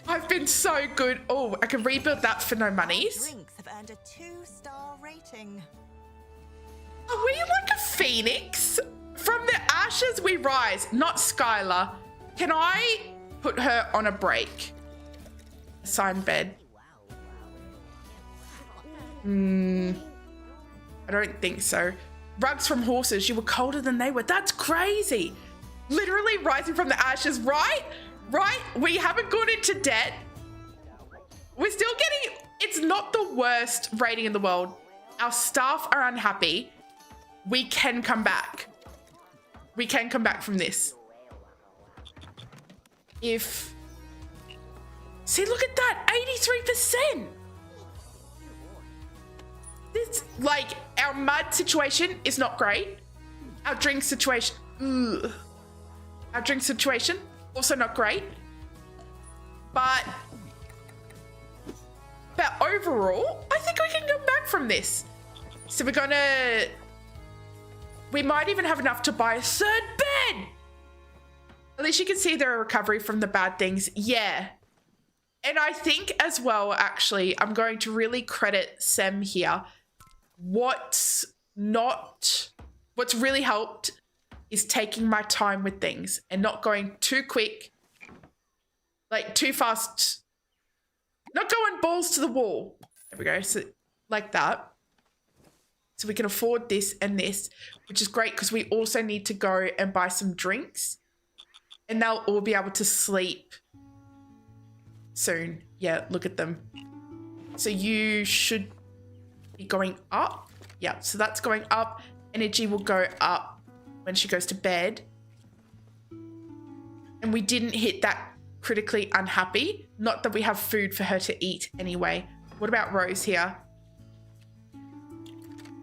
I've been so good. Oh, I can rebuild that for no monies. Drinks have earned a 2-star rating. Are we like a phoenix? From the ashes we rise, not Skylar. Can I put her on a break? Assigned bed. I don't think so. Rugs from horses. You were colder than they were. That's crazy. Literally rising from the ashes, right? Right? We haven't gone into debt. We're still getting... It's not the worst rating in the world. Our staff are unhappy. We can come back. We can come back from this. If... See, look at that. 83%. This, like, our mud situation is not great. Our drink situation... Ugh. Our drink situation, also not great. But overall, I think we can come back from this. So we're gonna... We might even have enough to buy a third bed. At least you can see the recovery from the bad things. Yeah. And I think as well, actually, I'm going to really credit Sem here. What's really helped is taking my time with things and not going too quick, like too fast, not going balls to the wall. There we go. So like that. So we can afford this and this, which is great because we also need to go and buy some drinks and they'll all be able to sleep soon. Yeah, look at them. So you should be going up. Yeah, so that's going up. Energy will go up when she goes to bed. And we didn't hit that critically unhappy. Not that we have food for her to eat anyway. What about Rose here?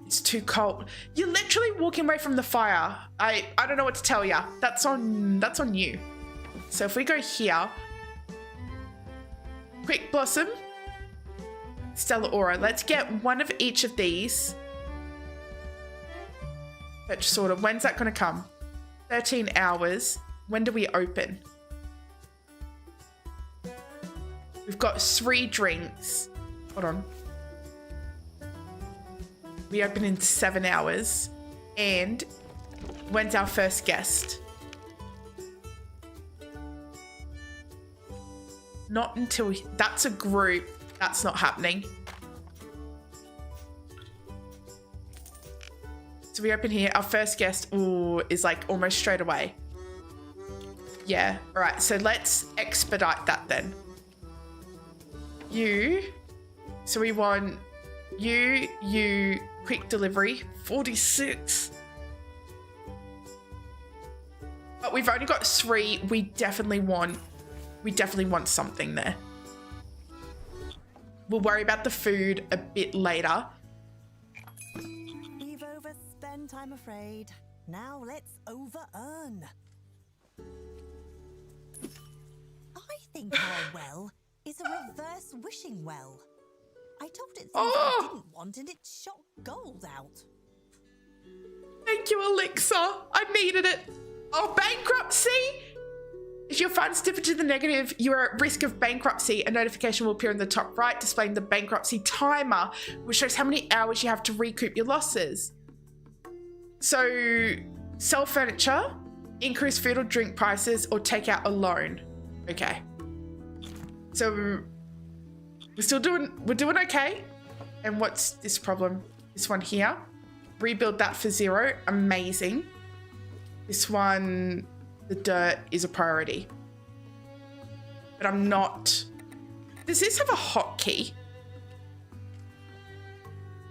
It's too cold. You're literally walking away from the fire. I don't know what to tell you. That's on you. So if we go here, Quick Blossom, Stellar Aura. Let's get one of each of these. Purchase order. When's that going to come? 13 hours. When do we open? We've got 3 drinks. Hold on. We open in 7 hours. And when's our first guest? Not until... That's a group. That's not happening. So we open here. Our first guest is like almost straight away. Yeah. All right. So let's expedite that then. So we want you, quick delivery, 46. But we've only got 3. We definitely want something there. We'll worry about the food a bit later. We've overspent, I'm afraid. Now let's over-earn. I think our well is a reverse wishing well. I told it things I didn't want and it shot gold out. Thank you, Elixir. I needed it. Oh, bankruptcy! If your funds dip into the negative, you are at risk of bankruptcy. A notification will appear in the top right displaying the bankruptcy timer, which shows how many hours you have to recoup your losses. So, sell furniture, increase food or drink prices, or take out a loan. Okay. So, we're doing okay. And what's this problem? This one here. Rebuild that for 0. Amazing. This one, the dirt is a priority. But I'm not... Does this have a hotkey?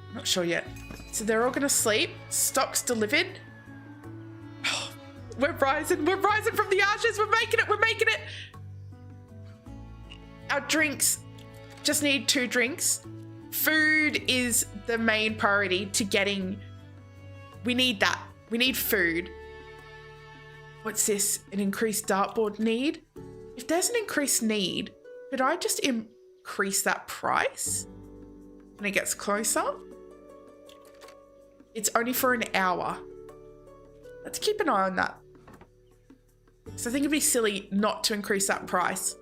I'm not sure yet. So they're all going to sleep. Stocks delivered. Oh, we're rising from the ashes. We're making it. Our drinks, just need 2 drinks. Food is the main priority to getting... We need that. We need food. What's this? An increased dartboard need? If there's an increased need, could I just increase that price when it gets closer? It's only for an hour. Let's keep an eye on that. So I think it'd be silly not to increase that price.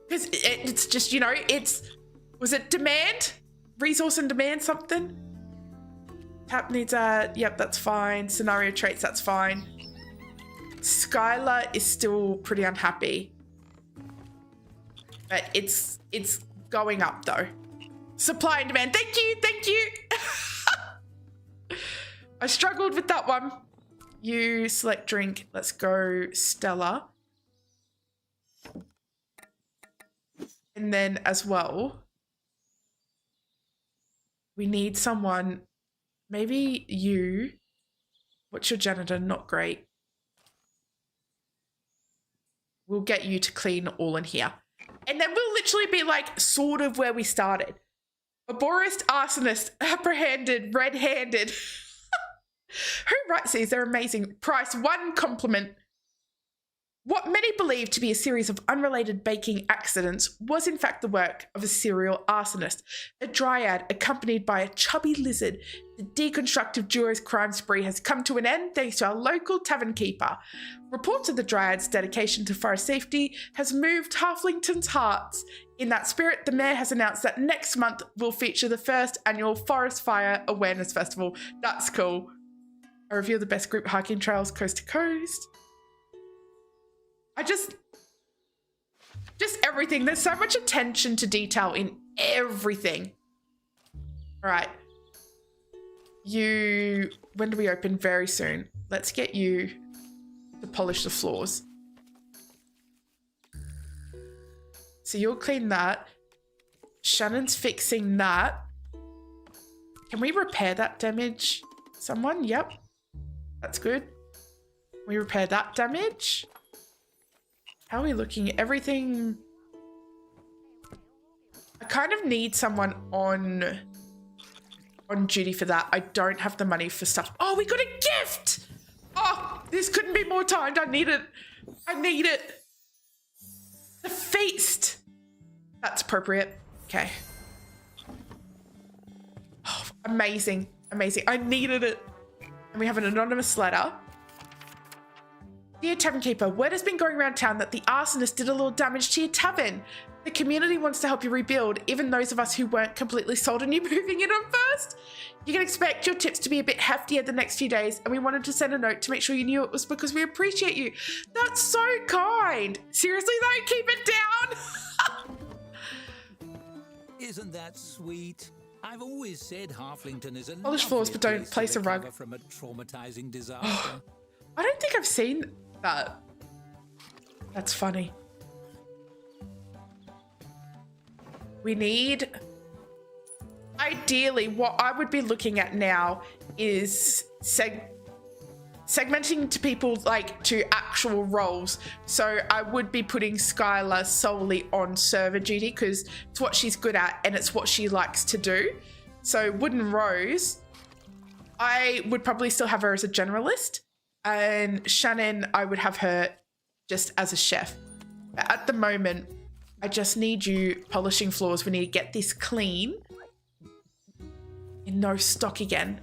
Because it's just, you know, was it demand? Resource and demand something? Tap needs a, yep, that's fine. Scenario traits, that's fine. Skylar is still pretty unhappy. But it's going up though. Supply and demand, thank you. I struggled with that one. You select drink. Let's go Stella. And then as well, we need someone, maybe you. What's your janitor? Not great. We'll get you to clean all in here. And then we'll literally be like sort of where we started. Arborist, arsonist, apprehended, red-handed. Who writes these? They're amazing. Price 1 compliment. What many believe to be a series of unrelated baking accidents was in fact the work of a serial arsonist, a dryad accompanied by a chubby lizard. The deconstructive duo's crime spree has come to an end thanks to our local Tavern Keeper. Reports of the dryad's dedication to forest safety has moved Halflington's hearts. In that spirit, the mayor has announced that next month will feature the first annual Forest Fire Awareness Festival. That's cool. I reveal the best group hiking trails coast to coast. Just everything. There's so much attention to detail in everything. All right. When do we open? Very soon. Let's get you to polish the floors. So you'll clean that. Shannon's fixing that. Can we repair that damage? Someone? Yep. That's good. We repair that damage. How are we looking? Everything. I kind of need someone on duty for that. I don't have the money for stuff. Oh, we got a gift! Oh, this couldn't be more timed. I need it. I need it. The feast. That's appropriate. Okay. Oh, amazing. Amazing. I needed it. And we have an anonymous letter. Dear Tavern Keeper, word has been going around town that the arsonist did a little damage to your tavern. The community wants to help you rebuild, even those of us who weren't completely sold on you moving in on first. You can expect your tips to be a bit heftier the next few days, and we wanted to send a note to make sure you knew it was because we appreciate you. That's so kind. Seriously though, keep it down. Isn't that sweet? I've always said Halflington is a polish floors, but don't place a rug. From a traumatizing disaster. I don't think I've seen that. That's funny. We need, ideally, what I would be looking at now is segmenting to people, like to actual roles. So I would be putting Skylar solely on server duty because it's what she's good at and it's what she likes to do. So Wooden Rose, I would probably still have her as a generalist, and Shannon, I would have her just as a chef. But at the moment, I just need you polishing floors. We need to get this clean. And no stock again.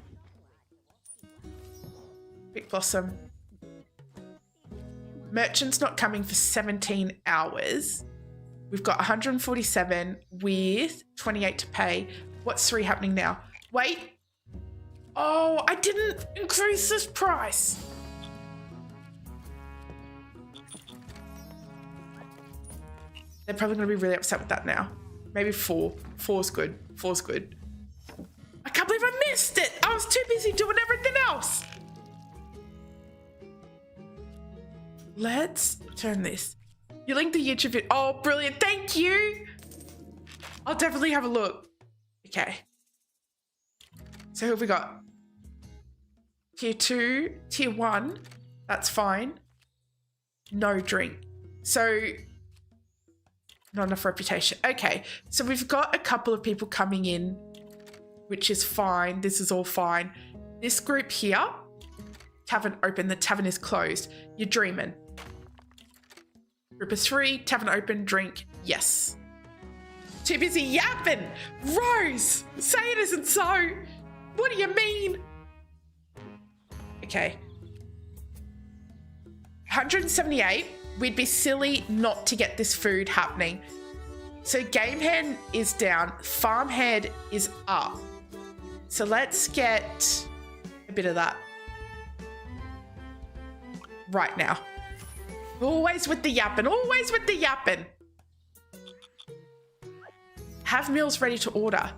Big Blossom. Merchant's not coming for 17 hours. We've got 147 with 28 to pay. What's 3 happening now? Wait. Oh, I didn't increase this price. They're probably going to be really upset with that now. Maybe 4. 4's good. 4's good. I can't believe I missed it. I was too busy doing everything else. Let's turn this. You linked the YouTube video. Oh, brilliant. Thank you. I'll definitely have a look. Okay. So who have we got? Tier 2, Tier 1. That's fine. No drink. So not enough reputation. Okay, so we've got a couple of people coming in, which is fine. This is all fine. This group here, tavern open. The tavern is closed. You're dreaming. Group of 3, tavern open, drink. Yes. Too busy yapping. Rose, say it isn't so. What do you mean? Okay. 178. We'd be silly not to get this food happening. So Game Hen is down. Farmhead is up. So let's get a bit of that right now. Always with the yapping. Always with the yapping. Have meals ready to order.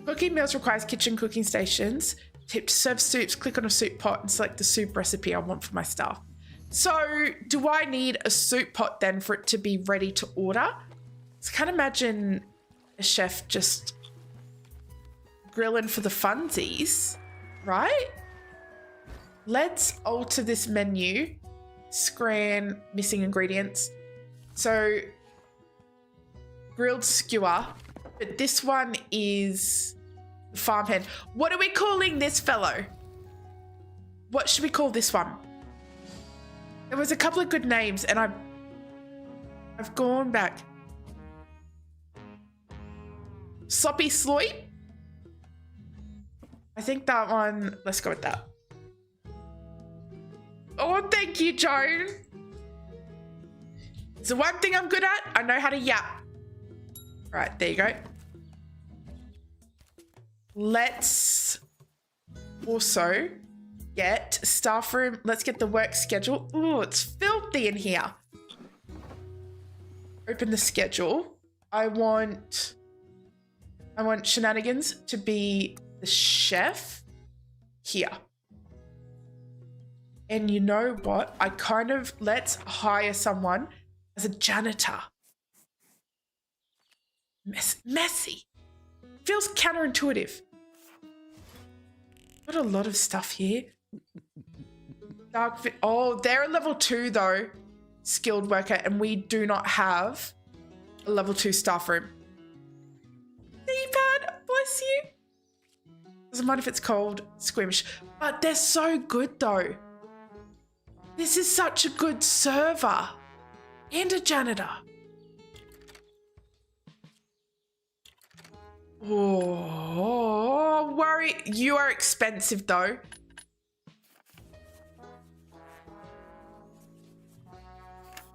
Cooking meals requires kitchen cooking stations. Tip to serve soups, click on a soup pot and select the soup recipe I want for my staff. So do I need a soup pot then for it to be ready to order? I can't imagine a chef just grilling for the funsies, right? Let's alter this menu. Scran, missing ingredients. So grilled skewer, but this one is farmhand. What are we calling this fellow? What should we call this one? There was a couple of good names and I've gone back. Sloppy Sloy? I think that one, let's go with that. Oh, thank you, Joan. It's the one thing I'm good at. I know how to yap. Right, there you go. Let's also get staff room. Let's get the work schedule. Ooh, it's filthy in here. Open the schedule. I want Shenanigans to be the chef here. And you know what? Let's hire someone as a janitor. Messy. Feels counterintuitive. Got a lot of stuff here. Oh, they're a level 2 though. Skilled worker, and we do not have a level 2 staff room. D-pad, bless you. Doesn't mind if it's cold, squimish. But they're so good though. This is such a good server and a janitor. Oh, worry. You are expensive though.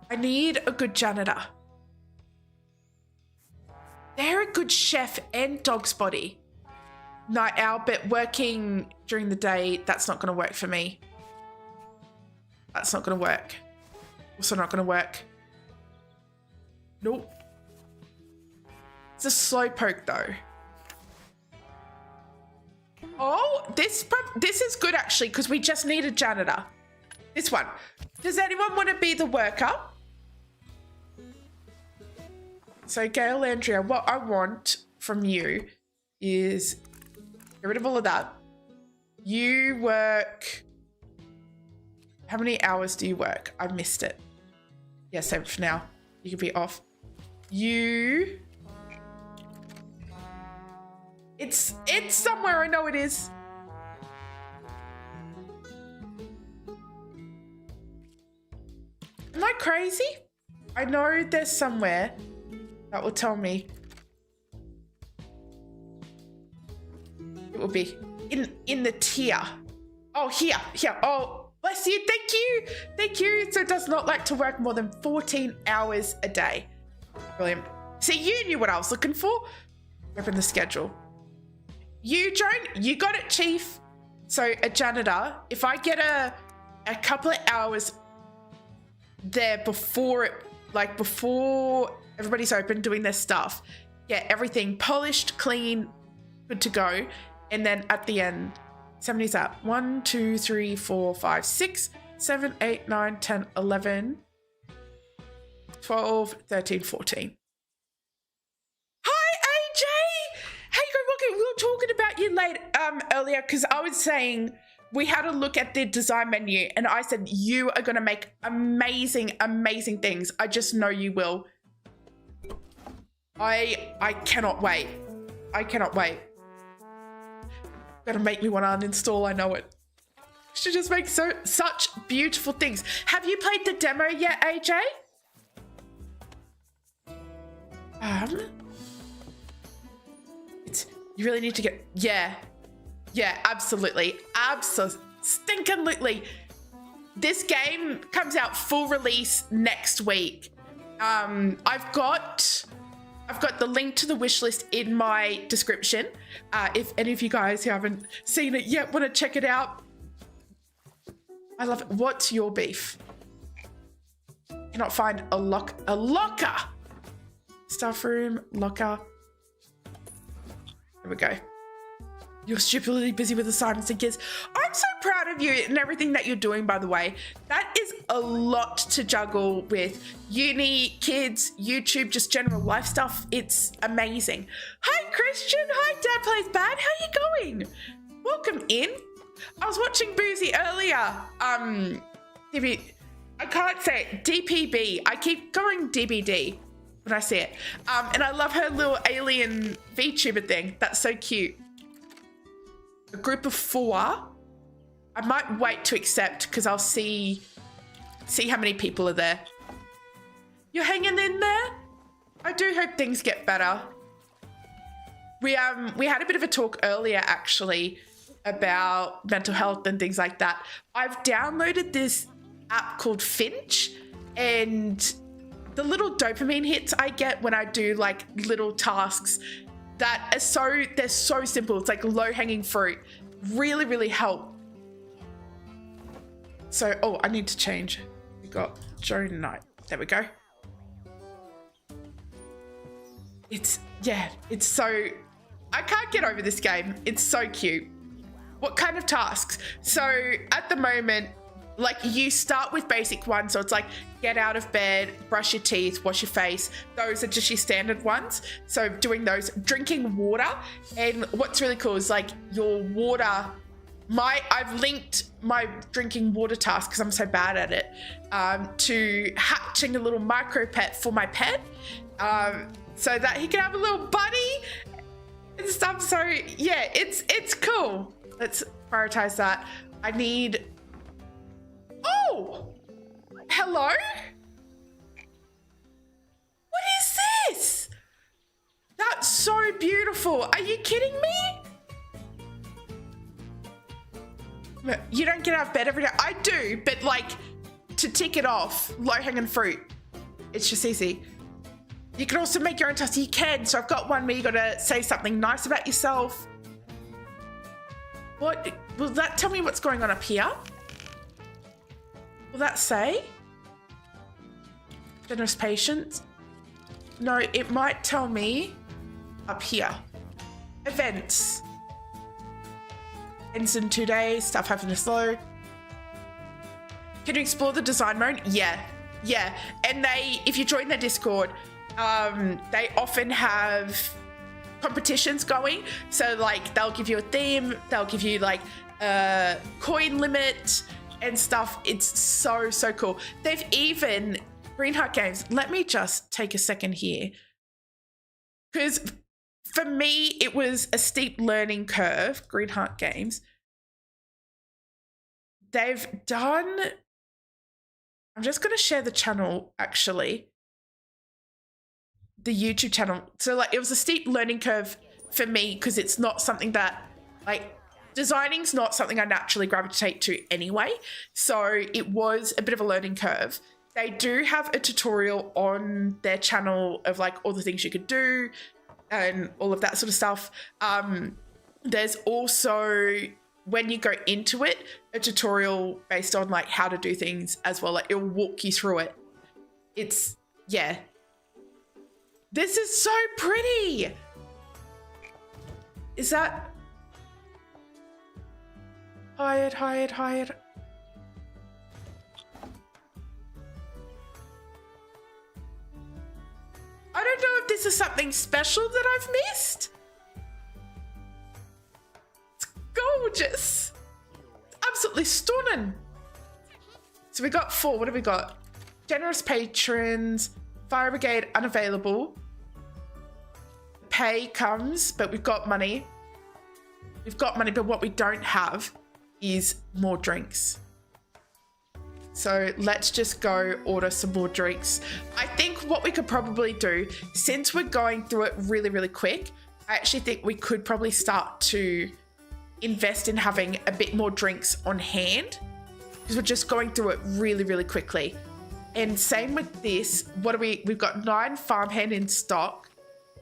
I need a good janitor. They're a good chef and dog's body. Night owl, but working during the day, that's not going to work for me. That's not going to work. Also not going to work. Nope. It's a slow poke though. Oh, this is good actually because we just need a janitor. This one. Does anyone want to be the worker? So Gail Andrea, what I want from you is get rid of all of that. You work. How many hours do you work? I missed it. Yeah, save it for now. You can be off. You. It's somewhere. I know it is. Am I crazy? I know there's somewhere that will tell me. It will be in the tier. Oh, here. Oh, bless you. Thank you. So it does not like to work more than 14 hours a day. Brilliant. See, you knew what I was looking for. Open the schedule. You, Joan, you got it, Chief. So a janitor, if I get a couple of hours there before everybody's open doing their stuff, get everything polished, clean, good to go. And then at the end, 70's up. 1, 2, 3, 4, 5, 6, 7, 8, 9, 10, 11, 12, 13, 14. Hi, AJ. Hey, we were talking about you earlier because I was saying we had a look at the design menu and I said you are going to make amazing things. I just know you will. I cannot wait. Gonna make me want to uninstall, I know it. She just makes such beautiful things. Have you played the demo yet, AJ? You really need to get, yeah, absolutely. Absolutely. This game comes out full release next week. I've got the link to the wish list in my description. If any of you guys who haven't seen it yet want to check it out. I love it. What's your beef? Cannot find a locker. Staff room, locker. There we go. You're stupidly busy with assignments and kids. I'm so proud of you and everything that you're doing, by the way. That is a lot to juggle with uni, kids, YouTube, just general life stuff. It's amazing. Hi, Christian. Hi, Dad Plays Bad. How you going? Welcome in. I was watching Boozy earlier. I can't say it. DPB. I keep going DBD when I see it. And I love her little alien VTuber thing. That's so cute. A group of 4. I might wait to accept because I'll see how many people are there. You're hanging in there? I do hope things get better. We had a bit of a talk earlier actually about mental health and things like that. I've downloaded this app called Finch, and the little dopamine hits I get when I do like little tasks that are they're so simple. It's like low-hanging fruit. Really, really help. So, oh, I need to change. We got Joan Knight. There we go. It's so... I can't get over this game. It's so cute. What kind of tasks? So, at the moment, like you start with basic ones. So it's like get out of bed, brush your teeth, wash your face. Those are just your standard ones. So doing those, drinking water. And what's really cool is like your water, I've linked my drinking water task because I'm so bad at it, to hatching a little micro pet for my pet, so that he can have a little buddy and stuff. So yeah, it's cool. Let's prioritize that. I need... Oh! Hello? What is this? That's so beautiful. Are you kidding me? You don't get out of bed every day. I do, but like to tick it off, low-hanging fruit. It's just easy. You can also make your own tasks. You can. So I've got one where you got to say something nice about yourself. What? Will that tell me what's going on up here? Will that say? Generous patience? No, it might tell me up here. Events. Ends in 2 days, stuff happening slow. Can you explore the design mode? Yeah. And if you join their Discord, they often have competitions going. So like they'll give you a theme, they'll give you like a coin limit and stuff. It's so cool. They've even Greenheart Games. Let me just take a second here, because for me it was a steep learning curve. Greenheart Games. They've done. I'm just going to share the channel actually. The YouTube channel. So like it was a steep learning curve for me because it's not something that like. Designing's not something I naturally gravitate to anyway, so it was a bit of a learning curve. They do have a tutorial on their channel of like all the things you could do and all of that sort of stuff. There's also, when you go into it, a tutorial based on like how to do things as well. Like it'll walk you through it. It's, yeah. This is so pretty. Is that... Hired. I don't know if this is something special that I've missed. It's gorgeous. It's absolutely stunning. So we got 4. What have we got? Generous patrons, fire brigade unavailable. Pay comes, but we've got money. We've got money, but what we don't have is more drinks. So let's just go order some more drinks. I think what we could probably do, since we're going through it really, really quick, I actually think we could probably start to invest in having a bit more drinks on hand, because we're just going through it really, really quickly. And same with this. We've got 9 farmhand in stock.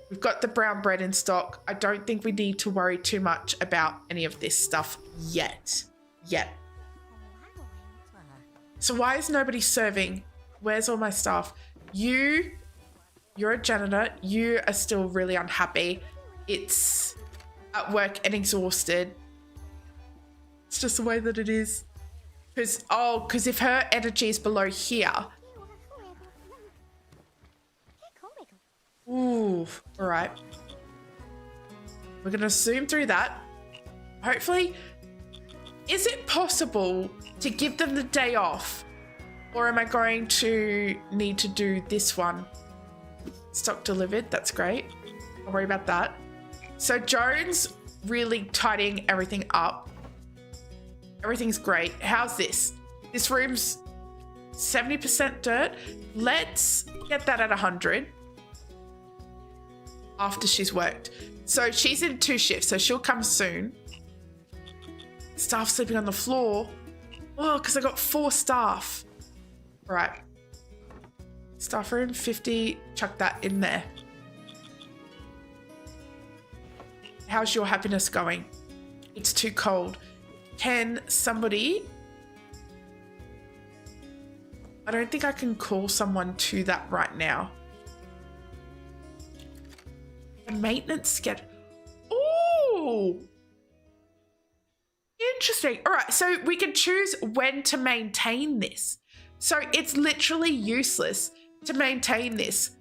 We've got the brown bread in stock. I don't think we need to worry too much about any of this stuff yet. So why is nobody serving? Where's all my stuff? You're a janitor. You are still really unhappy. It's at work and exhausted. It's just the way that it is. Because if her energy is below here. Ooh, all right. We're going to zoom through that. Hopefully, is it possible to give them the day off? Or am I going to need to do this one? Stock delivered, that's great. I'll worry about that. So Joan's really tidying everything up. Everything's great. How's this? This room's 70% dirt. Let's get that at 100 after she's worked. So she's in 2 shifts, so she'll come soon. Staff sleeping on the floor. Oh, because I got 4 staff. All right. Staff room, 50. Chuck that in there. How's your happiness going? It's too cold. Can somebody... I don't think I can call someone to that right now. A maintenance schedule. Ooh! Interesting. All right, so we can choose when to maintain this. So it's literally useless to maintain this.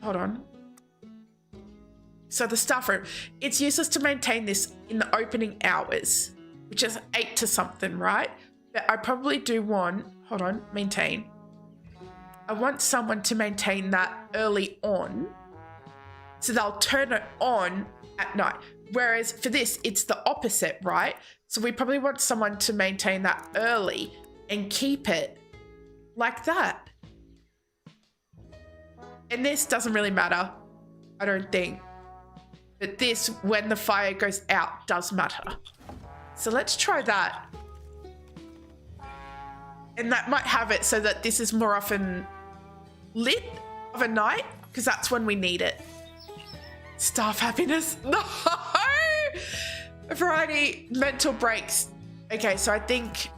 Hold on. So the staff room, it's useless to maintain this in the opening hours, which is 8 to something, right? But I probably do want, hold on, maintain. I want someone to maintain that early on. So they'll turn it on at night. Whereas for this, it's the opposite, right? So we probably want someone to maintain that early and keep it like that. And this doesn't really matter, I don't think. But this, when the fire goes out, does matter. So let's try that. And that might have it so that this is more often lit of a night, because that's when we need it. Staff happiness. No! Variety, mental breaks. Okay, so I think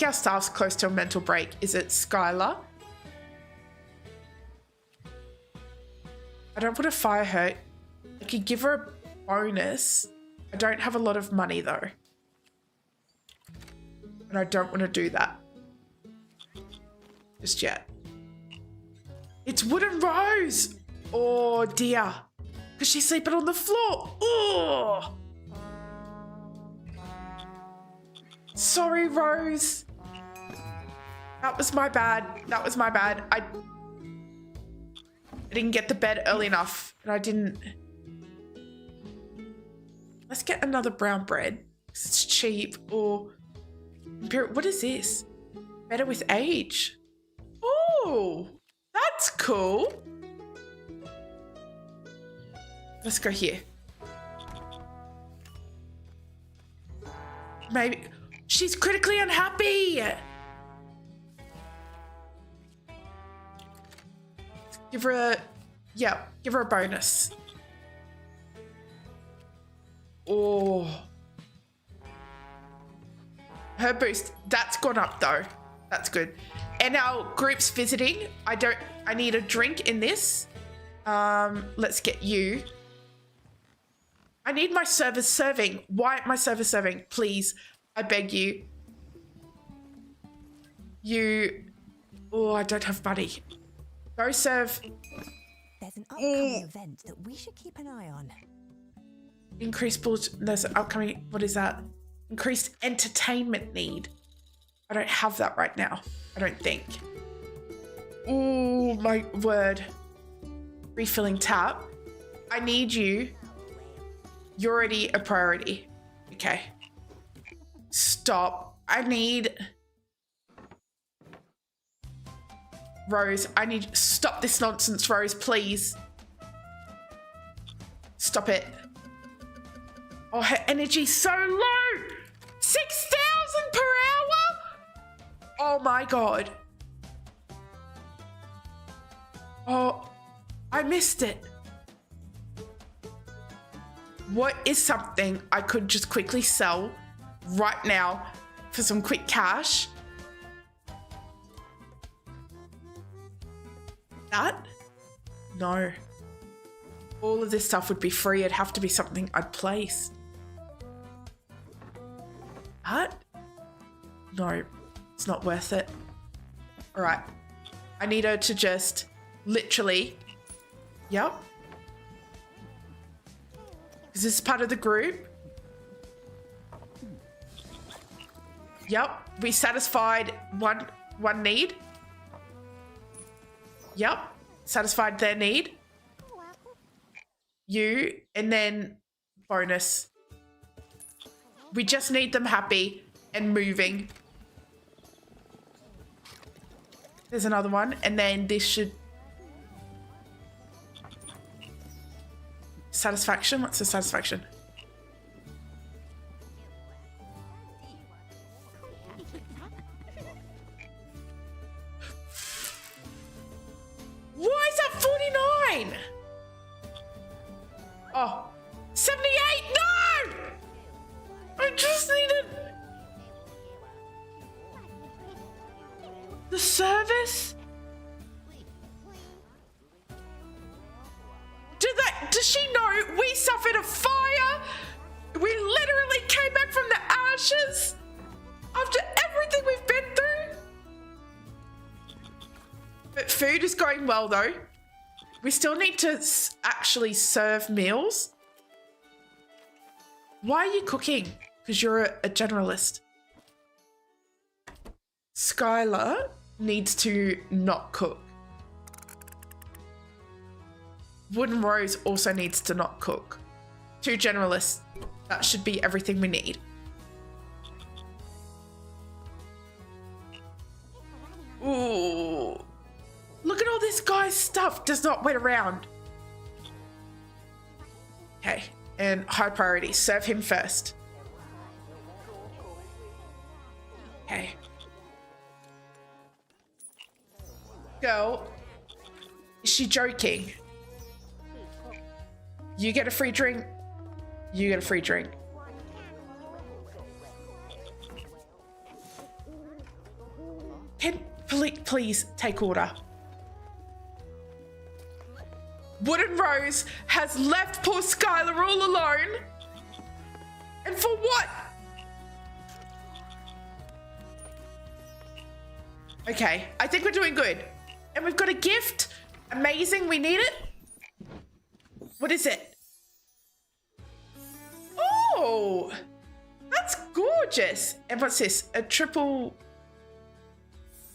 our staff's close to a mental break. Is it Skylar? I don't want to fire her. I could give her a bonus. I don't have a lot of money though. And I don't want to do that just yet. It's Wooden Rose. Oh dear. Because she's sleeping on the floor. Oh. Sorry, Rose. That was my bad. That was my bad. I didn't get the bed early enough, and I didn't. Let's get another brown bread. It's cheap. Or what is this? Better with age. Oh, that's cool. Let's go here. Maybe she's critically unhappy. Give her a, yeah, give her a bonus. Oh. Her boost, that's gone up though. That's good. And our group's visiting. I need a drink in this. Let's get you. I need my servers serving. Why aren't my servers serving? Please, I beg you. Oh, I don't have money. Go serve. There's an upcoming event that we should keep an eye on. Increased bullet. There's an upcoming. What is that? Increased entertainment need. I don't have that right now. I don't think. Oh my word. Refilling tap. I need you. You're already a priority. Okay. Stop. I need. Rose, I need. Stop this nonsense, Rose, please. Stop it. Oh, her energy's so low. 6,000 per hour? Oh my god. Oh, I missed it. What is something I could just quickly sell right now for some quick cash? No. All of this stuff would be free. It'd have to be something I'd place. What? No, it's not worth it. All right. I need her to just literally... Yep. Is this part of the group? Yep. We satisfied one need. Yep. Satisfied their need. You, and then bonus. We just need them happy and moving. There's another one, and then this should... Satisfaction? What's the satisfaction? Why is that 49? Oh, 78? No! I just needed... The service? Does she know we suffered a fire? We literally came back from the ashes after everything we've been through. But food is going well though. We still need to actually serve meals. Why are you cooking? Because you're a generalist. Skylar needs to not cook. Wooden Rose also needs to not cook. 2 generalists. That should be everything we need. Ooh. Look at all this guy's stuff. Does not wait around. Okay. And high priority. Serve him first. Okay. Girl. Is she joking? You get a free drink. You get a free drink. Can please take order. Wooden Rose has left poor Skylar all alone. And for what? Okay, I think we're doing good. And we've got a gift. Amazing, we need it. What is it? Oh, that's gorgeous. And what's this? A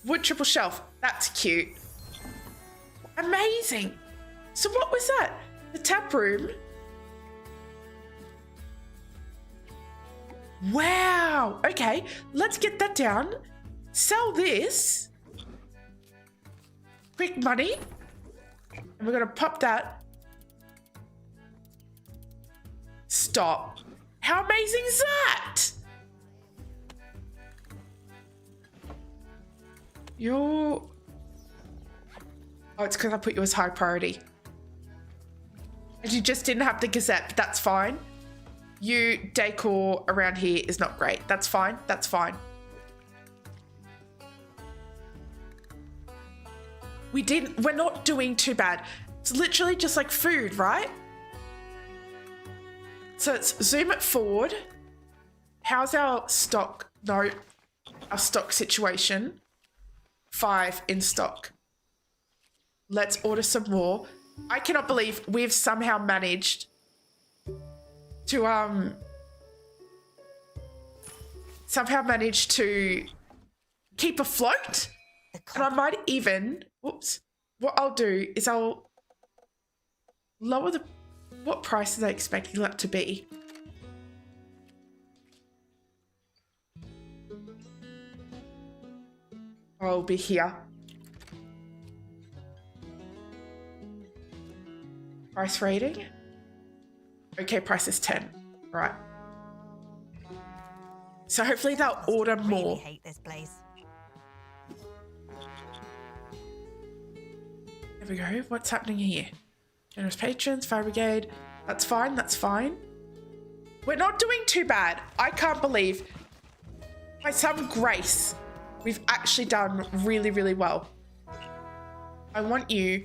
wood triple shelf. That's cute. Amazing. So what was that? The tap room. Wow. Okay, let's get that down. Sell this. Quick money. And we're going to pop that. Stop. How amazing is that? You're... Oh, it's because I put you as high priority. And you just didn't have the Gazette, but that's fine. You decor around here is not great. That's fine. That's fine. We're not doing too bad. It's literally just like food, right? So let's zoom it forward. How's our stock? No, our stock situation. 5 in stock. Let's order some more. I cannot believe we've somehow managed to keep afloat. And I might even, whoops, what I'll do is I'll lower the, what price are they expecting that to be? I'll be here. Price rating? Okay, price is 10. Right. So hopefully they'll order more. I hate this place. There we go. What's happening here? Generous patrons, fire brigade. That's fine. That's fine. We're not doing too bad. I can't believe, by some grace, we've actually done really, really well. I want you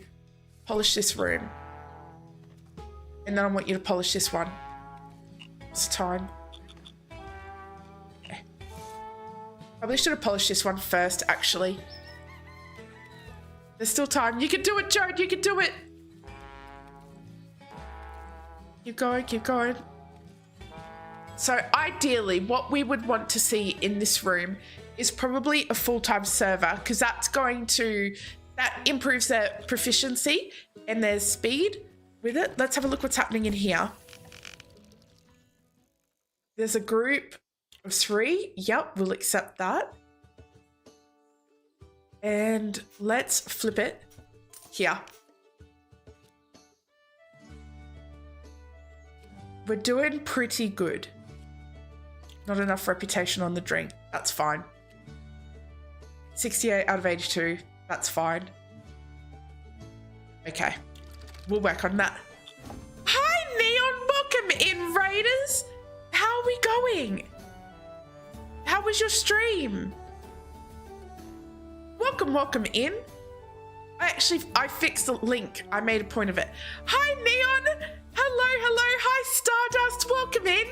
polish this room. And then I want you to polish this one. What's the time? Okay. Probably should have polished this one first, actually. There's still time. You can do it, Joan. You can do it. Keep going, keep going. So ideally, what we would want to see in this room is probably a full-time server, because that improves their proficiency and their speed with it. Let's have a look what's happening in here. There's a group of 3. Yep, we'll accept that. And let's flip it here. We're doing pretty good. Not enough reputation on the drink. That's fine. 68 out of 82. That's fine. Okay. We'll work on that. Hi, Neon. Welcome in, Raiders. How are we going? How was your stream? Welcome in. I fixed the link. I made a point of it. Hi, Neon. Hello. Hi, Stardust. Welcome in.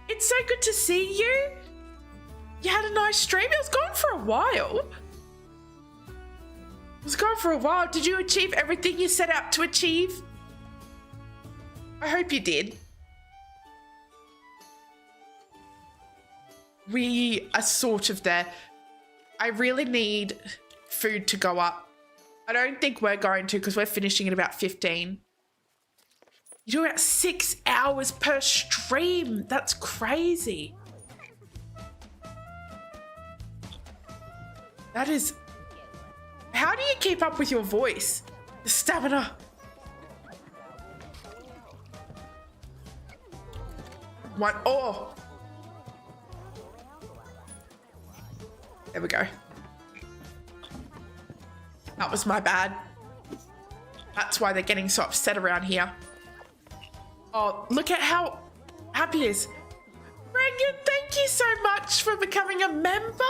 It's so good to see you. You had a nice stream. It was going for a while. Did you achieve everything you set out to achieve? I hope you did. We are sort of there. I really need food to go up. I don't think we're going to, because we're finishing at about 15. You do about 6 hours per stream. That's crazy. That is... How do you keep up with your voice? The stamina. One. Oh. There we go. That was my bad. That's why they're getting so upset around here. Oh, look at how happy he is. Reagan, thank you so much for becoming a member.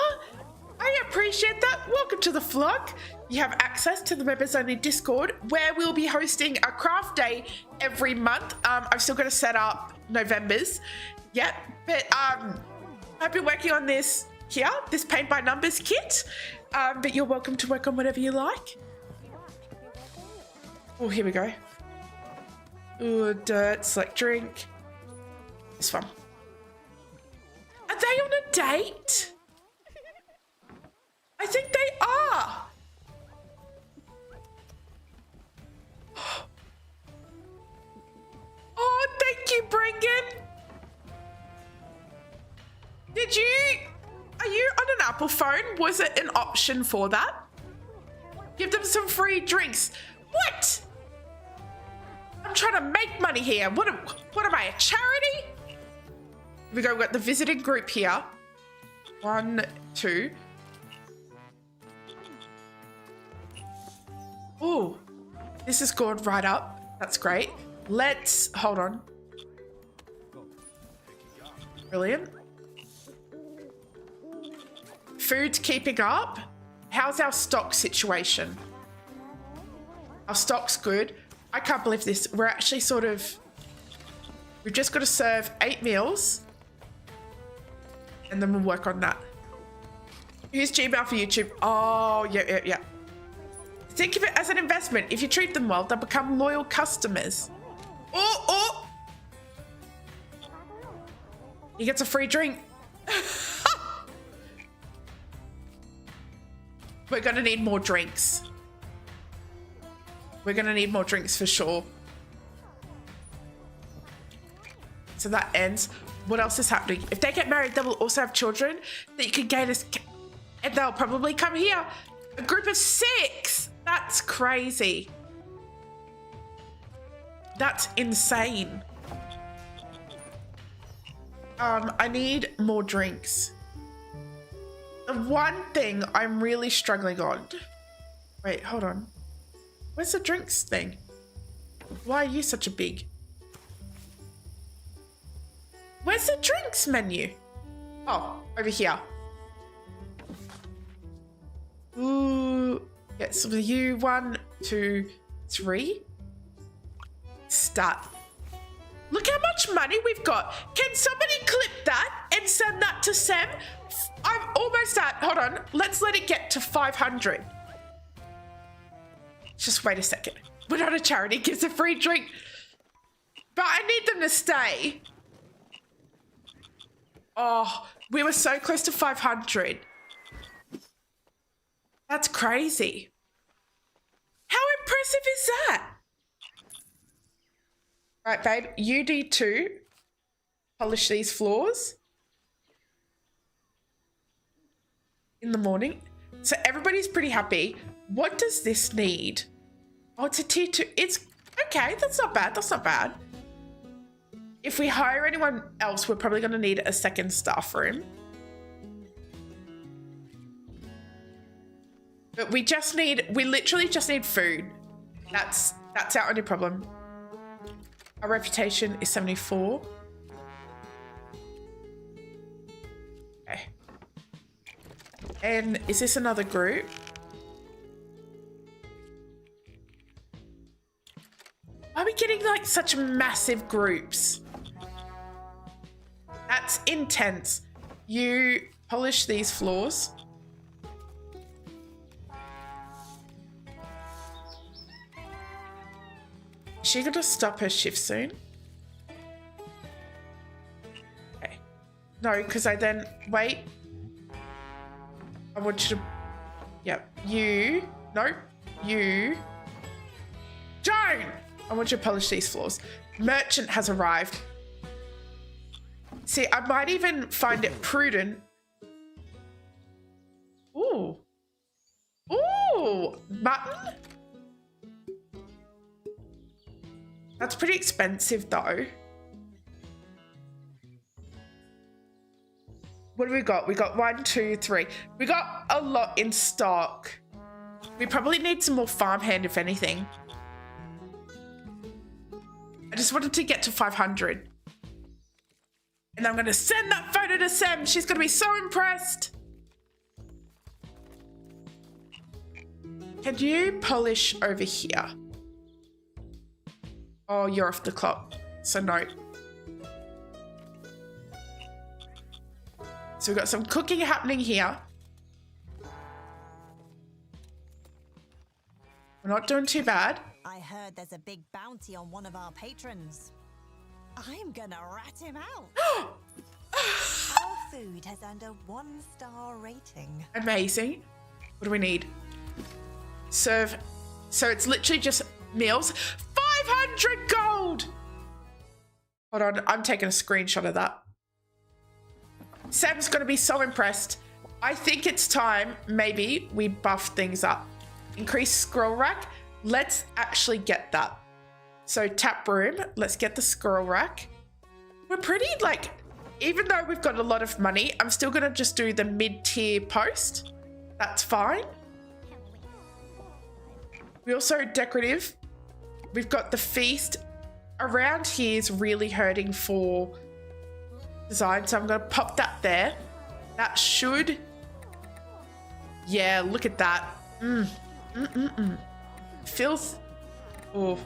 I appreciate that. Welcome to the vlog. You have access to the members only Discord, where we'll be hosting a craft day every month. I've still got to set up November's. Yep, but I've been working on this here, this paint by numbers kit. But you're welcome to work on whatever you like. Oh, here we go. Ooh, dirt, select drink. This one. Are they on a date? I think they are. Oh, thank you, Brengan. Are you on an Apple phone? Was it an option for that? Give them some free drinks. What? I'm trying to make money here. What am I, a charity? Here we go, we've got the visiting group here. 1, 2. Oh, this has gone right up. That's great. Let's, hold on. Brilliant. Food's keeping up. How's our stock situation? Our stock's good. I can't believe this. We're actually we've just got to serve 8 meals. And then we'll work on that. Use Gmail for YouTube. Oh, yeah. Think of it as an investment. If you treat them well, they'll become loyal customers. Oh! He gets a free drink. We're gonna need more drinks. We're gonna need more drinks for sure. So that ends. What else is happening? If they get married, they will also have children that you can gain us, and they'll probably come here. A group of 6. That's crazy. That's insane. I need more drinks. The one thing I'm really struggling on. Wait, hold on. Where's the drinks thing? Why are you such a big? Where's the drinks menu? Oh, over here. Ooh. Yeah, so for you, 1, 2, 3. Start. Look how much money we've got. Can somebody clip that and send that to Sam? I'm almost at, hold on, let's let it get to 500. Just wait a second. We're not a charity, gives a free drink. But I need them to stay. Oh, we were so close to 500. That's crazy. How impressive is that? Right, babe, you need to polish these floors in the morning. So everybody's pretty happy. What does this need? Oh, it's a tier 2. It's okay. That's not bad. That's not bad. If we hire anyone else, we're probably going to need a second staff room. But we literally just need food. That's our only problem. Our reputation is 74. Okay. And is this another group? Why are we getting like such massive groups? That's intense. You polish these floors. Is she gonna stop her shift soon? Okay. No, because I then wait. I want you to. Yep. You. Nope. You. Don't! I want you to polish these floors. Merchant has arrived. See, I might even find it prudent. Ooh. Ooh! Mutton? That's pretty expensive though. What do we got? We got 1, 2, 3. We got a lot in stock. We probably need some more farmhand if anything. I just wanted to get to 500. And I'm going to send that photo to Sam. She's going to be so impressed. Can you polish over here? Oh, you're off the clock. So no. So we've got some cooking happening here. We're not doing too bad. I heard there's a big bounty on one of our patrons. I'm gonna rat him out. Our food has earned a 1-star rating. Amazing. What do we need? Serve. So it's literally just meals. 500 gold! Hold on, I'm taking a screenshot of that. Sam's gonna be so impressed. I think it's time, maybe, we buff things up. Increase scroll rack. Let's actually get that. So tap room, let's get the scroll rack. We're pretty like, even though we've got a lot of money, I'm still gonna just do the mid-tier post. That's fine. We also decorative. We've got the feast. Around here is really hurting for design, so I'm gonna pop that there. That should, yeah, look at that. Filth. Oh,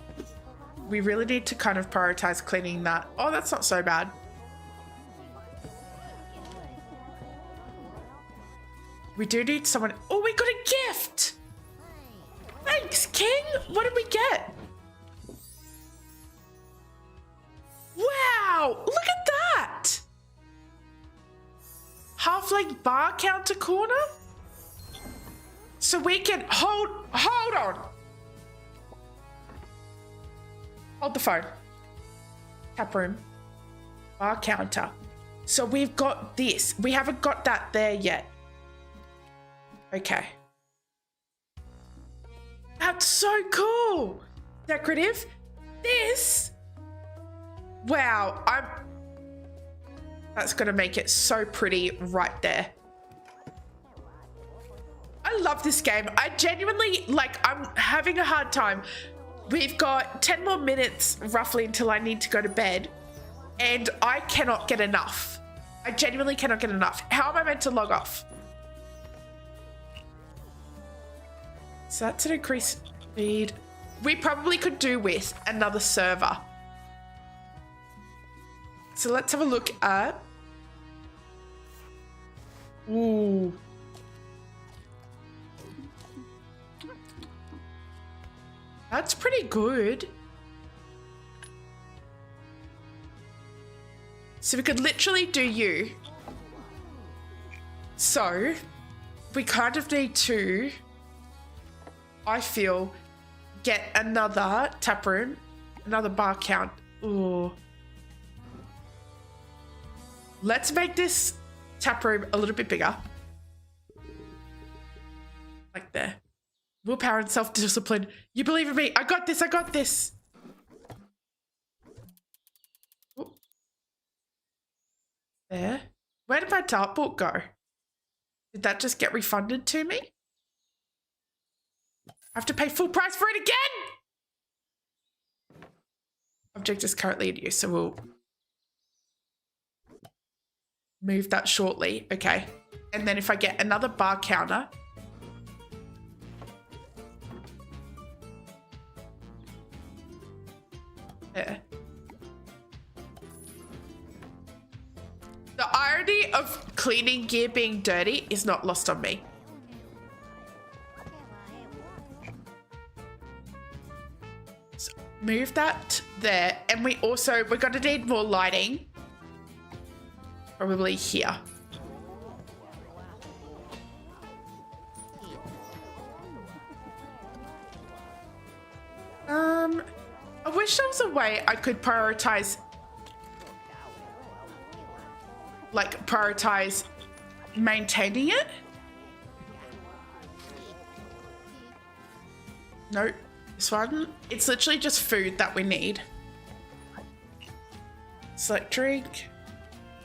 we really need to kind of prioritize cleaning that. Oh, that's not so bad. We do need someone. Oh, we got a gift. Thanks, King. What did we get? Wow, look at that. Half-length bar counter corner. So we can hold on. Hold the phone. Tap room. Bar counter. So we've got this. We haven't got that there yet. Okay. That's so cool. Decorative. This. Wow. That's gonna make it so pretty right there. I love this game. I genuinely, like, I'm having a hard time. We've got 10 more minutes roughly until I need to go to bed, and I cannot get enough. I genuinely cannot get enough. How am I meant to log off? So that's an increased speed. we probably could do with another server. So let's have a look at... Ooh. That's pretty good. So we could literally do you. So we kind of need to, I feel, get another tap room, another bar count. Ooh. Let's make this tap room a little bit bigger. Like there. Willpower and self-discipline. You believe in me. I got this. I got this. Ooh. There. Where did my dartboard go? Did that just get refunded to me? I have to pay full price for it again! Object is currently in use, so we'll move that shortly. Okay. And then if I get another bar counter... There. The irony of cleaning gear being dirty is not lost on me. So move that there. And we're going to need more lighting. Probably here. I wish there was a way I could prioritize maintaining it. Nope. This one, it's literally just food that we need. Select drink.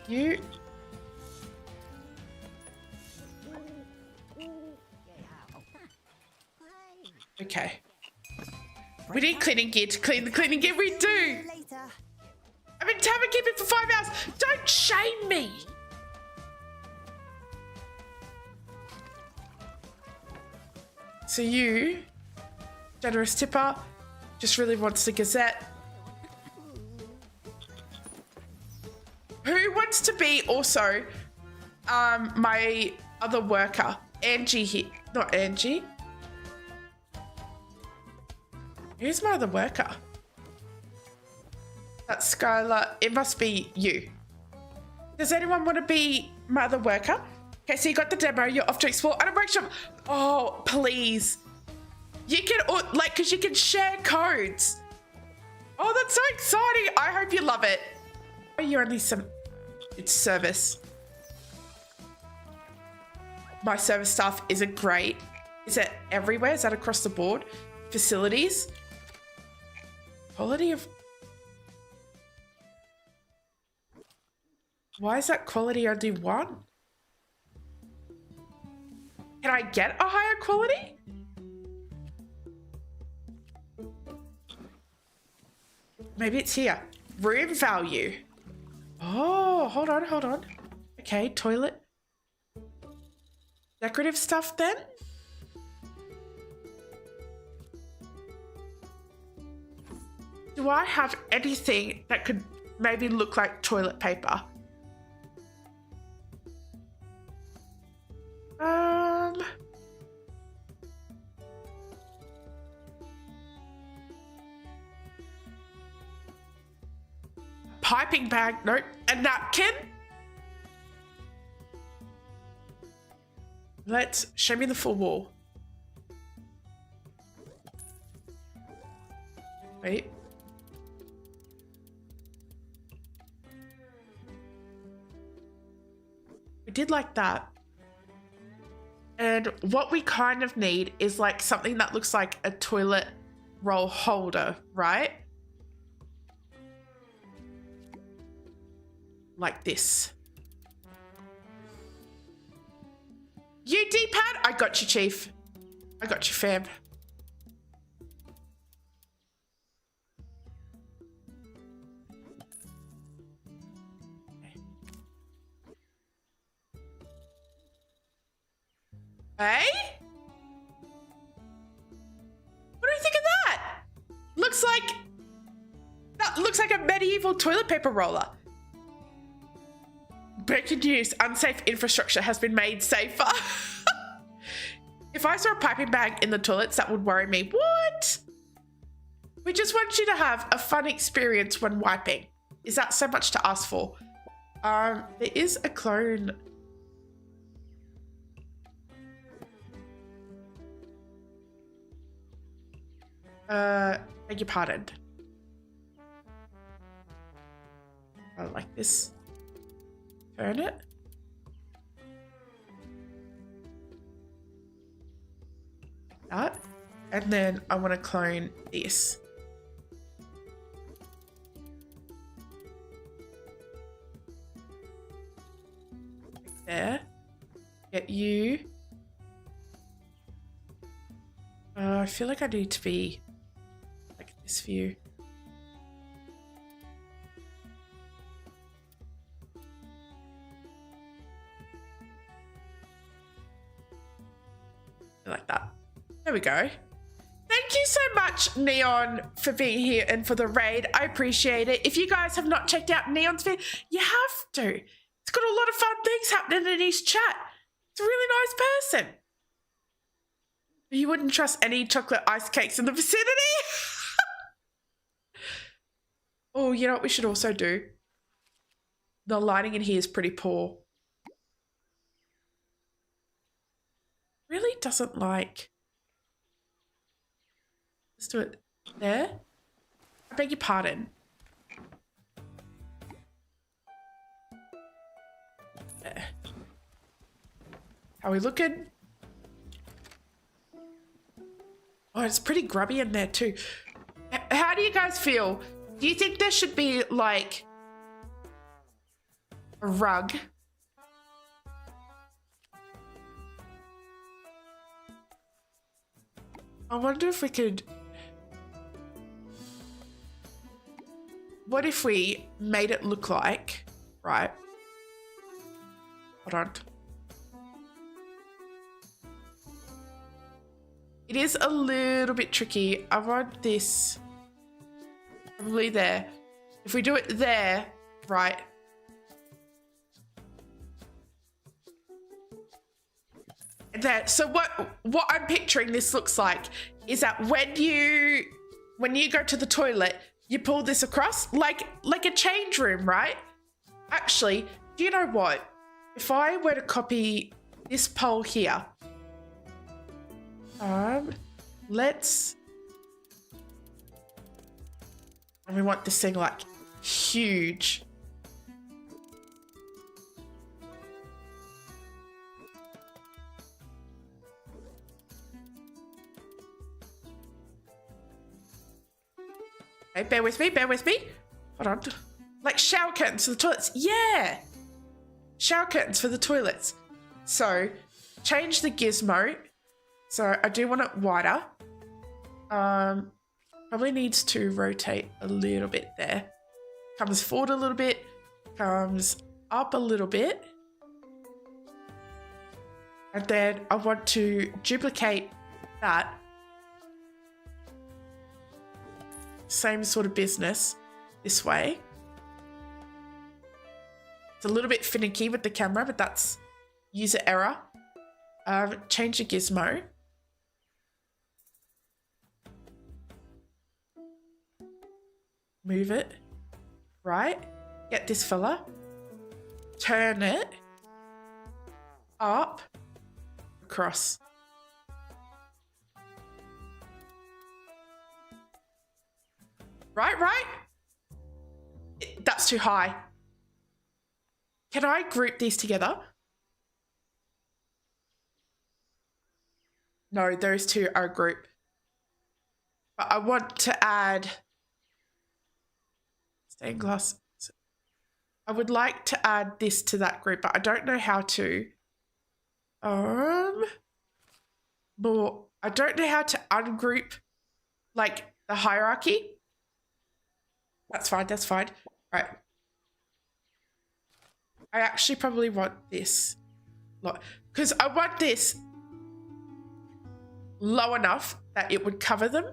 You. Okay. We need cleaning gear to clean the cleaning gear. We do. I've been Tavern Keeper for 5 hours. Don't shame me. So you, generous tipper, just really wants the Gazette. Who wants to be also my other worker? Angie here. Not Angie. Who's my other worker? That's Skylar. It must be you. Does anyone want to be my other worker? Okay, so you got the demo. You're off to explore at a workshop. Oh, please. You can, because you can share codes. Oh, that's so exciting. I hope you love it. Oh, you're only it's service. My service staff isn't great. Is it everywhere? Is that across the board? Facilities? Quality of... Why is that quality only 1? Can I get a higher quality? Maybe it's here. Room value. Oh, hold on. Okay, toilet. Decorative stuff then? Do I have anything that could maybe look like toilet paper? Piping bag, nope. A napkin? Let's show me the full wall. Wait. We did like that. And what we kind of need is like something that looks like a toilet roll holder, right? Like this. You D-pad? I got you, Chief. I got you, fam. Hey? What do you think of that? looks like a medieval toilet paper roller. Breaking news, unsafe infrastructure has been made safer. If I saw a piping bag in the toilets, that would worry me. What? We just want you to have a fun experience when wiping. Is that so much to ask for? There is a clone. Beg your pardon. I like this. Turn it. Like that. And then I want to clone this. There. Get you. I feel like I need to be like this view. Like that. There we go. Thank you so much, Neon, for being here and for the raid. I appreciate it. If you guys have not checked out Neon's vid, you have to. It's got a lot of fun things happening in his chat. It's a really nice person. You wouldn't trust any chocolate ice cakes in the vicinity? Oh, you know what we should also do? The lighting in here is pretty poor. Really doesn't like. Let's do it there. I beg your pardon. There. How are we looking? Oh, it's pretty grubby in there too. How do you guys feel? Do you think there should be like a rug? I wonder if we could... What if we made it look like... Right. Hold on. It is a little bit tricky. I want this probably there. If we do it there, right. There. So what I'm picturing this looks like is that when you go to the toilet, you pull this across like a change room, right? Actually, do you know what? If I were to copy this pole here, let's, and we want this thing like huge. Okay, bear with me, bear with me. Hold on. Like shower curtains for the toilets. Yeah. Shower curtains for the toilets. So change the gizmo. So I do want it wider. Probably needs to rotate a little bit there. Comes forward a little bit. Comes up a little bit. And then I want to duplicate that. Same sort of business this way. It's a little bit finicky with the camera, but that's user error. Change the gizmo. Move it. Right. Get this fella. Turn it. Up. Across. Right. That's too high. Can I group these together? No, those two are a group. But I want to add stained glass. I would like to add this to that group, but I don't know how to. But I don't know how to ungroup like the hierarchy. That's fine, that's fine. Right. I actually probably want this. Because I want this low enough that it would cover them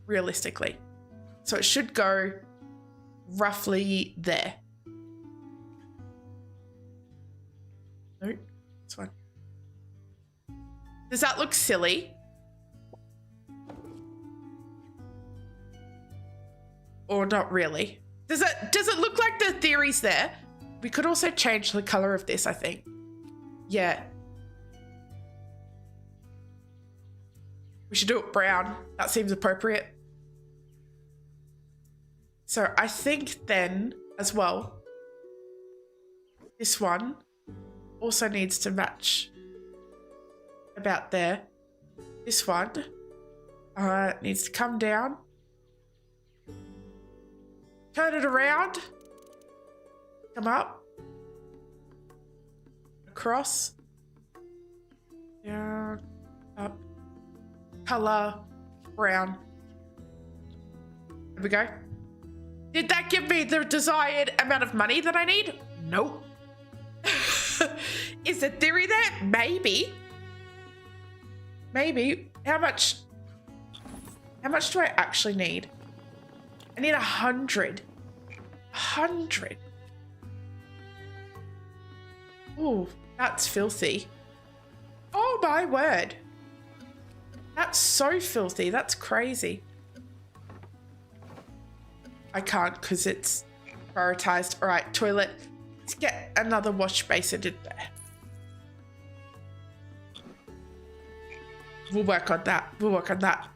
realistically. So it should go roughly there. No, this one. Does that look silly? Or not really? Does it look like the theory's there? We could also change the color of this, I think. Yeah. We should do it brown. That seems appropriate. So I think then, as well, this one also needs to match about there. This one needs to come down. Turn it around. Come up. Across. Down. Up. Color. Brown. There we go. Did that give me the desired amount of money that I need? Nope. Is the theory there? Maybe. Maybe. How much do I actually need? I need 100. 100. Ooh, that's filthy. Oh my word. That's so filthy. That's crazy. I can't because it's prioritized. All right, toilet. Let's get another wash basin in there. We'll work on that. We'll work on that.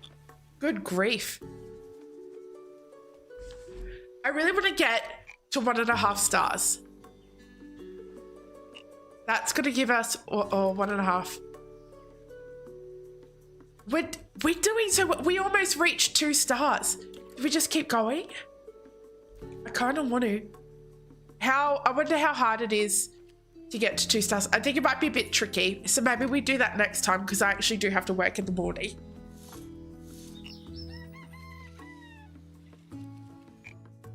Good grief. I really want to get to 1.5 stars. That's going to give us, or 1.5. We're doing so, we almost reached 2 stars. Do we just keep going? I kind of want to. I wonder how hard it is to get to 2 stars. I think it might be a bit tricky. So maybe we do that next time because I actually do have to work in the morning.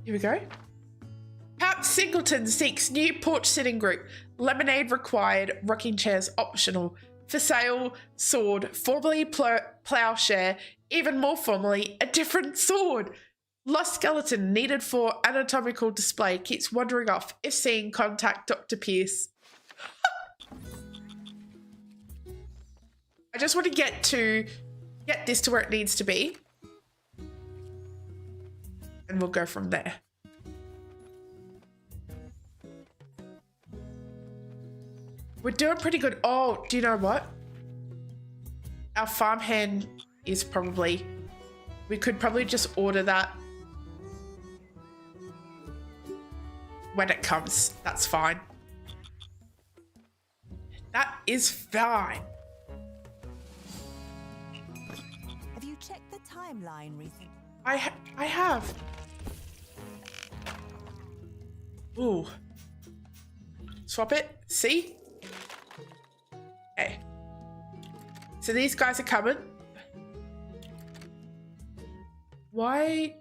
Here we go. Pat Singleton seeks new porch sitting group. Lemonade required, rocking chairs optional. For sale, sword, formerly plowshare, even more formally, a different sword. Lost skeleton needed for anatomical display keeps wandering off. If seen, contact Dr. Pierce. I just want to get this to where it needs to be. And we'll go from there. We're doing pretty good. Oh, do you know what? Our farmhand is probably... We could probably just order that when it comes. That's fine. That is fine. Have you checked the timeline recently? I have. Ooh. Swap it. See? Okay. So these guys are coming. Why?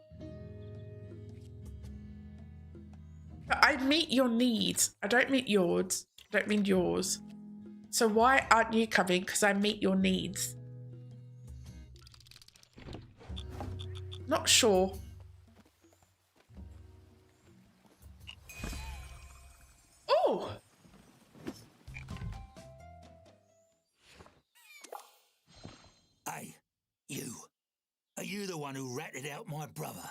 I meet your needs. I don't meet yours. I don't mean yours. So why aren't you coming? Because I meet your needs. Not sure. Oh! Hey, you. Are you the one who ratted out my brother?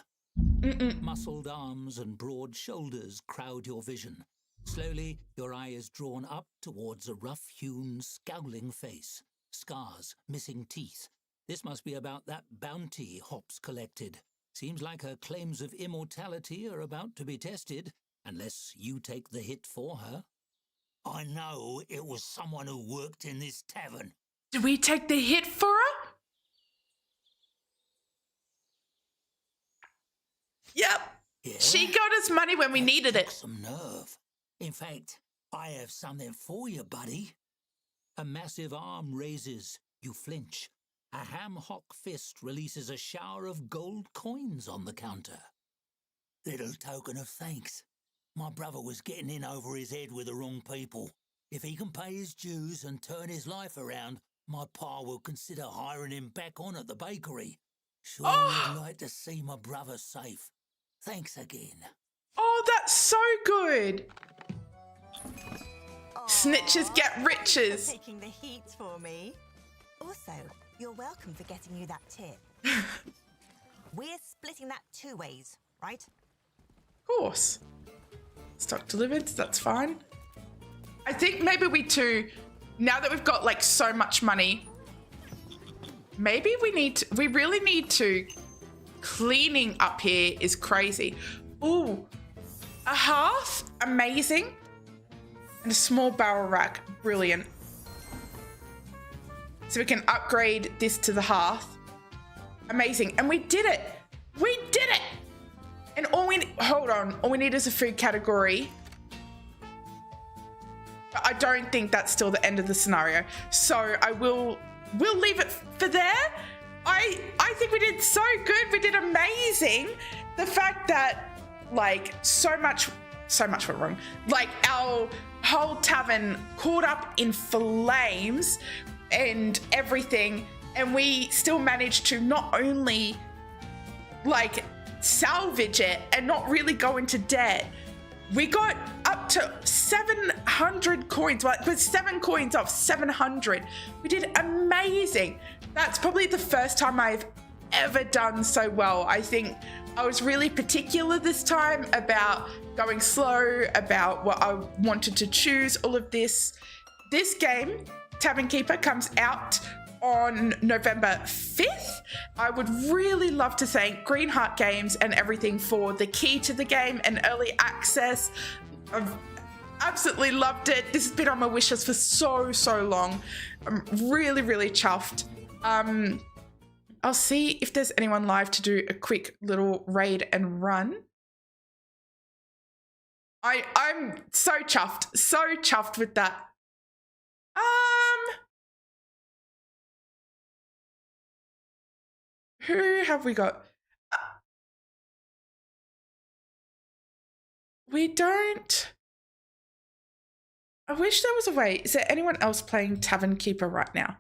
Muscled arms and broad shoulders crowd your vision. Slowly, your eye is drawn up towards a rough-hewn, scowling face. Scars, missing teeth. This must be about that bounty Hops collected. Seems like her claims of immortality are about to be tested, unless you take the hit for her. I know it was someone who worked in this tavern. Do we take the hit for her? Yep. Yeah? She got us money when we needed it. Some nerve. In fact, I have something for you, buddy. A massive arm raises. You flinch. A ham-hock fist releases a shower of gold coins on the counter. Little token of thanks. My brother was getting in over his head with the wrong people. If he can pay his dues and turn his life around, my pa will consider hiring him back on at the bakery. Sure would like to see my brother safe. Thanks again. Oh, that's so good. Snitches get riches. Taking the heat for me. Also, you're welcome for getting you that tip. We're splitting that 2 ways, right? Of course. Stock delivered, that's fine. I think maybe we too, now that we've got like so much money, maybe we really need to, cleaning up here is crazy. Ooh, a hearth, amazing. And a small barrel rack, brilliant. So we can upgrade this to the hearth. Amazing, and we did it. We did it. And all we need is a food category. But I don't think that's still the end of the scenario. So we'll leave it for there. I think we did so good. We did amazing. The fact that like so much went wrong. Like our whole tavern caught up in flames and everything, and we still managed to not only like salvage it and not really go into debt. We got up to 700 coins, like with 7 coins off 700. We did amazing. That's probably the first time I've ever done so well. I think I was really particular this time about going slow, about what I wanted to choose, all of this. This game, Tavern Keeper, comes out on November 5th. I would really love to thank Greenheart Games and everything for the key to the game and early access. I've absolutely loved it. This has been on my wish list for so long. I'm really chuffed. I'll see if there's anyone live to do a quick little raid and run. I'm so chuffed with that. Who have we got? We don't. I wish there was a way. Is there anyone else playing Tavern Keeper right now?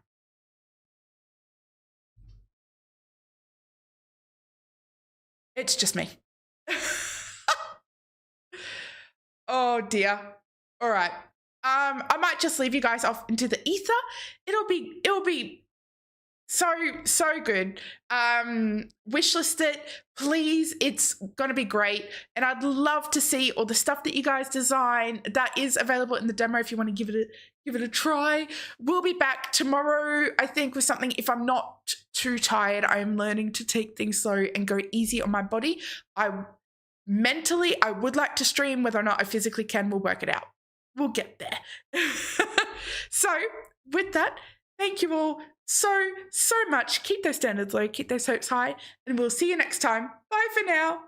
It's just me. Oh dear. All right. I might just leave you guys off into the ether. It'll be so good. Wishlist it, please. It's gonna be great, and I'd love to see all the stuff that you guys design. That is available in the demo if you want to give it a try. We'll be back tomorrow, I think, with something. If I'm not too tired, I am learning to take things slow and go easy on my body. Mentally, I would like to stream. Whether or not I physically can, we'll work it out. We'll get there. So with that, thank you all so much. Keep those standards low, keep those hopes high, and we'll see you next time. Bye for now.